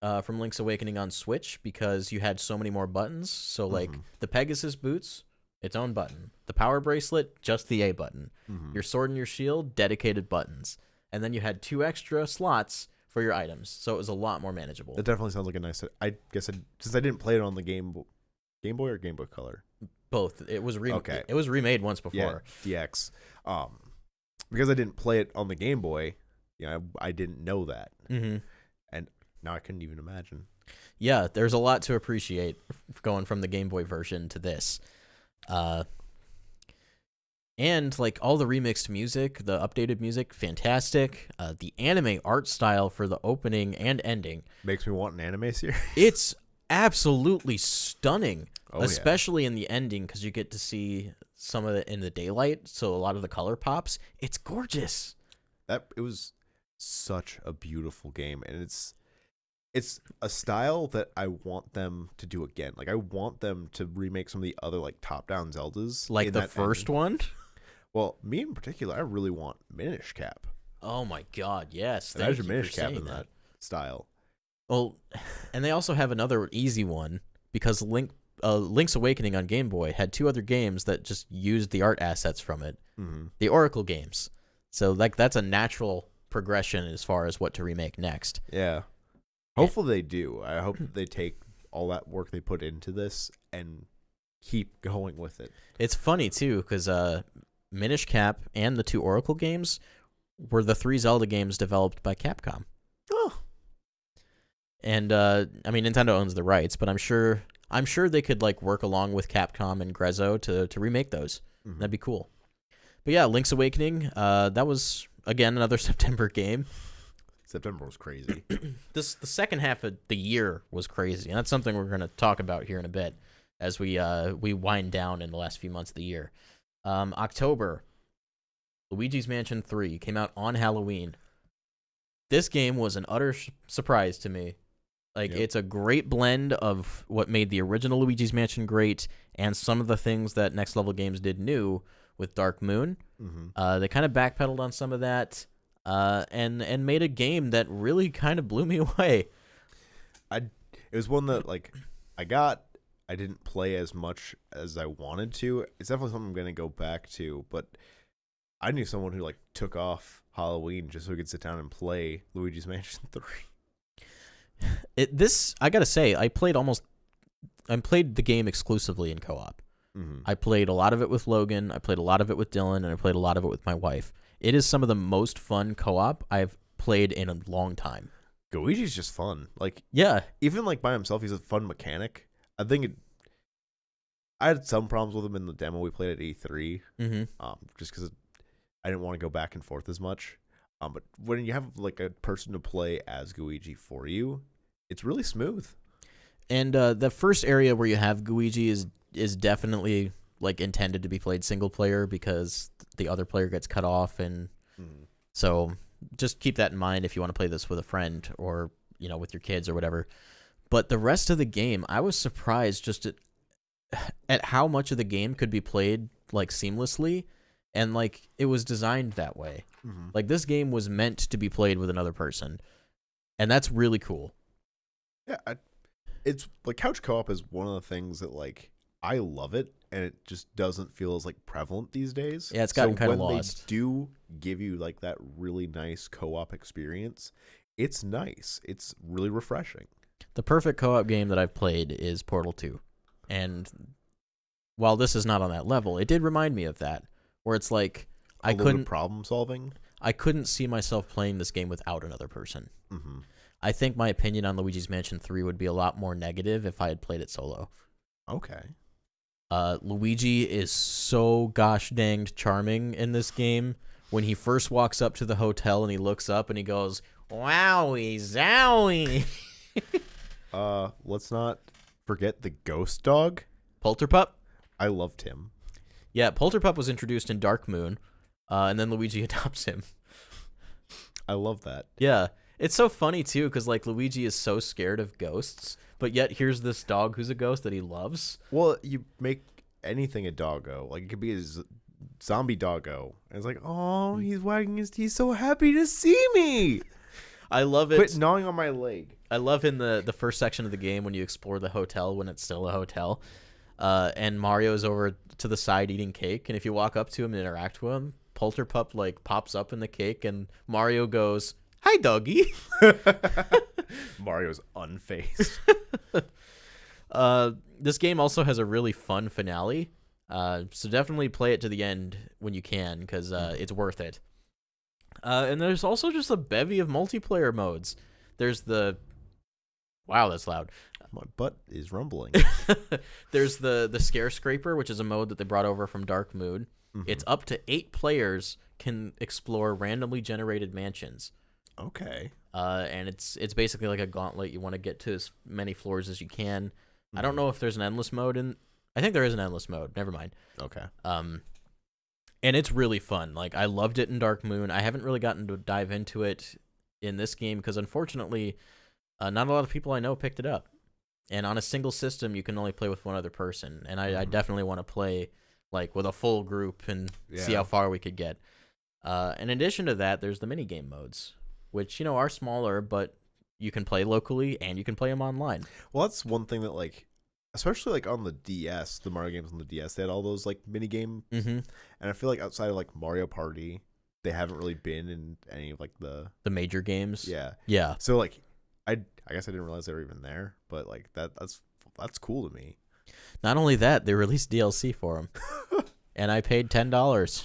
from Link's Awakening on Switch, because you had so many more buttons. So, like, the Pegasus boots, its own button. The power bracelet, just the A button. Mm-hmm. Your sword and your shield, dedicated buttons. And then you had 2 extra slots for your items, so it was a lot more manageable. That definitely sounds like a nice. I guess since I didn't play it on the Game Boy or Game Boy Color? Both. It was Okay. It was remade once Yeah, before. DX. Because I didn't play it on the Game Boy, I didn't know that, Mm-hmm. and now I couldn't even imagine. Yeah, there's a lot to appreciate going from the Game Boy version to this. And like all the remixed music, the updated music, fantastic. The anime art style for the opening and ending, Makes me want an anime series. it's absolutely stunning, Oh, yeah. especially in the ending because you get to see some of it in the daylight, so a lot of the color pops. It's gorgeous. It was such a beautiful game, and it's a style that I want them to do again. Like I want them to remake some of the other like top-down Zeldas, Like in the that first ending. one. Well, me in particular, I really want Minish Cap. Oh my god, yes. Thank Imagine you Minish for Cap saying in that style. Well, and they also have another easy one because Link's Awakening on Game Boy had 2 other games that just used the art assets from it. Mm-hmm. The Oracle games. So like that's a natural progression as far as what to remake next. Yeah. Hopefully they do. I hope that they take all that work they put into this and keep going with it. It's funny too because Minish Cap and the 2 Oracle games were the 3 Zelda games developed by Capcom. Oh. And I mean Nintendo owns the rights, but I'm sure they could like work along with Capcom and Grezzo to remake those. Mm-hmm. That'd be cool. But yeah, Link's Awakening, that was again another September game. September was crazy. The second half of the year was crazy, and that's something we're going to talk about here in a bit as we wind down in the last few months of the year. October, Luigi's Mansion 3 came out on Halloween. This game was an utter surprise to me. Like, Yep. It's a great blend of what made the original Luigi's Mansion great and some of the things that Next Level Games did new with Dark Moon. Mm-hmm. They kind of backpedaled on some of that and made a game that really kind of blew me away. It was one that like I didn't play as much as I wanted to. It's definitely something I'm gonna go back to, but I knew someone who like took off Halloween just so we could sit down and play Luigi's Mansion 3. I gotta say, I played the game exclusively in co-op. Mm-hmm. I played a lot of it with Logan, I played a lot of it with Dylan, and I played a lot of it with my wife. It is some of the most fun co-op I've played in a long time. Luigi's just fun. Like Yeah. even like by himself, he's a fun mechanic. I had some problems with him in the demo we played at E3, Mm-hmm. just because I didn't want to go back and forth as much. But when you have like a person to play as Luigi for you, it's really smooth. And the first area where you have Luigi is definitely like intended to be played single player because the other player gets cut off, and so just keep that in mind if you want to play this with a friend or with your kids or whatever. But the rest of the game, I was surprised just at how much of the game could be played like seamlessly, and like it was designed that way. Mm-hmm. Like this game was meant to be played with another person, and that's really cool. Yeah, it's like couch co-op is one of the things that like I love it, and it just doesn't feel as like prevalent these days. Yeah, it's gotten kind of when lost. They do give you like that really nice co-op experience. It's nice. It's really refreshing. The perfect co-op game that I've played is Portal 2. And while this is not on that level, it did remind me of that, where it's like A little bit of problem solving. I couldn't see myself playing this game without another person. Mm-hmm. I think my opinion on Luigi's Mansion 3 would be a lot more negative if I had played it solo. Okay. Luigi is so gosh danged charming in this game. When he first walks up to the hotel and he looks up and he goes, "Wowie zowie." Let's not forget the ghost dog. Polterpup? I loved him. Yeah, Polterpup was introduced in Dark Moon, and then Luigi adopts him. I love that. Yeah, it's so funny too, because like Luigi is so scared of ghosts, but yet here's this dog who's a ghost that he loves. Well, you make anything a doggo. Like it could be a zombie doggo. And it's like, oh, he's wagging his teeth, so happy to see me. I love it. Quit gnawing on my leg. I love in the first section of the game when you explore the hotel when it's still a hotel, and Mario's over to the side eating cake, and if you walk up to him and interact with him, Polterpup like pops up in the cake, and Mario goes, "Hi, doggy." Mario's unfazed. This game also has a really fun finale. So definitely play it to the end when you can, because it's worth it. And there's also just a bevy of multiplayer modes. There's the... Wow, that's loud. My butt is rumbling. There's the Scare Scraper, which is a mode that they brought over from Dark Moon. It's up to 8 players can explore randomly generated mansions. Okay. And it's basically like a gauntlet. You want to get to as many floors as you can. I don't know if there's an endless mode in... I think there is an endless mode. Never mind. Okay. And it's really fun. Like, I loved it in Dark Moon. I haven't really gotten to dive into it in this game because, unfortunately, not a lot of people I know picked it up. And on a single system, you can only play with one other person. And I definitely want to play like with a full group and see how far we could get. In addition to that, there's the minigame modes, which, are smaller, but you can play locally and you can play them online. Well, that's one thing that, like, especially like on the DS, the Mario games on the DS, they had all those like minigame. And I feel like outside of like Mario Party, they haven't really been in any of like the major games. Yeah. So like, I guess I didn't realize they were even there, but like that's cool to me. Not only that, they released DLC for them, and I paid $10.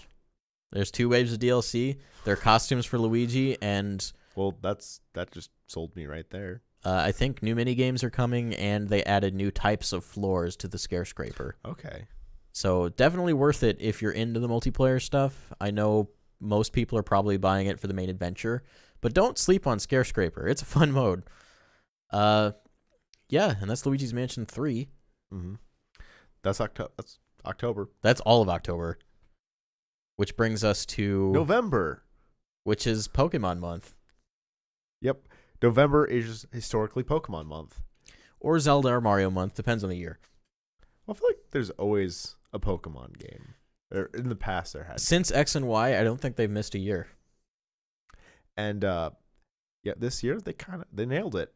There's 2 waves of DLC. There are costumes for Luigi, and well, that just sold me right there. I think new mini games are coming, and they added new types of floors to the Scare Scraper. Okay. So definitely worth it if you're into the multiplayer stuff. I know most people are probably buying it for the main adventure, but don't sleep on Scare Scraper. It's a fun mode. Yeah, and that's Luigi's Mansion 3. That's October. That's all of October. Which brings us to November, which is Pokemon month. Yep. November is historically Pokemon month. Or Zelda or Mario month, depends on the year. Well, I feel like there's always a Pokemon game. Or in the past there has. Since X and Y, I don't think they've missed a year. And this year they nailed it.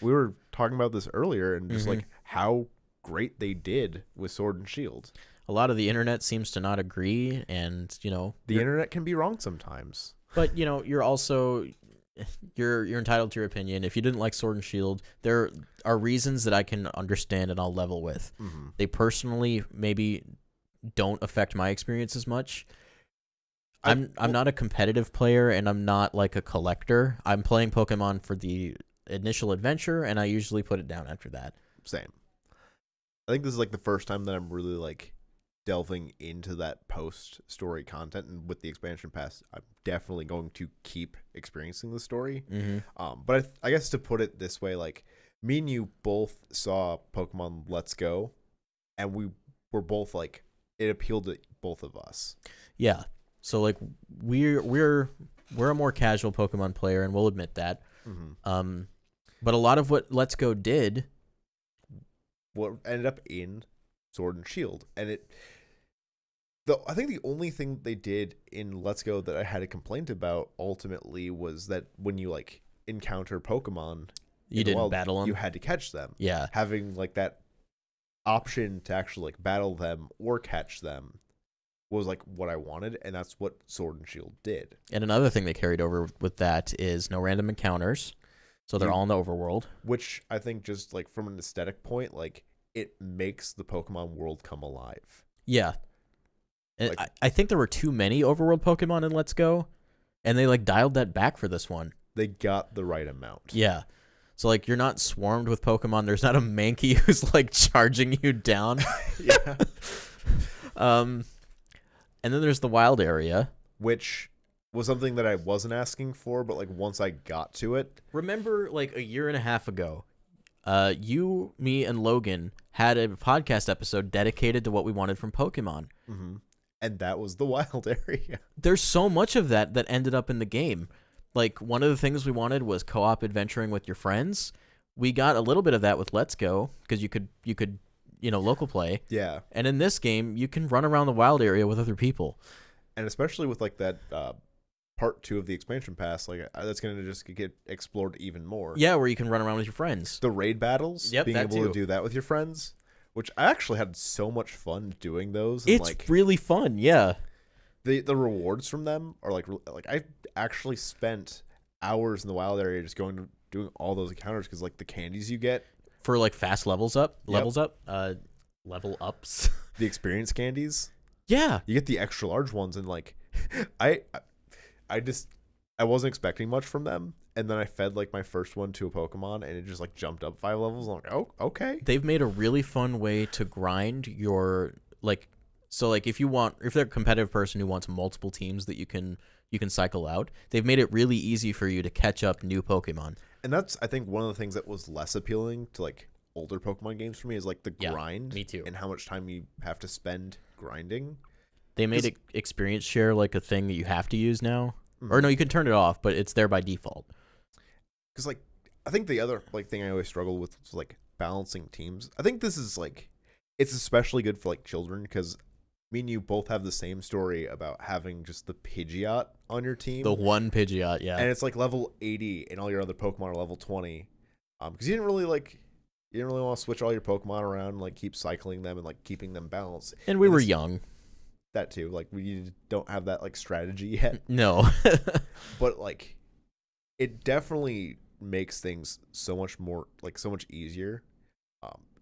We were talking about this earlier and just like how great they did with Sword and Shield. A lot of the internet seems to not agree, and the internet can be wrong sometimes. But you're also you're entitled to your opinion. If you didn't like Sword and Shield, there are reasons that I can understand and I'll level with. They personally maybe don't affect my experience as much. I'm not a competitive player, and I'm not like a collector. I'm playing Pokemon for the initial adventure, and I usually put it down after that. Same. I think this is like the first time that I'm really like delving into that post-story content, and with the expansion pass, I'm definitely going to keep experiencing the story. But I guess to put it this way, like me and you both saw Pokemon Let's Go, and we were both like, it appealed to both of us. Yeah. So like we're a more casual Pokemon player, and we'll admit that. But a lot of what Let's Go did, what ended up in Sword and Shield, and I think the only thing they did in Let's Go that I had a complaint about ultimately was that when you like encounter Pokemon, you didn't battle them. You had to catch them. Yeah, having like that option to actually like battle them or catch them was like what I wanted, and that's what Sword and Shield did. And another thing they carried over with that is no random encounters, so they're all in the overworld. Which I think just like from an aesthetic point, like it makes the Pokemon world come alive. Yeah. And I think there were too many overworld Pokemon in Let's Go, and they like dialed that back for this one. They got the right amount. Yeah. So like you're not swarmed with Pokemon. There's not a Mankey who's like charging you down. Yeah. And then there's the wild area, which was something that I wasn't asking for, but like once I got to it. Remember like a year and a half ago, you, me, and Logan had a podcast episode dedicated to what we wanted from Pokemon. And that was the wild area. There's so much of that ended up in the game. Like, one of the things we wanted was co-op adventuring with your friends. We got a little bit of that with Let's Go, because you could local play. Yeah. And in this game, you can run around the wild area with other people. And especially with like that part 2 of the expansion pass, like that's going to just get explored even more. Yeah, where you can run around with your friends. The raid battles, being able to do that with your friends, which I actually had so much fun doing those. And it's really fun, yeah. The rewards from them are like I actually spent hours in the wild area just doing all those encounters, because like the candies you get for like fast levels up, level ups. The experience candies. Yeah, You get the extra large ones, and like, I wasn't expecting much from them, and then I fed like my first one to a Pokemon, and it just like jumped up 5 levels. I'm like, oh, okay. they've made a really fun way to grind your like. So like if they're a competitive person who wants multiple teams that you can cycle out, they've made it really easy for you to catch up new Pokemon. And that's, I think, one of the things that was less appealing to like older Pokemon games for me is like the grind. Me too. And how much time you have to spend grinding. They made experience share like a thing that you have to use now. Or no, you can turn it off, but it's there by default. Because like, I think the other like thing I always struggle with is like balancing teams. I think this is like, it's especially good for like children, because me and you both have the same story about having just the Pidgeot on your team. The one Pidgeot, yeah. And it's like level 80, and all your other Pokemon are level 20. Because you didn't really want to switch all your Pokemon around and like keep cycling them and like keeping them balanced. And we were young. That too. Like we don't have that like strategy yet. No. But like, it definitely makes things so much more like so much easier.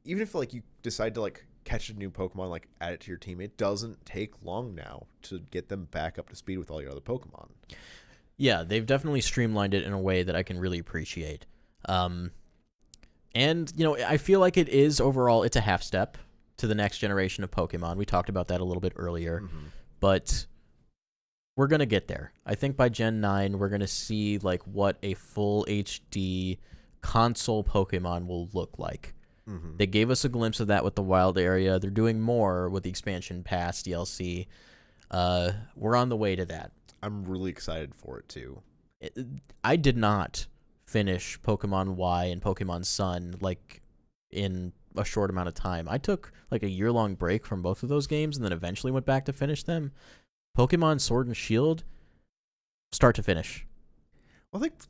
Even if like you decide to like catch a new Pokemon, like add it to your team, it doesn't take long now to get them back up to speed with all your other Pokemon. Yeah, they've definitely streamlined it in a way that I can really appreciate. And you know, I feel like it is overall, it's a half step to the next generation of Pokemon. We talked about that a little bit earlier, but we're gonna get there. I think by Gen 9, we're gonna see like what a full HD console Pokemon will look like. They gave us a glimpse of that with the wild area. They're doing more with the expansion pass DLC. We're on the way to that. I'm really excited for it too. I did not finish Pokemon Y and Pokemon Sun like in a short amount of time. I took like a year-long break from both of those games and then eventually went back to finish them. Pokemon Sword and Shield, start to finish. Well, I think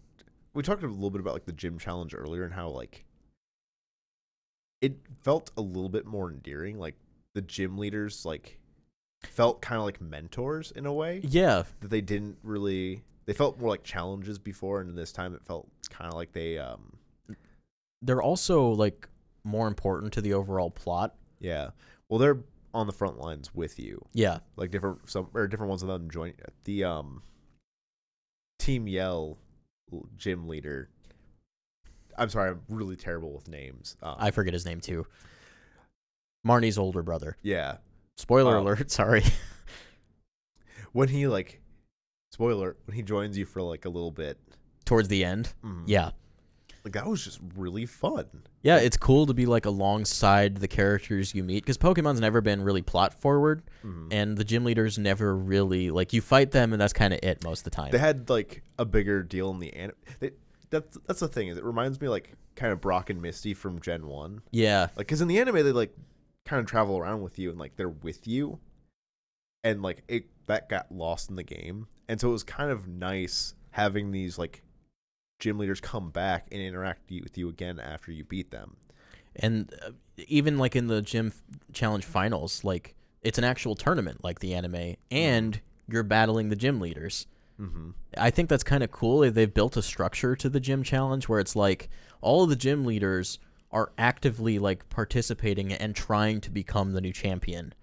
we talked a little bit about like the gym challenge earlier and how like it felt a little bit more endearing. Like the gym leaders like felt kind of like mentors in a way. Yeah. That they didn't really, they felt more like challenges before, and this time it felt kind of like they're also like more important to the overall plot. Yeah. Well, they're on the front lines with you. Yeah. Like different ones of them join the Team Yell gym leader. I'm sorry, I'm really terrible with names. I forget his name too. Marnie's older brother. Yeah. Spoiler alert, sorry. When he like, spoiler, when he joins you for like a little bit. Towards the end. Yeah. Like that was just really fun. Yeah, it's cool to be like alongside the characters you meet, because Pokemon's never been really plot forward, and the gym leaders never really, like, you fight them and that's kind of it most of the time. They had like a bigger deal in the anime. That's the thing, is it reminds me like kind of Brock and Misty from Gen 1. Yeah. Like, because in the anime they like kind of travel around with you and like they're with you, and like that got lost in the game, and so it was kind of nice having these like gym leaders come back and interact with you again after you beat them. And even like in the gym challenge finals, like it's an actual tournament like the anime, and you're battling the gym leaders. I think that's kind of cool. They've built a structure to the gym challenge where it's like all of the gym leaders are actively like participating and trying to become the new champion.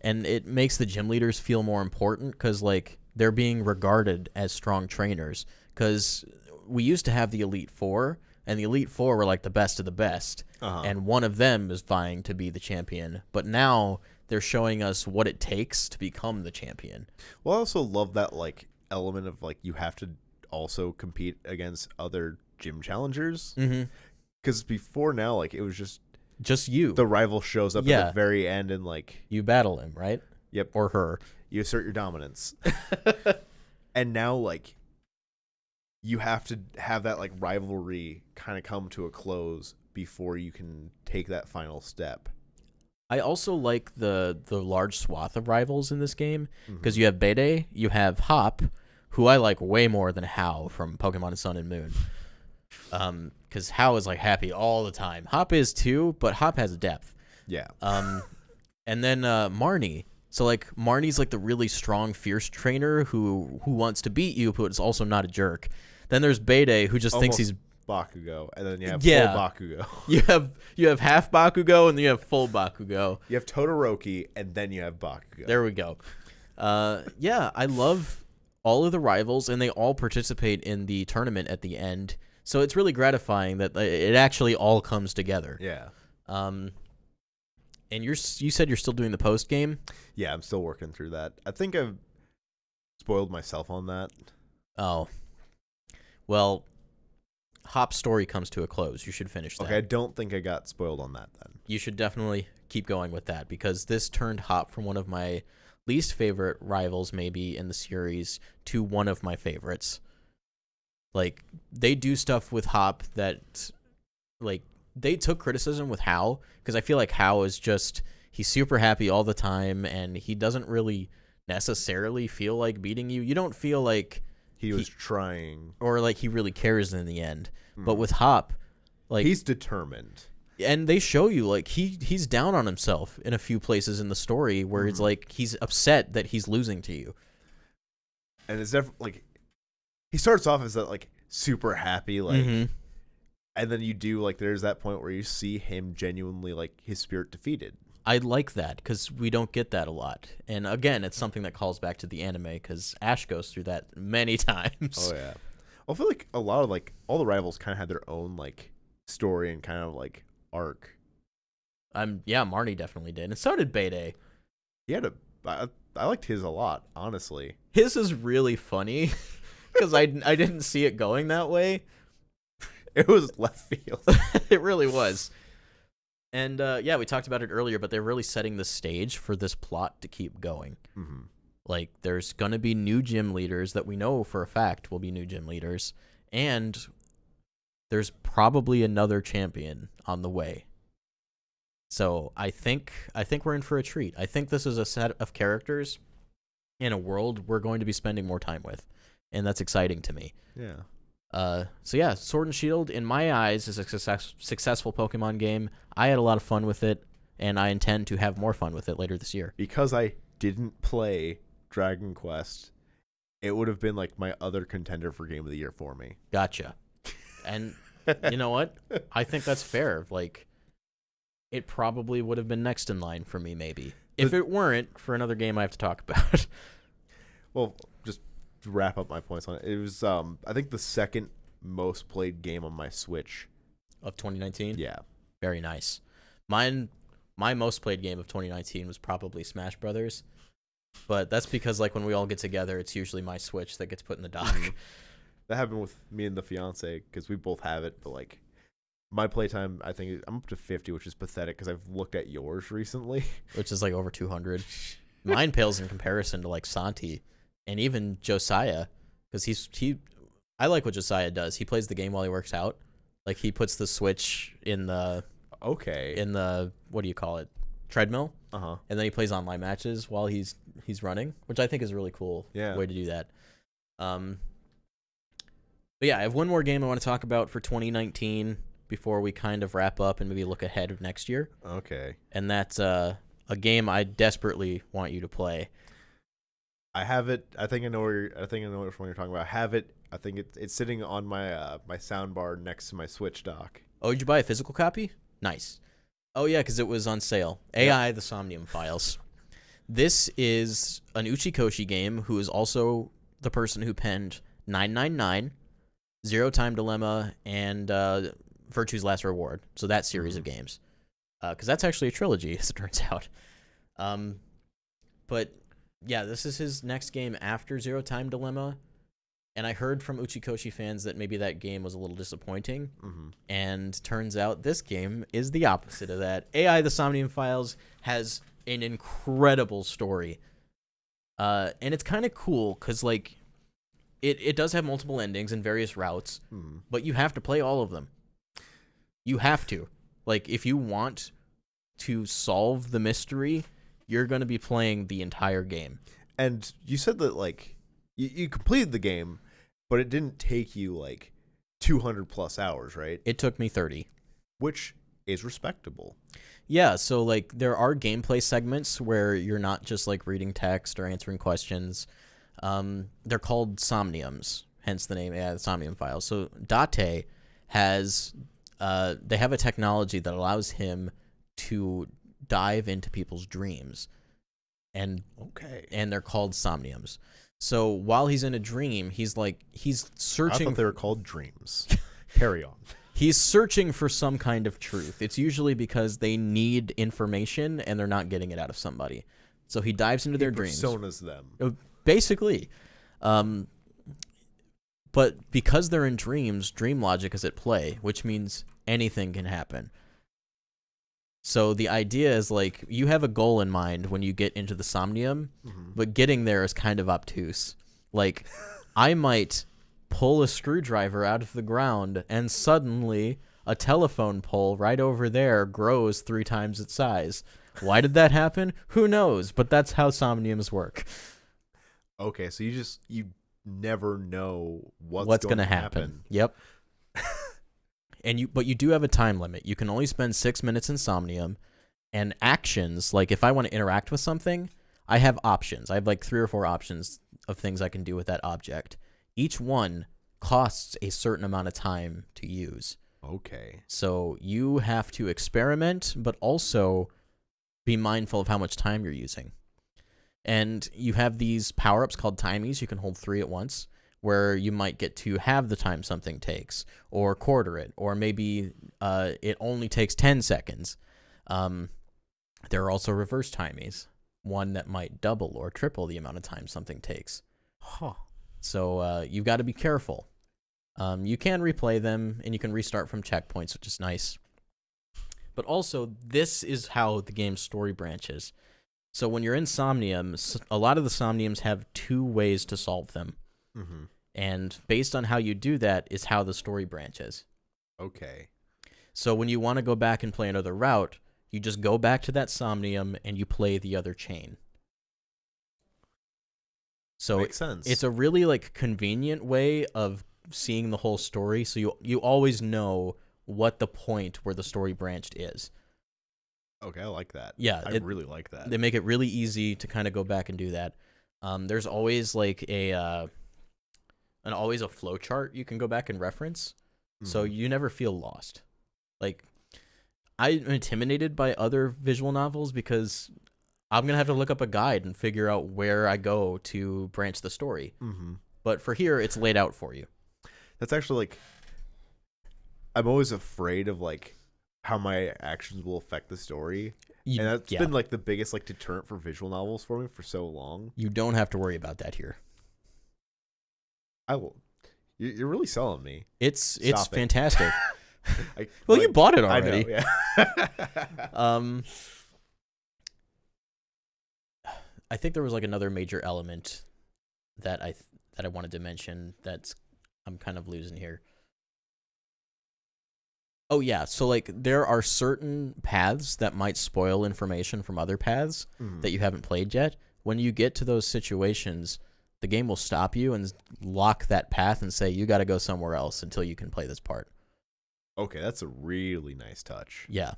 And it makes the gym leaders feel more important because like they're being regarded as strong trainers, because we used to have the Elite Four, and the Elite Four were like the best of the best, and one of them is vying to be the champion. But now they're showing us what it takes to become the champion. Well, I also love that like element of like you have to also compete against other gym challengers, because before now like it was just you. The rival shows up at the very end and like you battle him, right? Yep. Or her. You assert your dominance. And now like you have to have that like rivalry kind of come to a close before you can take that final step. I also like the large swath of rivals in this game, because you have Bede, you have Hop, who I like way more than Hau from Pokemon Sun and Moon. Because Hau is like happy all the time. Hop is too, but Hop has depth. Yeah. And then Marnie. So like Marnie's like the really strong, fierce trainer who wants to beat you, but is also not a jerk. Then there's Bede, who just thinks he's Bakugo, and then you have Yeah. full Bakugo. You have half Bakugo and then you have full Bakugo. You have Todoroki, and then you have Bakugo. There we go. Yeah, I love all of the rivals, and they all participate in the tournament at the end. So it's really gratifying that it actually all comes together. Yeah. And you said you're still doing the post game? Yeah, I'm still working through that. I think I've spoiled myself on that. Oh. Well, Hop's story comes to a close. You should finish that. Okay, I don't think I got spoiled on that then. You should definitely keep going with that, because this turned Hop from one of my least favorite rivals maybe in the series to one of my favorites. Like, they do stuff with Hop that, like, they took criticism with Hao, because I feel like Hao is just, he's super happy all the time, and he doesn't really necessarily feel like beating you. You don't feel like He was trying. or like he really cares in the end. But with Hop, like, he's determined. and they show you, like, he's down on himself in a few places in the story where it's like he's upset that he's losing to you. And it's definitely, like, he starts off as that, like, super happy, like, and then you do, like, there's that point where you see him genuinely, like, his spirit defeated. I like that, because we don't get that a lot. And again, it's something that calls back to the anime, because Ash goes through that many times. Oh, yeah. I feel like a lot of, like, all the rivals kind of had their own, like, story and kind of, like, arc. Yeah, Marnie definitely did. And so did Bede. He had I liked his a lot, honestly. His is really funny, because I didn't see it going that way. It was left field. It really was. And yeah, we talked about it earlier, but they're really setting the stage for this plot to keep going. Mm-hmm. Like, there's going to be new gym leaders that we know for a fact will be new gym leaders. And there's probably another champion on the way. So I think we're in for a treat. I think this is a set of characters in a world we're going to be spending more time with. And that's exciting to me. Yeah. So yeah, Sword and Shield, in my eyes, is a successful Pokemon game. I had a lot of fun with it, and I intend to have more fun with it later this year. Because I didn't play Dragon Quest, it would have been like my other contender for Game of the Year for me. Gotcha. And you know what? I think that's fair. Like, it probably would have been next in line for me, maybe. If it weren't for another game I have to talk about. Well, just to wrap up my points on it, it was, I think, the second most played game on my Switch. Of 2019? Yeah. Very nice. My most played game of 2019 was probably Smash Brothers. But that's because, like, when we all get together, it's usually my Switch that gets put in the dock. That happened with me and the fiance, because we both have it, but, like, my playtime, I think, I'm up to 50, which is pathetic, because I've looked at yours recently. Which is, like, over 200. Mine pales in comparison to, like, Santi. And even Josiah, because I like what Josiah does. He plays the game while he works out. Like, he puts the Switch in the what do you call it, treadmill, and then he plays online matches while he's running, which I think is a really cool way to do that. But yeah, I have one more game I want to talk about for 2019 before we kind of wrap up and maybe look ahead of next year. Okay. And that's a game I desperately want you to play. I have it. I think I know which one you're talking about. I have it. I think it's sitting on my my sound bar next to my Switch dock. Oh, did you buy a physical copy? Nice. Oh yeah, because it was on sale. AI the Somnium Files. This is an Uchikoshi game who is also the person who penned 999, Zero Time Dilemma, and Virtue's Last Reward. So that series of games. Because that's actually a trilogy, as it turns out. But yeah, this is his next game after Zero Time Dilemma. And I heard from Uchikoshi fans that maybe that game was a little disappointing. And turns out this game is the opposite of that. AI the Somnium Files has an incredible story. And it's kind of cool because, like, it does have multiple endings and various routes, but you have to play all of them. You have to. Like, if you want to solve the mystery, you're going to be playing the entire game. And you said that, like, you completed the game, but it didn't take you, like, 200 plus hours, right? It took me 30. Which is respectable. Yeah, so, like, there are gameplay segments where you're not just, like, reading text or answering questions. They're called somniums, hence the name AI the Somnium Files. So Date has they have a technology that allows him to dive into people's dreams, and they're called somniums. So while he's in a dream, he's searching. I thought they were called dreams. Carry on. He's searching for some kind of truth. It's usually because they need information and they're not getting it out of somebody. So he dives into their dreams. Personas them. Basically. But because they're in dreams, dream logic is at play, which means anything can happen. So the idea is like you have a goal in mind when you get into the somnium, but getting there is kind of obtuse. Like I might pull a screwdriver out of the ground and suddenly a telephone pole right over there grows 3 times its size. Why did that happen? Who knows? But that's how somniums work. Okay, so you never know what's going to happen. Yep. But you do have a time limit. You can only spend 6 minutes in somnium, and actions, like if I want to interact with something, I have options. I have like 3 or 4 options of things I can do with that object. Each one costs a certain amount of time to use. Okay. So you have to experiment, but also be mindful of how much time you're using. And you have these power-ups called timies. You can hold 3 at once, where you might get to have the time something takes, or quarter it, or maybe it only takes 10 seconds. There are also reverse timies, one that might double or triple the amount of time something takes. Huh. So you've got to be careful. You can replay them, and you can restart from checkpoints, which is nice. But also, this is how the game's story branches. So when you're in Somnium, a lot of the Somniums have 2 ways to solve them. Mm-hmm. And based on how you do that is how the story branches. Okay. So when you want to go back and play another route, you just go back to that Somnium and you play the other chain. So makes sense. It's a really like convenient way of seeing the whole story. So you always know what the point where the story branched is. Okay, I like that. Yeah, I really like that. They make it really easy to kind of go back and do that. There's always like always a flow chart you can go back and reference, so you never feel lost. Like I'm intimidated by other visual novels because I'm gonna have to look up a guide and figure out where I go to branch the story. Mm-hmm. But for here, it's laid out for you. That's actually like, I'm always afraid of like how my actions will affect the story, and that's been like the biggest like deterrent for visual novels for me for so long. You don't have to worry about that here. I will. You're really selling me. It's fantastic. Well, you bought it already. I know, yeah. I think there was like another major element that I wanted to mention that's I'm kind of losing here. Oh yeah, so like there are certain paths that might spoil information from other paths that you haven't played yet. When you get to those situations, the game will stop you and lock that path and say you got to go somewhere else until you can play this part. Okay, that's a really nice touch. Yeah.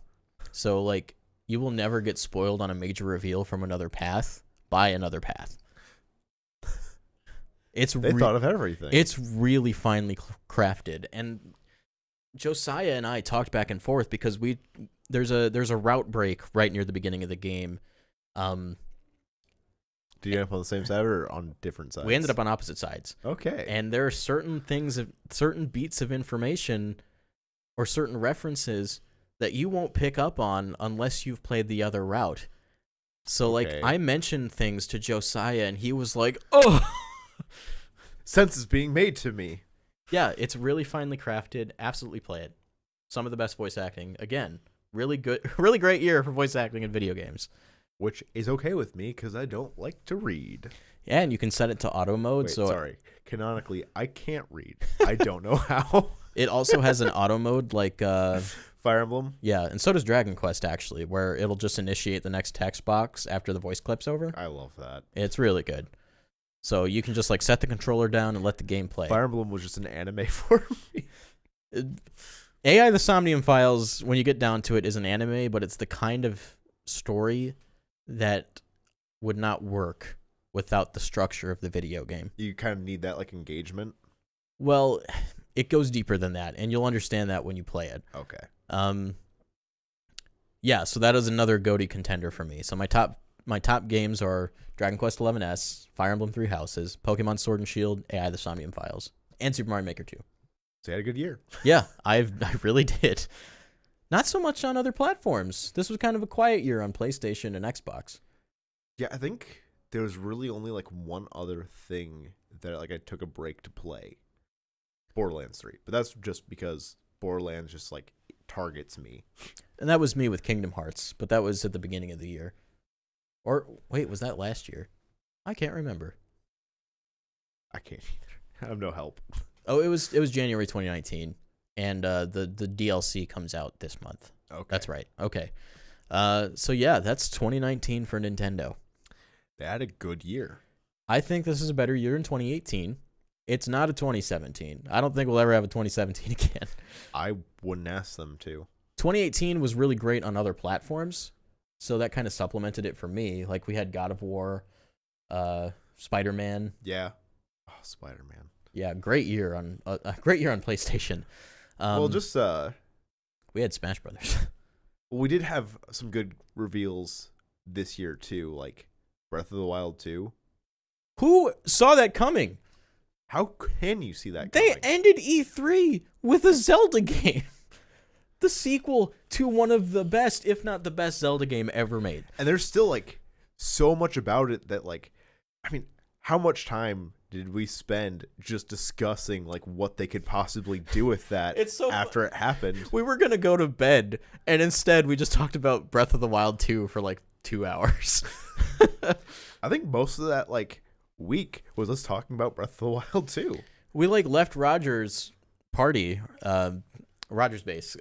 So like you will never get spoiled on a major reveal from another path by another path. They thought of everything. It's really finely crafted, and Josiah and I talked back and forth because there's a route break right near the beginning of the game. Did you end up on the same side or on different sides? We ended up on opposite sides. Okay. And there are certain beats of information or certain references that you won't pick up on unless you've played the other route. So like I mentioned things to Josiah and he was like, "Oh, sense is being made to me." Yeah, it's really finely crafted. Absolutely play it. Some of the best voice acting. Again, really good, really great year for voice acting in video games. Which is okay with me because I don't like to read. Yeah, and you can set it to auto mode. Sorry. Canonically, I can't read. I don't know how. It also has an auto mode like Fire Emblem. Yeah, and so does Dragon Quest actually, where it'll just initiate the next text box after the voice clip's over. I love that. It's really good. So you can just like set the controller down and let the game play. Fire Emblem was just an anime for me. AI the Somnium Files, when you get down to it, is an anime, but it's the kind of story that would not work without the structure of the video game. You kind of need that like engagement. Well, it goes deeper than that, and you'll understand that when you play it. Okay. Yeah, so that is another GOTY contender for me. So my top games are Dragon Quest XI-S, Fire Emblem Three Houses, Pokemon Sword and Shield, AI the Somnium Files, and Super Mario Maker 2. So you had a good year. Yeah, I really did. Not so much on other platforms. This was kind of a quiet year on PlayStation and Xbox. Yeah, I think there was really only like one other thing that like I took a break to play. Borderlands 3. But that's just because Borderlands just like targets me. And that was me with Kingdom Hearts, but that was at the beginning of the year. Or wait, was that last year? I can't remember. I can't either. I have no help. Oh, it was January 2019, and the DLC comes out this month. Okay. That's right. Okay. So yeah, that's 2019 for Nintendo. They had a good year. I think this is a better year in 2018. It's not a 2017. I don't think we'll ever have a 2017 again. I wouldn't ask them to. 2018 was really great on other platforms, so that kind of supplemented it for me. Like we had God of War, Spider-Man. Yeah. Oh, Spider-Man. Yeah, great year on PlayStation. Well, just we had Smash Brothers. we did have some good reveals this year too, like Breath of the Wild 2. Who saw that coming? How can you see that They coming? ended E3 with a Zelda game. The sequel to one of the best, if not the best, Zelda game ever made. And there's still like so much about it that like, I mean, how much time did we spend just discussing like what they could possibly do with that It's so after it happened? We were going to go to bed, and instead we just talked about Breath of the Wild 2 for like 2 hours. I think most of that like week was us talking about Breath of the Wild 2. We like left Roger's party, Roger's base,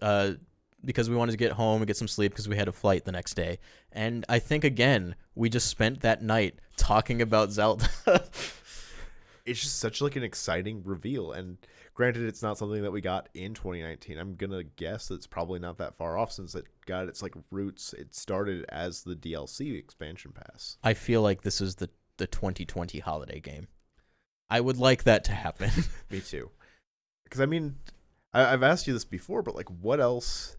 because we wanted to get home and get some sleep because we had a flight the next day. And I think, again, we just spent that night talking about Zelda. It's just such like an exciting reveal. And granted, it's not something that we got in 2019. I'm going to guess that it's probably not that far off since it got its like roots. It started as the DLC expansion pass. I feel like this is the 2020 holiday game. I would like that to happen. Me too. Because I mean, I've asked you this before, but like, what else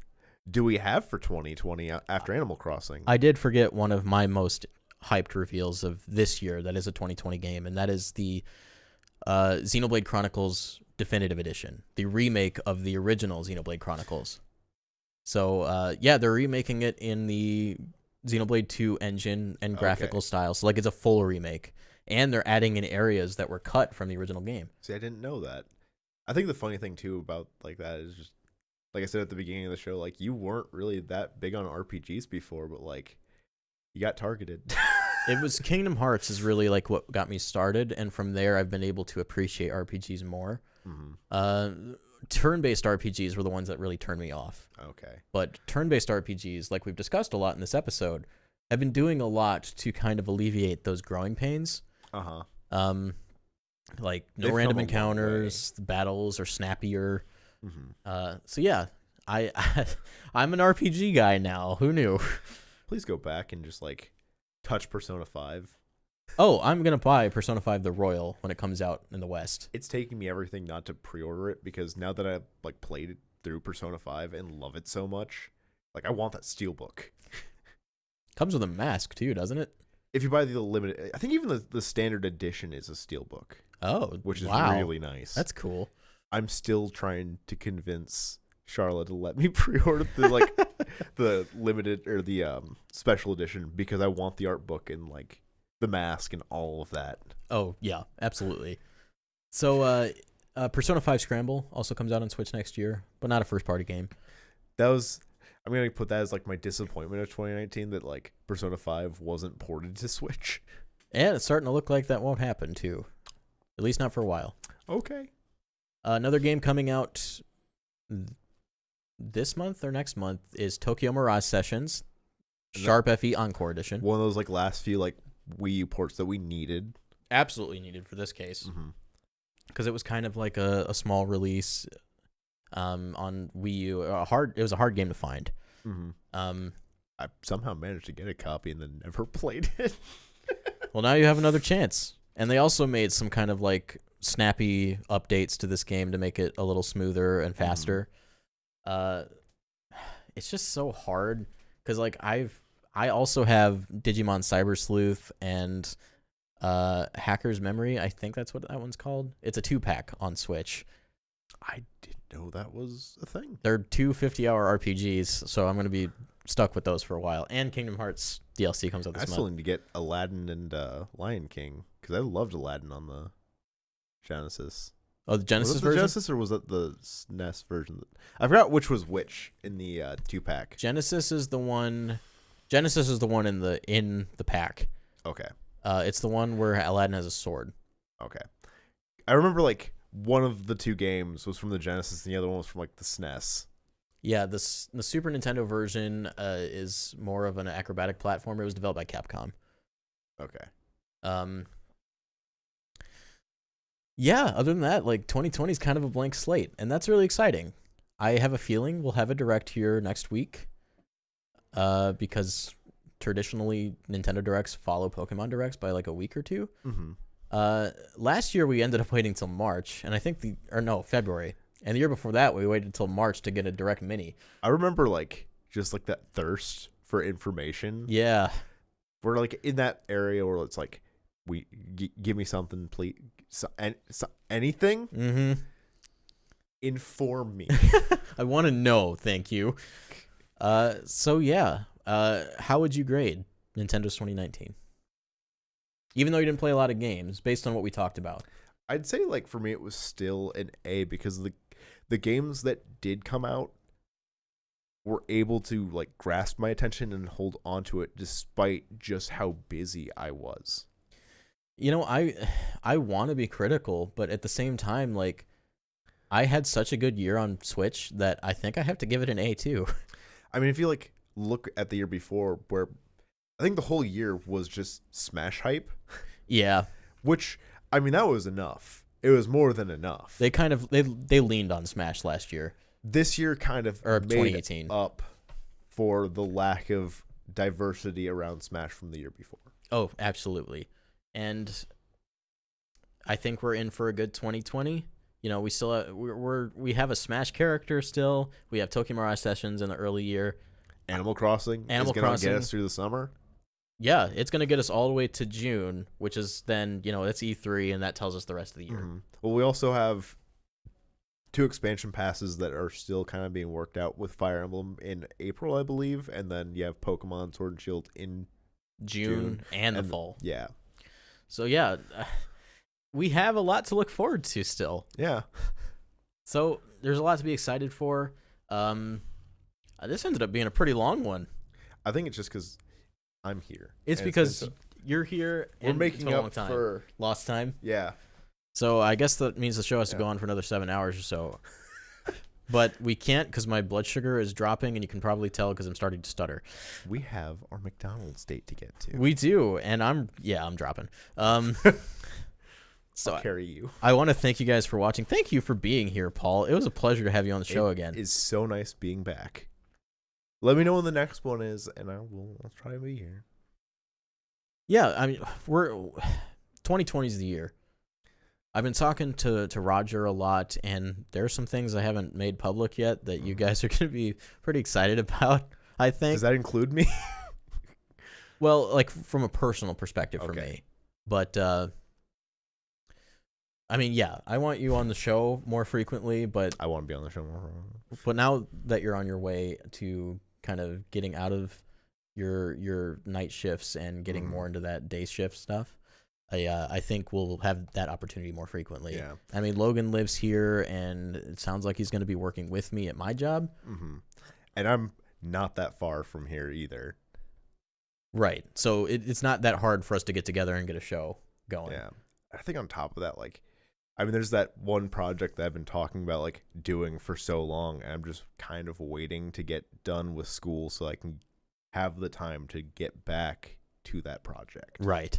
do we have for 2020 after Animal Crossing? I did forget one of my most hyped reveals of this year that is a 2020 game, and that is the Xenoblade Chronicles Definitive Edition, the remake of the original Xenoblade Chronicles. So, yeah, they're remaking it in the Xenoblade 2 engine and graphical style. So, like, it's a full remake. And they're adding in areas that were cut from the original game. See, I didn't know that. I think the funny thing, too, about like that is just, like I said at the beginning of the show, like, you weren't really that big on RPGs before, but, like, you got targeted. It was Kingdom Hearts is really, like, what got me started. And from there, I've been able to appreciate RPGs more. Mm-hmm. Turn-based RPGs were the ones that really turned me off. Okay. But turn-based RPGs, like we've discussed a lot in this episode, have been doing a lot to kind of alleviate those growing pains. Uh-huh. Like no They've random come a long encounters, the battles are snappier. Mm-hmm. So yeah, I'm an RPG guy now. Who knew? Please go back and just like touch Persona 5. Oh, I'm gonna buy Persona 5 The Royal when it comes out in the West. It's taking me everything not to pre-order it because now that I've like played it through Persona 5 and love it so much, like I want that steelbook. Comes with a mask too, doesn't it? If you buy the limited, I think even the standard edition is a steelbook. Oh, which is wow. really nice. That's cool. I'm still trying to convince Charlotte to let me pre-order the like the limited or the special edition because I want the art book and like the mask and all of that. Oh yeah, absolutely. So Persona 5 Scramble also comes out on Switch next year, but not a first-party game. I'm gonna put that as like my disappointment of 2019 that like Persona 5 wasn't ported to Switch. And it's starting to look like that won't happen too, at least not for a while. Okay. Another game coming out this month or next month is Tokyo Mirage Sessions, Sharp FE Encore Edition. One of those like last few like Wii U ports that we needed. Absolutely needed for this case Mm-hmm. because it was kind of like a small release on Wii U. It was a hard game to find. Mm-hmm. I somehow managed to get a copy and then never played it. Well, now you have another chance. And they also made some kind of like snappy updates to this game to make it a little smoother and faster. It's just so hard because like I also have Digimon Cyber Sleuth and Hacker's Memory. I think that's what that one's called. It's a 2-pack on Switch. I didn't know that was a thing. They're 2 50-hour RPGs, so I'm going to be stuck with those for a while. And Kingdom Hearts DLC comes out this I month. still need to get Aladdin and Lion King because I loved Aladdin on the Genesis. Oh, the Genesis was it the version? Genesis or was it the SNES version? I forgot which was which in the 2-pack. Genesis is the one in the pack. Okay. It's the one where Aladdin has a sword. Okay. I remember like one of the two games was from the Genesis and the other one was from like the SNES. Yeah, the Super Nintendo version is more of an acrobatic platformer. It was developed by Capcom. Okay. Yeah, other than that, like 2020 is kind of a blank slate, and that's really exciting. I have a feeling we'll have a direct here next week, because traditionally Nintendo Directs follow Pokemon Directs by like a week or two. Mm-hmm. Last year we ended up waiting till March, and I think February, and the year before that we waited till March to get a Direct Mini. I remember like just like that thirst for information. Yeah, We're like in that area where it's like, give me something, please. Anything. Mm-hmm. Inform me. I want to know. Thank you. So yeah. How would you grade Nintendo's 2019? Even though you didn't play a lot of games, based on what we talked about. I'd say like for me it was still an A because the games that did come out were able to like grasp my attention and hold on to it despite just how busy I was. You know, I want to be critical, but at the same time, like, I had such a good year on Switch that I think I have to give it an A too. I mean, if you like look at the year before, where I think the whole year was just Smash hype. Yeah, Which, I mean, that was enough. It was more than enough. they kind of they leaned on Smash last year. This year kind of Or made 2018. up for the lack of diversity around Smash from the year before. Oh, absolutely. And I think we're in for a good 2020. You know, we still we have a Smash character still. We have Tokyo Mirage Sessions in the early year. Animal Crossing Animal is going to Crossing. get us through the summer. Yeah, it's going to get us all the way to June, which is then, you know, that's E3, and that tells us the rest of the year. Mm-hmm. Well, we also have 2 expansion passes that are still kind of being worked out with Fire Emblem in April, I believe, and then you have Pokemon Sword and Shield in June and the and fall. Yeah. So yeah, we have a lot to look forward to still. Yeah. So there's a lot to be excited for. This ended up being a pretty long one. I think it's just because I'm here. It's And because been you're here. we're And making it's been a long up time. for Lost time. yeah. So I guess that means the show has to Yeah. go on for another 7 hours or so. But we can't because my blood sugar is dropping, and you can probably tell because I'm starting to stutter. We have our McDonald's date to get to. We do, and I'm dropping. So I'll carry you. I want to thank you guys for watching. Thank you for being here, Paul. It was a pleasure to have you on the show again. It is so nice being back. Let me know when the next one is, and I'll try to be here. Yeah, I mean, 2020 is the year. I've been talking to Roger a lot, and there's some things I haven't made public yet that you guys are going to be pretty excited about, I think. Does that include me? Well, like from a personal perspective for Okay. me. But, I mean, yeah, I want you on the show more frequently, but I want to be on the show more. now that you're on your way to kind of getting out of your night shifts and getting more into that day shift stuff, I think we'll have that opportunity more frequently. Yeah. I mean, Logan lives here, and it sounds like he's going to be working with me at my job. Mm-hmm. And I'm not that far from here either. Right. So it's not that hard for us to get together and get a show going. Yeah. I think on top of that, like, I mean, there's that one project that I've been talking about, like, doing for so long, and I'm just kind of waiting to get done with school so I can have the time to get back to that project. Right.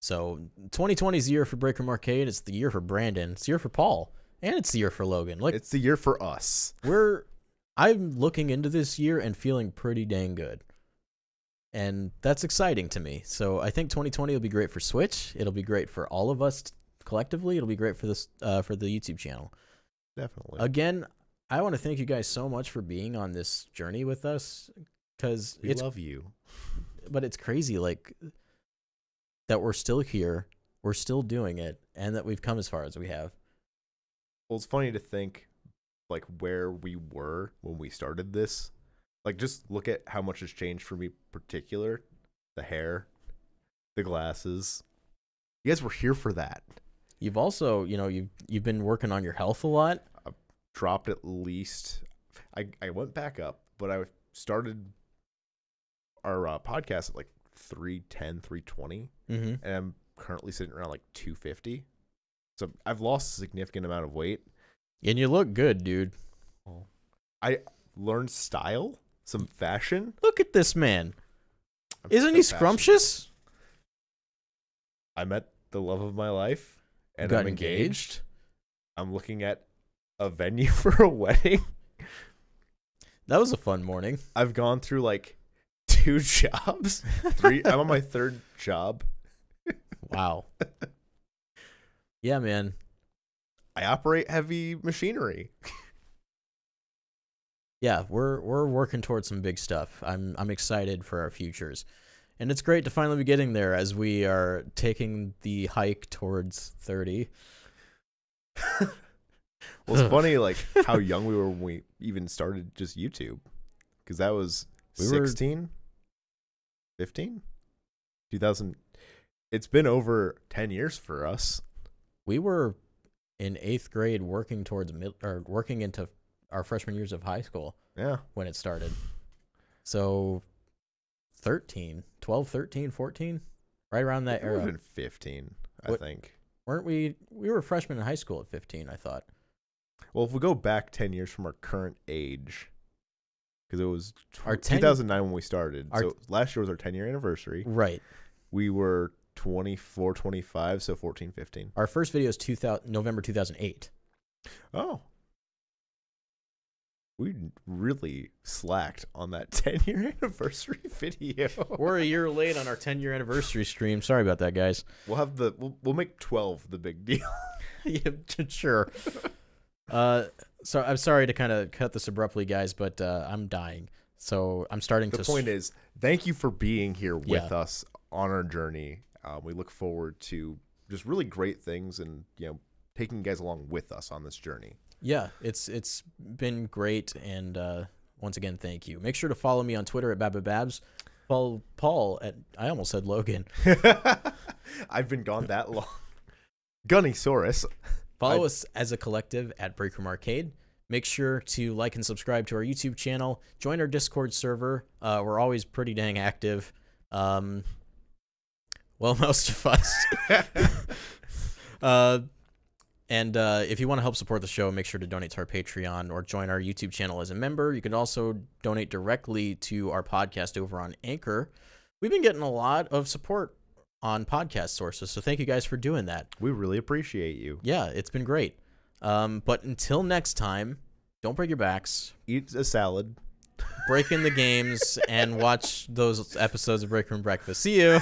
So 2020 is the year for Breakroom Arcade. It's the year for Brandon. It's the year for Paul. And it's the year for Logan. Like, It's the year for us. I'm looking into this year and feeling pretty dang good. And that's exciting to me. So I think 2020 will be great for Switch. It'll be great for all of us collectively, it'll be great for this for the YouTube channel. Definitely. Again, I want to thank you guys so much for being on this journey with us, because We love you. but it's crazy, like, that we're still here, we're still doing it, and that we've come as far as we have. Well, it's funny to think like where we were when we started this. Like, just look at how much has changed for me. Particular, the hair, the glasses. You guys were here for that. You've also, you've been working on your health a lot. Dropped at least. I went back up, but I started our podcast at like 310, 320, Mm-hmm. and I'm currently sitting around like 250. So I've lost a significant amount of weight. And you look good, dude. I learned style, some fashion. Look at this man. I'm Isn't so he passionate. scrumptious? I met the love of my life, and Got I'm engaged. I'm looking at a venue for a wedding. That was a fun morning. I've gone through like 2 jobs. 3. I'm on my 3rd job. Wow. Yeah, man. I operate heavy machinery. Yeah, we're working towards some big stuff. I'm excited for our futures. And it's great to finally be getting there as we are taking the hike towards 30. Well, it's funny like how young we were when we even started just YouTube, because that was We were- 16, 15, 2000. It's been over 10 years for us. We were in 8th grade working towards working into our freshman years of high school Yeah. when it started. So 12, 13, 14, right around that It would have era. been 15, I What- think. Weren't we? We were freshmen in high school at 15, I thought. Well, if we go back 10 years from our current age, because it was Our 10 2009 when we started. our- So last year was our 10-year anniversary. Right. We were 24, 25, so 14, 15. Our first video is November 2008. Oh. We really slacked on that 10-year anniversary video. We're a year late on our 10-year anniversary stream. Sorry about that, guys. We'll make 12 the big deal. Yeah, sure. So I'm sorry to kind of cut this abruptly, guys, but I'm dying. So I'm starting The to. point is, thank you for being here with Yeah. us on our journey. We look forward to just really great things, and taking you guys along with us on this journey. Yeah, it's been great, and once again, thank you. Make sure to follow me on Twitter at Babababs. Follow Paul at, I almost said Logan. I've been gone that long. Gunnysaurus. Follow us as a collective at Breakroom Arcade. Make sure to like and subscribe to our YouTube channel. Join our Discord server. We're always pretty dang active. Well, most of us. And if you want to help support the show, make sure to donate to our Patreon or join our YouTube channel as a member. You can also donate directly to our podcast over on Anchor. We've been getting a lot of support on podcast sources, so thank you guys for doing that. We really appreciate you. Yeah, it's been great. But until next time, don't break your backs, Eat a salad. break in the games, and watch those episodes of Break Room Breakfast. See you.